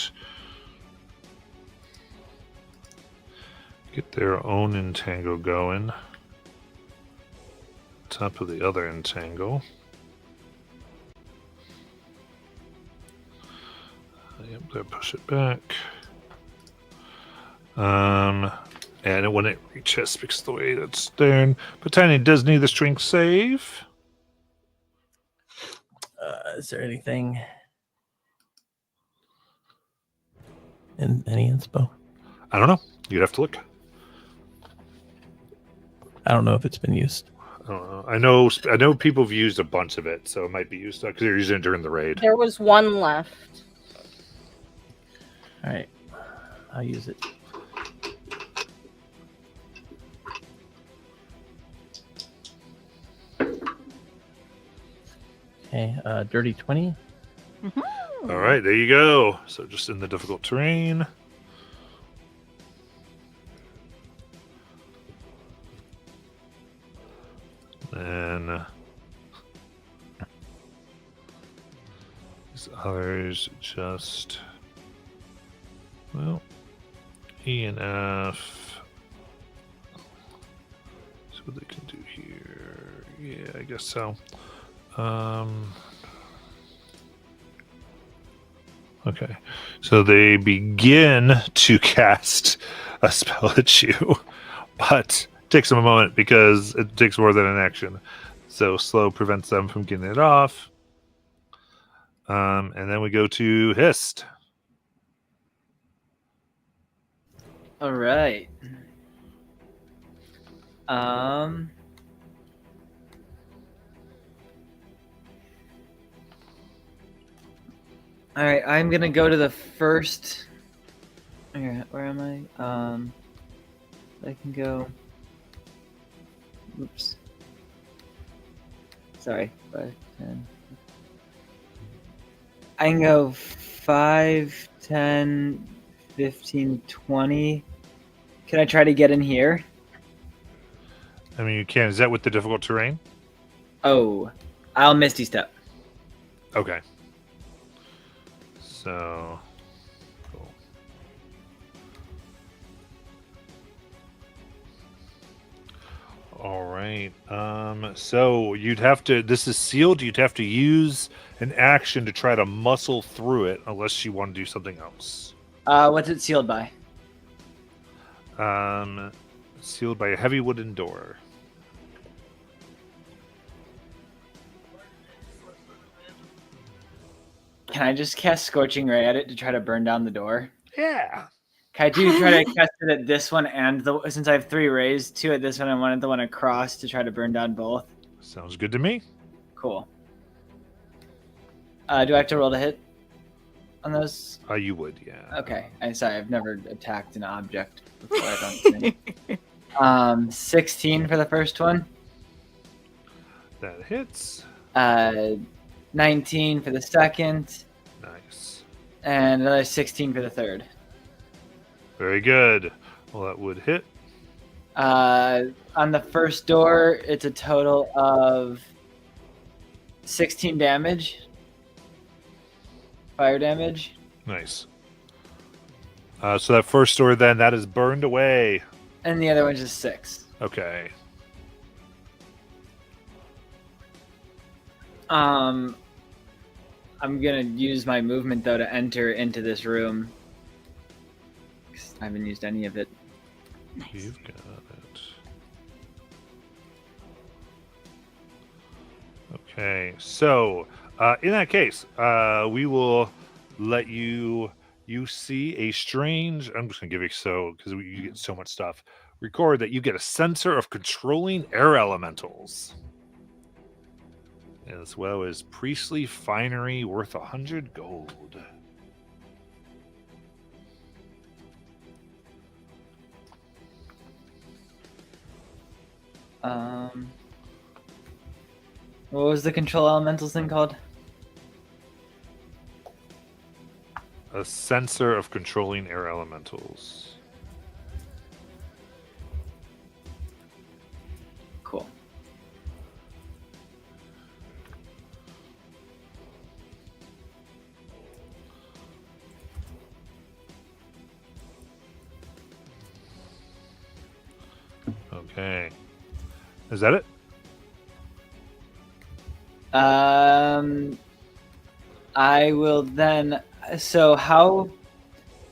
get their own entangle going. Top of the other entangle. Yep, there, push it back. And it wouldn't reach us because of the way that's there. But Tiny does need the strength save. Is there anything in any inspo? I don't know. You'd have to look. I don't know if it's been used. I don't know. I know people have used a bunch of it, so it might be used because they're using it during the raid. There was one left. All right. I'll use it. Okay, dirty 20. All right, there you go. So just in the difficult terrain. And these others just, well, E and F. See what they can do here. Yeah, I guess so. Okay, so they begin to cast a spell at you, but it takes them a moment because it takes more than an action. So slow prevents them from getting it off. And then we go to Hist. All right. All right, I'm gonna go to the first. Where am I? I can go. Oops. Sorry. 5, 10. I can go 5, 10, 15, 20. Can I try to get in here? I mean, you can. Is that with the difficult terrain? Oh, I'll Misty Step. Okay. So, go All right. So you'd have to. This is sealed. You'd have to use an action to try to muscle through it, unless you want to do something else. What's it sealed by? Sealed by a heavy wooden door. Can I just cast Scorching Ray at it to try to burn down the door? Yeah. Can I do try to cast it at this one and since I have 3 rays, 2 at this one and 1 at the one across to try to burn down both? Sounds good to me. Cool. Do I have to roll to hit on those? You would, yeah. Okay. Sorry, I've never attacked an object before. I don't think. 16 for the first one. That hits. 19 for the second. Nice. And another 16 for the third. Very good. Well, that would hit. On the first door, it's a total of 16 damage. Fire damage. Nice. So that first door, then, that is burned away. And the other one's just 6. Okay. I'm gonna use my movement though to enter into this room. 'Cause I haven't used any of it. Nice. You've got it. Okay, so in that case, we will let you see a strange. I'm just gonna give you because you get so much stuff. Record that you get a sensor of controlling air elementals, as well as priestly finery worth 100 gold. What was the control elementals thing called? A sensor of controlling air elementals. Cool. Okay. Is that it? I will then. So how?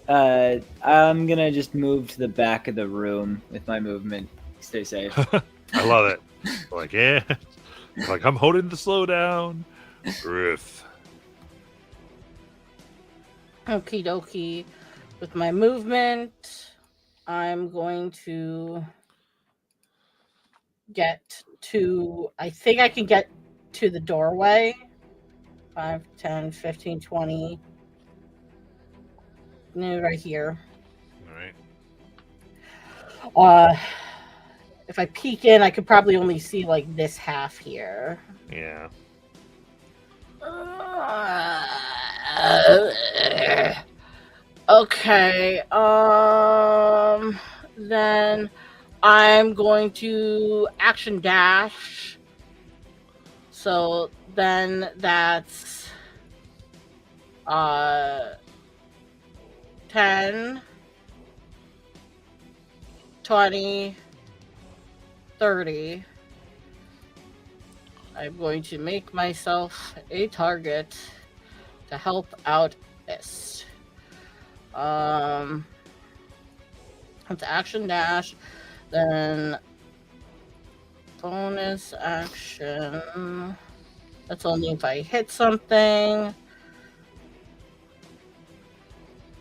I'm gonna just move to the back of the room with my movement. Stay safe. I love it. Like, yeah. Like, I'm holding the slowdown. Griff. Okie dokie. With my movement, I'm going to get to. I think I can get to the doorway. 5, 10, 15, 20. No, right here. All right. If I peek in, I could probably only see like this half here. Yeah. Okay. Then I'm going to action dash. So then that's 10, 20, 30. I'm going to make myself a target to help out this. It's action dash, then bonus action. That's only if I hit something.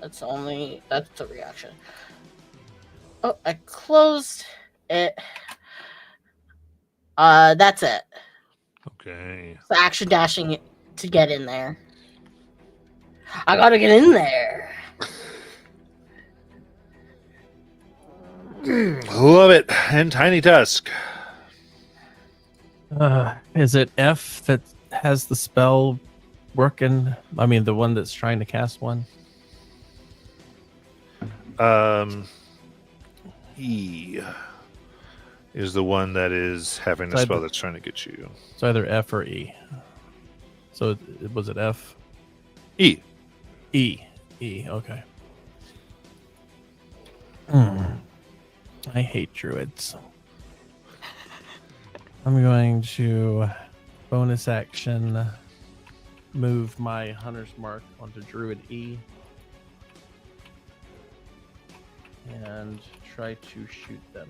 That's the reaction. Oh, I closed it. That's it. Okay. So action dashing to get in there. I gotta get in there. Love it. And Tiny Tusk. Is it F that has the spell working? I mean, the one that's trying to cast one? E is the one that is having the spell that's trying to get you. It's either F or E. So was it F? E. E. Okay. I hate druids. I'm going to bonus action move my Hunter's Mark onto Druid E and try to shoot them.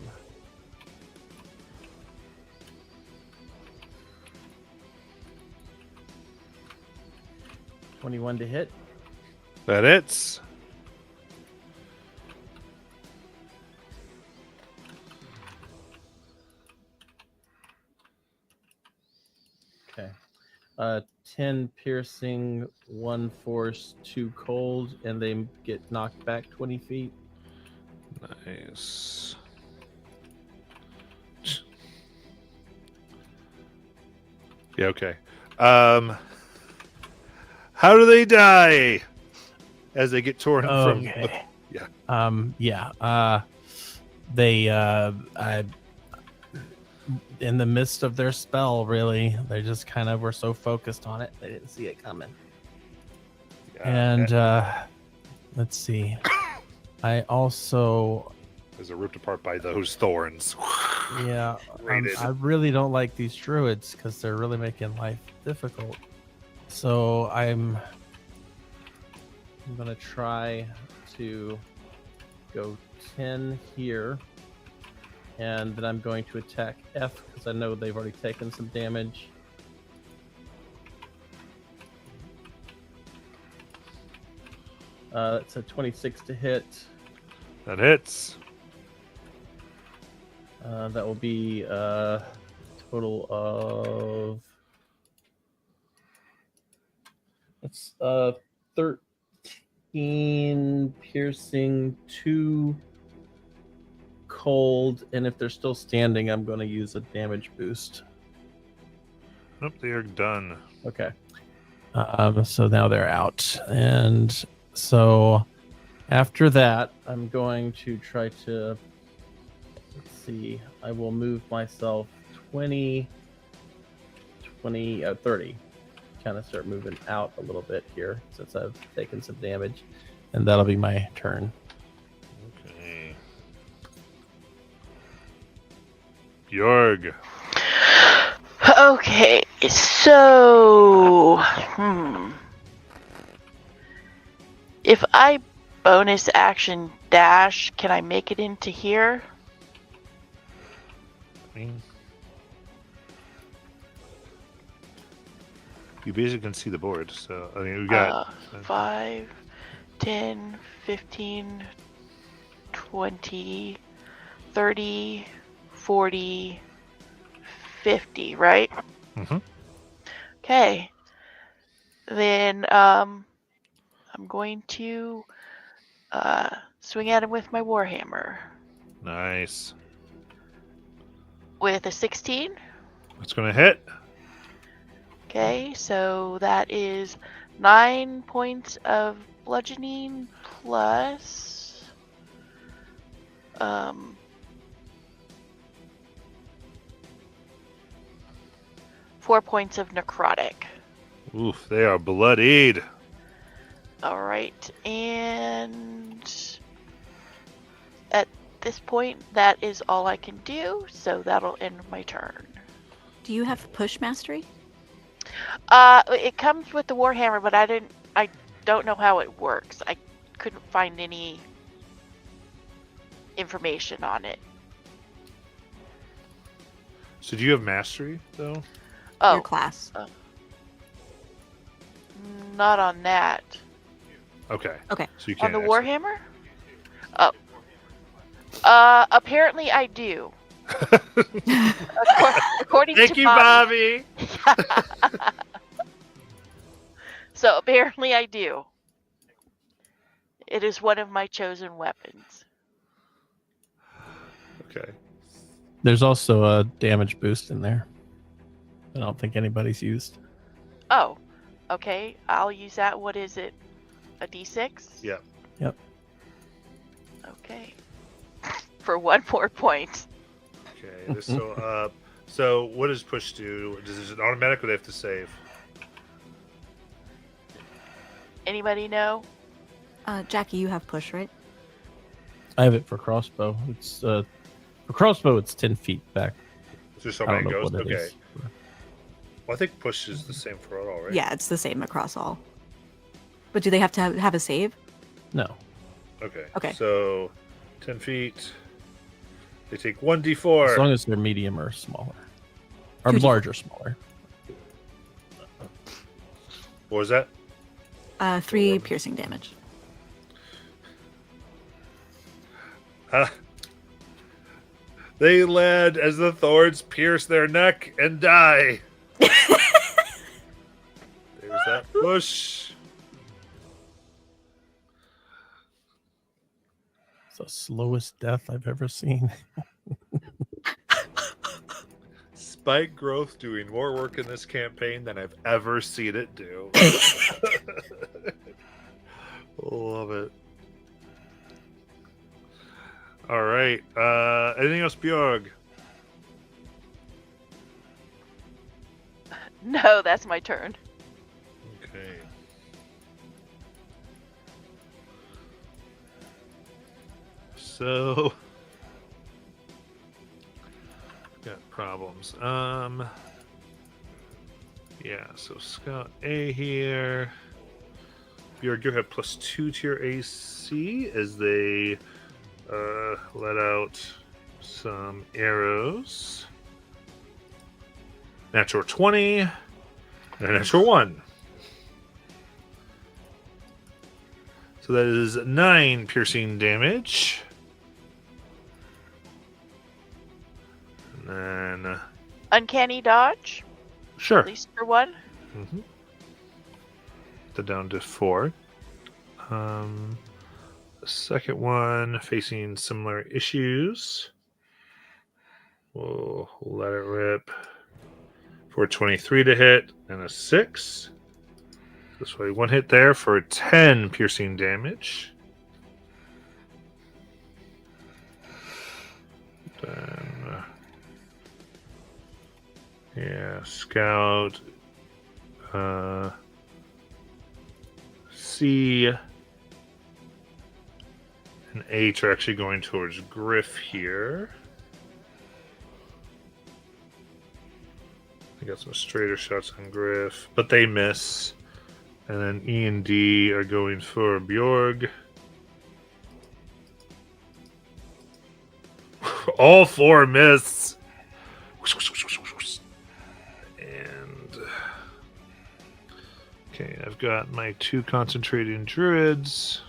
$21 to hit. That hits. Okay. 10 piercing, 1 force, 2 cold, and they get knocked back 20 feet. Nice. Yeah, okay. How do they die? As they get torn from... Okay. Yeah. They in the midst of their spell, really, they just kind of were so focused on it, they didn't see it coming. And let's see. I also... As they're ripped apart by those thorns. Yeah, Rated. I really don't like these druids because they're really making life difficult. So I'm gonna try to go 10 here, and then I'm going to attack F because I know they've already taken some damage. That's a 26 to hit. That hits. That will be a total of... That's 13 piercing, 2 cold, and if they're still standing, I'm going to use a damage boost. Nope, they are done. Okay. So now they're out. And so after that, I'm going to try to... Let's see. I will move myself 20, 30. Kind of start moving out a little bit here since I've taken some damage, and that'll be my turn. Okay. Bjorg. Okay, so if I bonus action dash, can I make it into here? You basically can see the board, so I mean we got 5, 10, 15, 20, 30, 40, 50, right? Mhm. Okay. Then I'm going to swing at him with my Warhammer nice. with a 16. It's gonna hit. Okay, so that is 9 points of bludgeoning plus 4 points of necrotic. Oof, they are bloodied. All right, and at this point, that is all I can do. So that'll end my turn. Do you have push mastery? It comes with the Warhammer, but I don't know how it works. I couldn't find any information on it. So do you have mastery though? Oh, Your class. not on that. Okay. Okay. So you On can't the actually- Warhammer? Apparently I do. According Thank to you, Bobby. Bobby. So apparently I do. It is one of my chosen weapons. Okay. There's also a damage boost in there. I don't think anybody's used. Oh, okay. I'll use that. What is it? A D6? Yep. Yep. Okay. For 1 more point. Okay. So what does push do? Does it automatic or do they have to save? Anybody know? Jackie, you have push, right? I have it for crossbow. It's for crossbow, it's 10 feet back. Just how I don't many know goes? what it Okay. is. Well, I think push is the same for all, right? Yeah, it's the same across all. But do they have to have a save? No. Okay. Okay. So, 10 feet. They take 1d4. As long as they're medium or smaller. Or 2d4. large or smaller. What was that? 3 piercing damage. They land as the thorns pierce their neck and die. There's that push. It's the slowest death I've ever seen. Spike growth doing more work in this campaign than I've ever seen it do. Love it. All right. Anything else, Bjorg? No, that's my turn. Okay. So got problems. Yeah, so Scout A here. Bjorg, you have +2 to your AC as they let out some arrows. Natural 20 and a natural 1. So that is 9 piercing damage. And then Uncanny dodge, sure. at least for one. Mm-hmm. The down to 4. The second one facing similar issues. We'll let it rip. For 23 to hit and a 6. This way, 1 hit there for 10 piercing damage. Then, yeah, Scout. C and H are actually going towards Griff here. I got some straighter shots on Griff, but they miss. And then E and D are going for Bjorg. All 4 miss. And okay, I've got my 2 concentrating druids.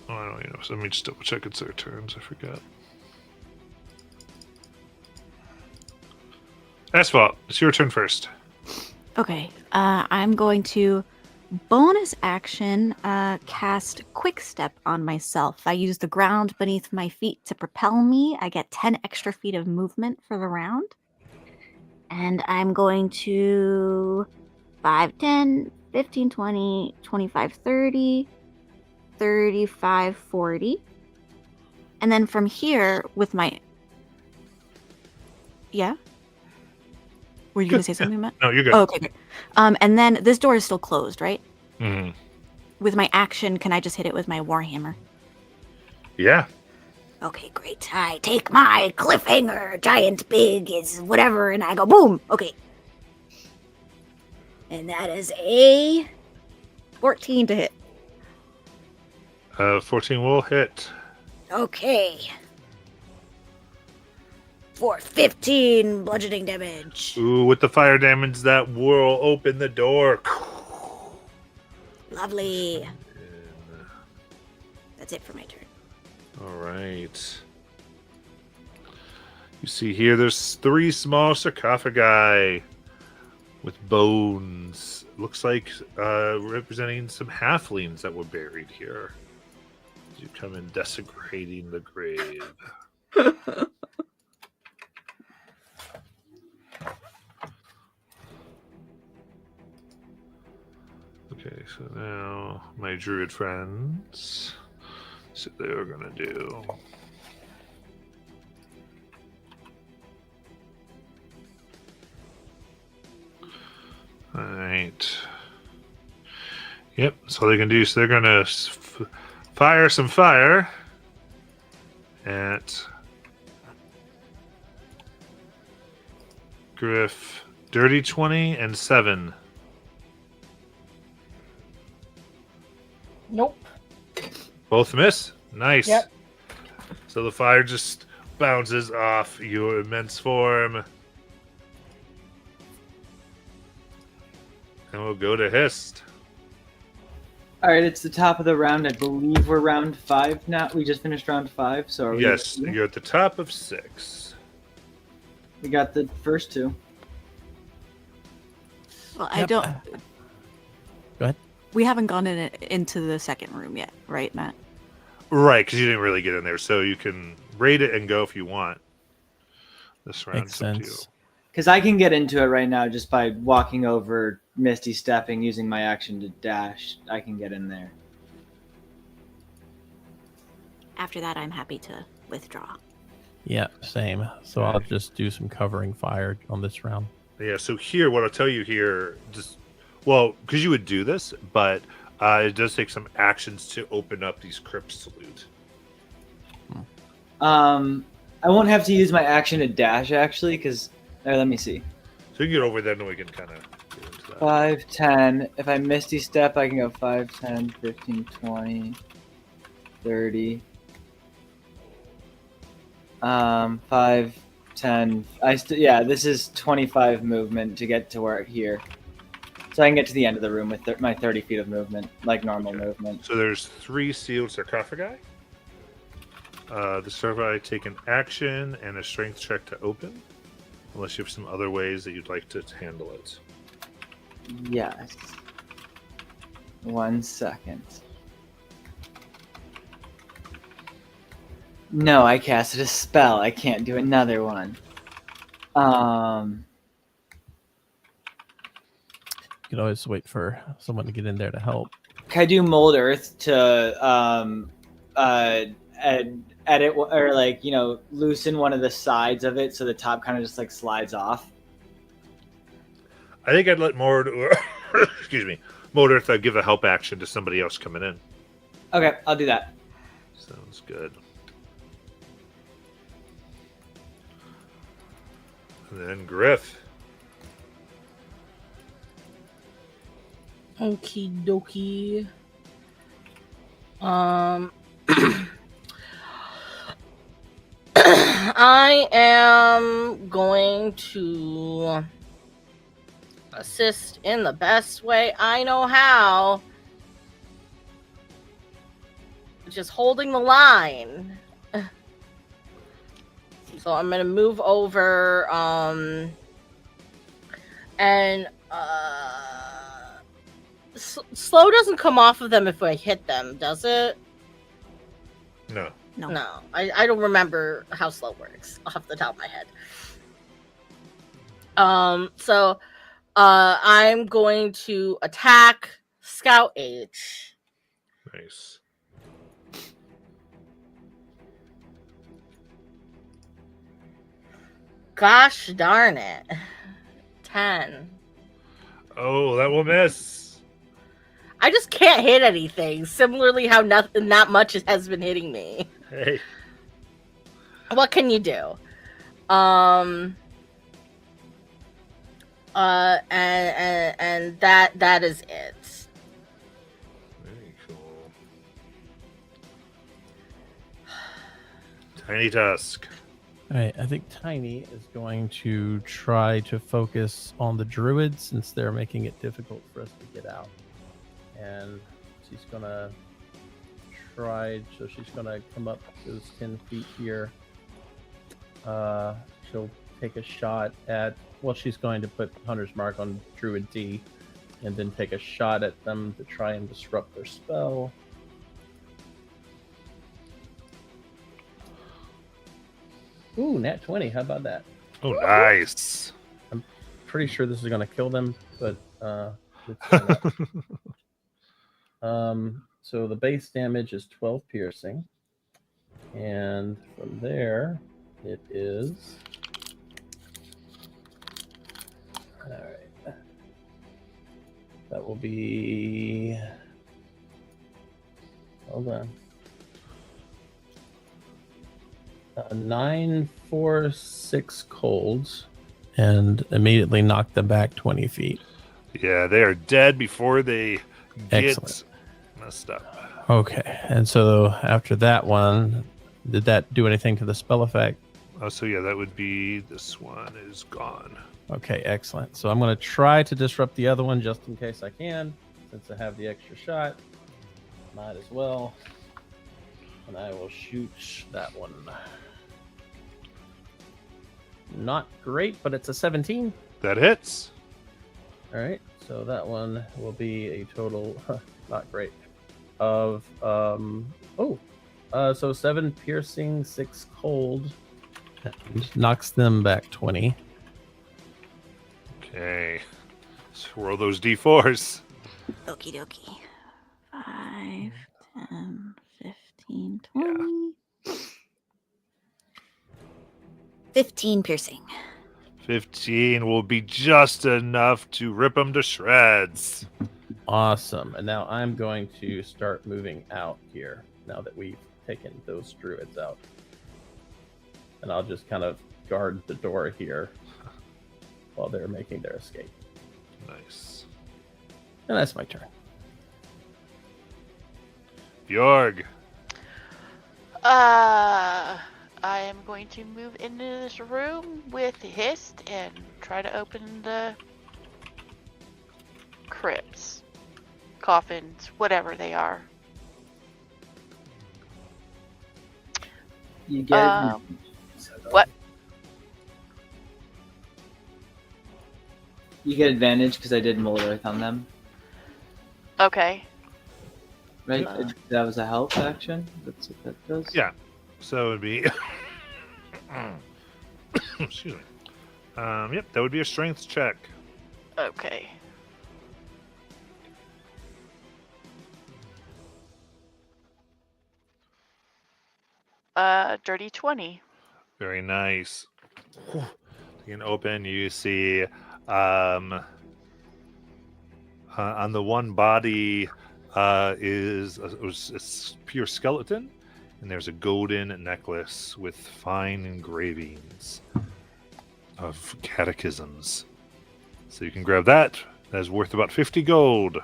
Oh, I don't even know. So let me just double check it's their turns. I forgot. Asphalt, it's your turn first. Okay. I'm going to bonus action cast Quick Step on myself. I use the ground beneath my feet to propel me. I get 10 extra feet of movement for the round. And I'm going to 5, 10, 15, 20, 25, 30, 35, 40. And then from here with my... Yeah? Were you going to say something, Matt? No, you're good. Oh, okay, great. And then this door is still closed, right? Mm-hmm. With my action, can I just hit it with my Warhammer? Yeah. Okay, great. I take my cliffhanger, giant big is whatever, and I go boom. Okay. And that is a 14 to hit. 14 will hit. Okay. For 15 bludgeoning damage. Ooh, with the fire damage, that will open the door. Lovely. That's it for my turn. All right. You see here, there's 3 small sarcophagi with bones. Looks like representing some halflings that were buried here. You come in desecrating the grave. Okay, so now my druid friends. So they are gonna do. Alright. Yep, that's all they can do. So they're gonna fire some fire at Griff, dirty 20 and 7. Nope. Both miss. Nice. Yep. So the fire just bounces off your immense form. And we'll go to Hist. All right, it's the top of the round. I believe we're round 5 now. We just finished round 5, so are we Yes, you're at the top of 6. We got the first 2. Well, I Yep. don't. Go ahead. We haven't gone into the second room yet, right, Matt? Right, because you didn't really get in there, so you can raid it and go if you want. This round Makes is up to you. sense. Because I can get into it right now just by walking over, Misty stepping, using my action to dash. I can get in there. After that, I'm happy to withdraw. Yeah, same. So I'll just do some covering fire on this round. Yeah, so here, what I'll tell you here, just well, because you would do this, but it does take some actions to open up these crypts to loot. I won't have to use my action to dash, actually, because... let me see. So you can get over there and we can kind of get into that. 5, 10. If I Misty Step, I can go 5, 10, 15, 20, 30. 5, 10. Yeah, this is 25 movement to get to where here. So I can get to the end of the room with my 30 feet of movement, like normal movement. So there's 3 sealed sarcophagi. The sarcophagi take an action and a strength check to open, unless you have some other ways that you'd like to handle it. Yes. 1 second. No, I casted a spell. I can't do another one. You can always wait for someone to get in there to help. Can I do mold earth to edit or like loosen one of the sides of it so the top kind of just like slides off? I think I'd let excuse me, Moldurth give a help action to somebody else coming in. Okay, I'll do that. Sounds good. And then Griff. Okie dokie. I am going to assist in the best way I know how. Just holding the line. So I'm gonna move over, and slow doesn't come off of them if I hit them, does it? No. No, I don't remember how slow works off the top of my head. So I'm going to attack Scout H. Nice. Gosh darn it. 10. Oh, that will miss. I just can't hit anything. Similarly, how not much has been hitting me. Hey. What can you do? And that is it. Very cool. Tiny Tusk. All right, I think Tiny is going to try to focus on the druids since they're making it difficult for us to get out. And she's going to try, so she's going to come up those 10 feet here. She'll take a shot at, well, she's going to put Hunter's Mark on Druid D and then take a shot at them to try and disrupt their spell. Ooh, nat 20. How about that? Oh, nice. I'm pretty sure this is going to kill them, but so the base damage is 12 piercing. And from there, it is... All right. That will be... Hold on. 9, 4, 6 colds, and immediately knock them back 20 feet. Yeah, they are dead before they get Excellent. messed up. Okay, and so after that one, did that do anything to the spell effect? Oh, so yeah, that would be this one is gone. Okay, excellent. So I'm going to try to disrupt the other one just in case I can, since I have the extra shot. Might as well. And I will shoot that one. Not great, but it's a 17. That hits. All right, so that one will be a total, not great, of, so 7 piercing, 6 cold. And knocks them back 20. Okay. Swirl those D4s. Okie dokie. 5, 10, 15, 20. 15 piercing. 15 will be just enough to rip them to shreds. Awesome. And now I'm going to start moving out here now that we've taken those druids out. And I'll just kind of guard the door here while they're making their escape. Nice. And that's my turn. Bjorg. I am going to move into this room with Hist and try to open the crypts, coffins, whatever they are. You get What? You get advantage because I did Mold Earth on them. Okay. Right? That was a help action? That's what that does? Yeah. So it would be. Excuse me. Yep, that would be a strength check. Okay. Dirty 20. Very nice. You can open, you see on the one body is a pure skeleton, and there's a golden necklace with fine engravings of catechisms. So you can grab that. That is worth about 50 gold.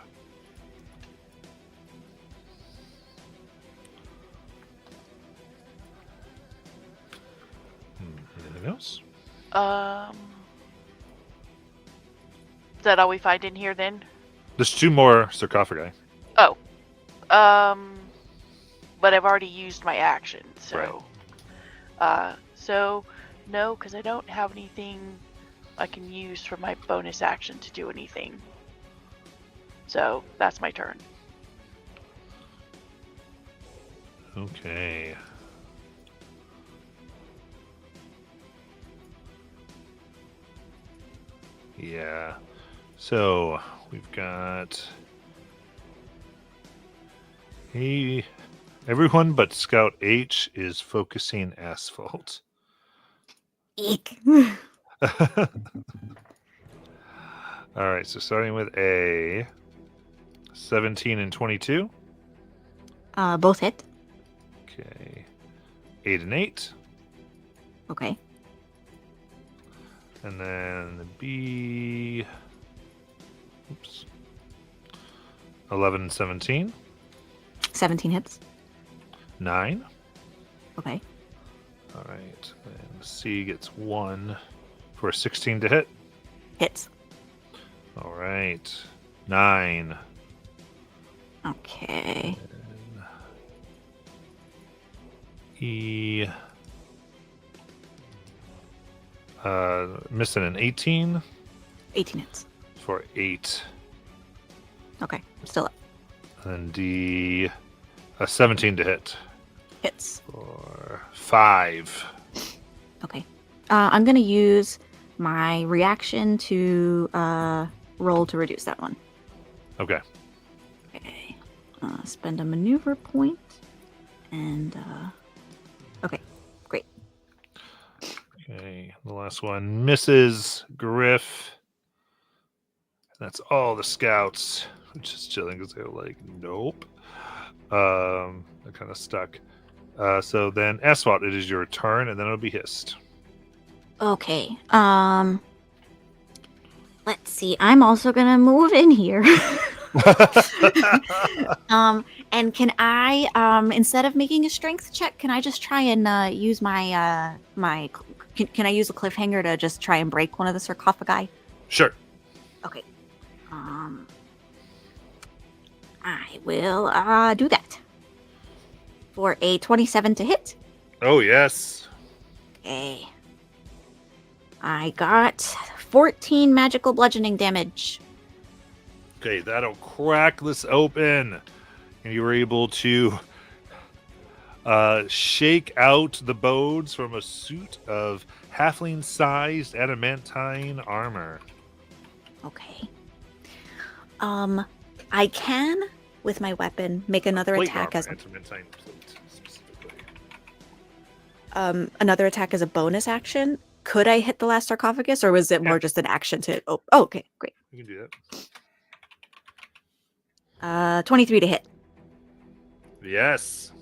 Anything else? Is that all we find in here then? There's 2 more sarcophagi. Oh. But I've already used my action, so. So, no, because I don't have anything I can use for my bonus action to do anything. So, that's my turn. Okay. Yeah. So we've got everyone but Scout H is focusing asphalt. Eek. All right, so starting with a 17 and 22. Both hit. Okay. 8 and 8. Okay. And then the B. Oops. 11 and 17. 17 hits. 9. Okay. All right. And C gets 1 for a 16 to hit. Hits. All right. 9. Okay. E. Missing an 18 18 hits. for 8. Okay. Still up. And then D. 17 to hit Hits. for 5. Okay. I'm going to use my reaction to roll to reduce that one. Okay. Okay. Spend a maneuver point. And, okay. Great. Okay. The last one misses Griff. That's all the scouts, which is chilling because they're like, nope. They're kind of stuck. So then, Asphalt, it is your turn, and then it'll be Hist. Okay. Let's see. I'm also gonna move in here. And can I, instead of making a strength check, can I just try and use my can I use a cliffhanger to just try and break one of the sarcophagi? Sure. Okay. I will do that for a 27 to hit. Oh, yes. Okay. I got 14 magical bludgeoning damage. Okay, that'll crack this open. And you were able to shake out the bones from a suit of halfling-sized adamantine armor. Okay. I can, with my weapon, make another Plate attack armor, as adamantine plate, specifically. another attack as a bonus action. Could I hit the last sarcophagus, or was it more just an action to? Oh, okay, great. You can do that. 23 to hit. Yes.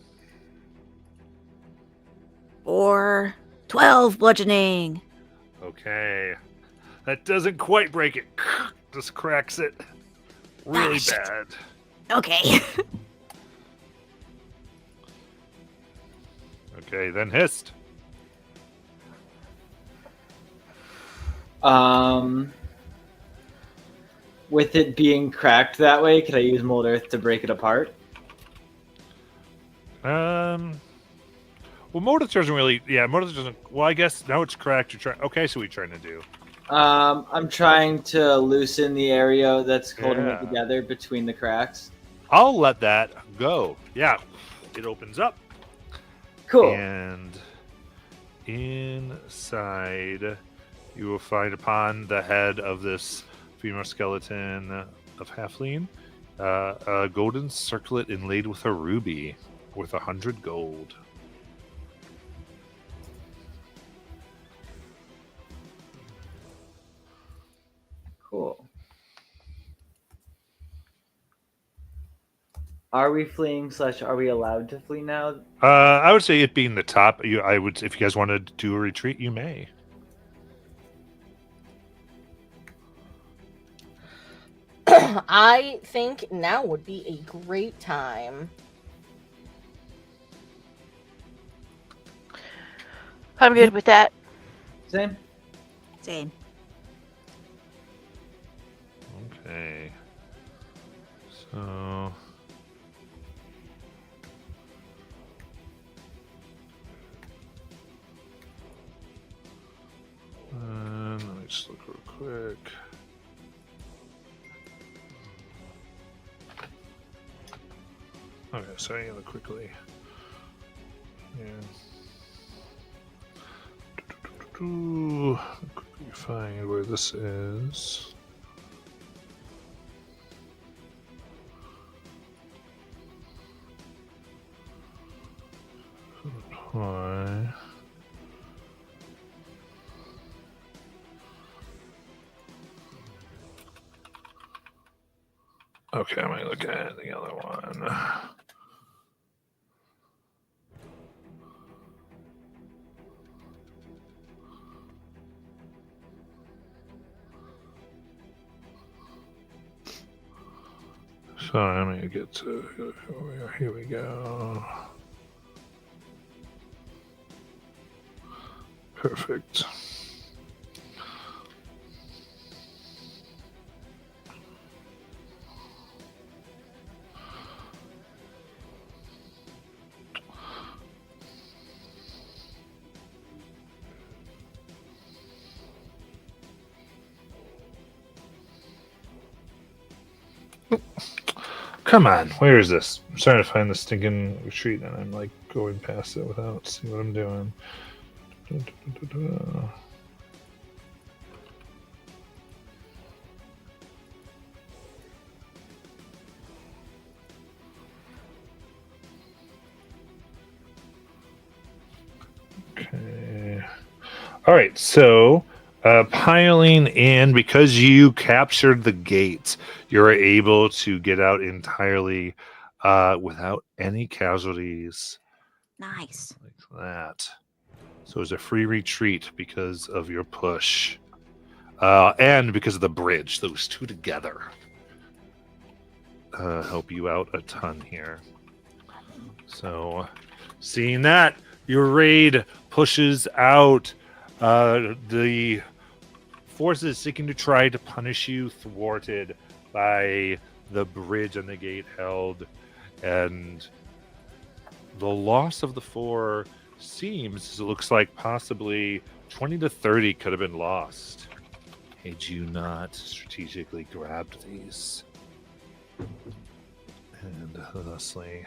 Or 12 bludgeoning. Okay. That doesn't quite break it. Just cracks it. Really shit. bad. Okay. Okay, then Hist. With it being cracked that way, could I use Mold Earth to break it apart? Well, Moldith doesn't really. Yeah, Moldith doesn't. Well, I guess now it's cracked. You're trying. Okay, so what are you trying to do? I'm trying to loosen the area that's holding Yeah. it together between the cracks. I'll let that go. Yeah, it opens up. Cool. And inside, you will find upon the head of this female skeleton of halfling a golden circlet inlaid with a ruby worth 100 gold. Cool. Are we fleeing / are we allowed to flee now? I would say it being the top. I would, if you guys wanted to do a retreat, you may. I think now would be a great time. I'm good with that. Same. Same. Okay. So. Let me just look real quick. Okay, so I look quickly. Yeah. Quickly find where this is. Apply. Okay, I might look at the other one. So I'm gonna get to here we go. Perfect. Come on, where is this? I'm trying to find the stinking retreat and I'm like going past it without seeing what I'm doing. Okay. All right, so piling in, because you captured the gate, you're able to get out entirely without any casualties. Nice. Like that. So it's a free retreat because of your push. and because of the bridge. Those two together help you out a ton here. So, seeing that, your raid pushes out the forces seeking to try to punish you, thwarted by the bridge and the gate held, and the loss of the 4 seems, it looks like possibly 20 to 30 could have been lost had you not strategically grabbed these. And thusly,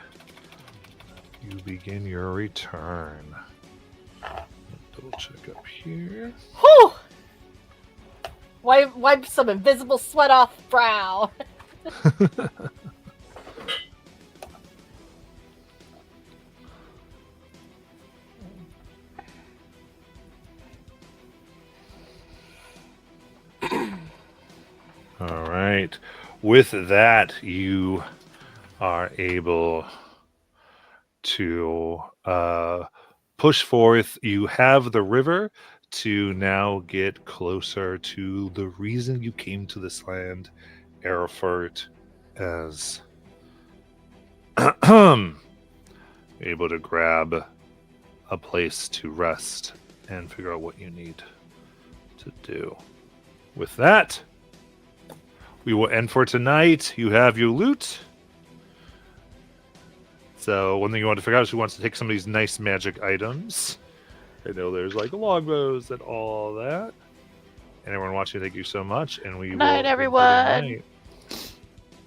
you begin your return. Double check up here. Whew! Wipe some invisible sweat off brow. All right. With that, you are able to push forth. You have the river to now get closer to the reason you came to this land, Erfurt, as able to grab a place to rest and figure out what you need to do. With that, we will end for tonight. You have your loot. So one thing you want to figure out is who wants to take some of these nice magic items. I know there's like longbows and all that. And everyone watching, thank you so much. And we Good night, will everyone. good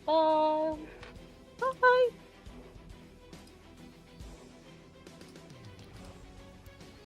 night. Bye.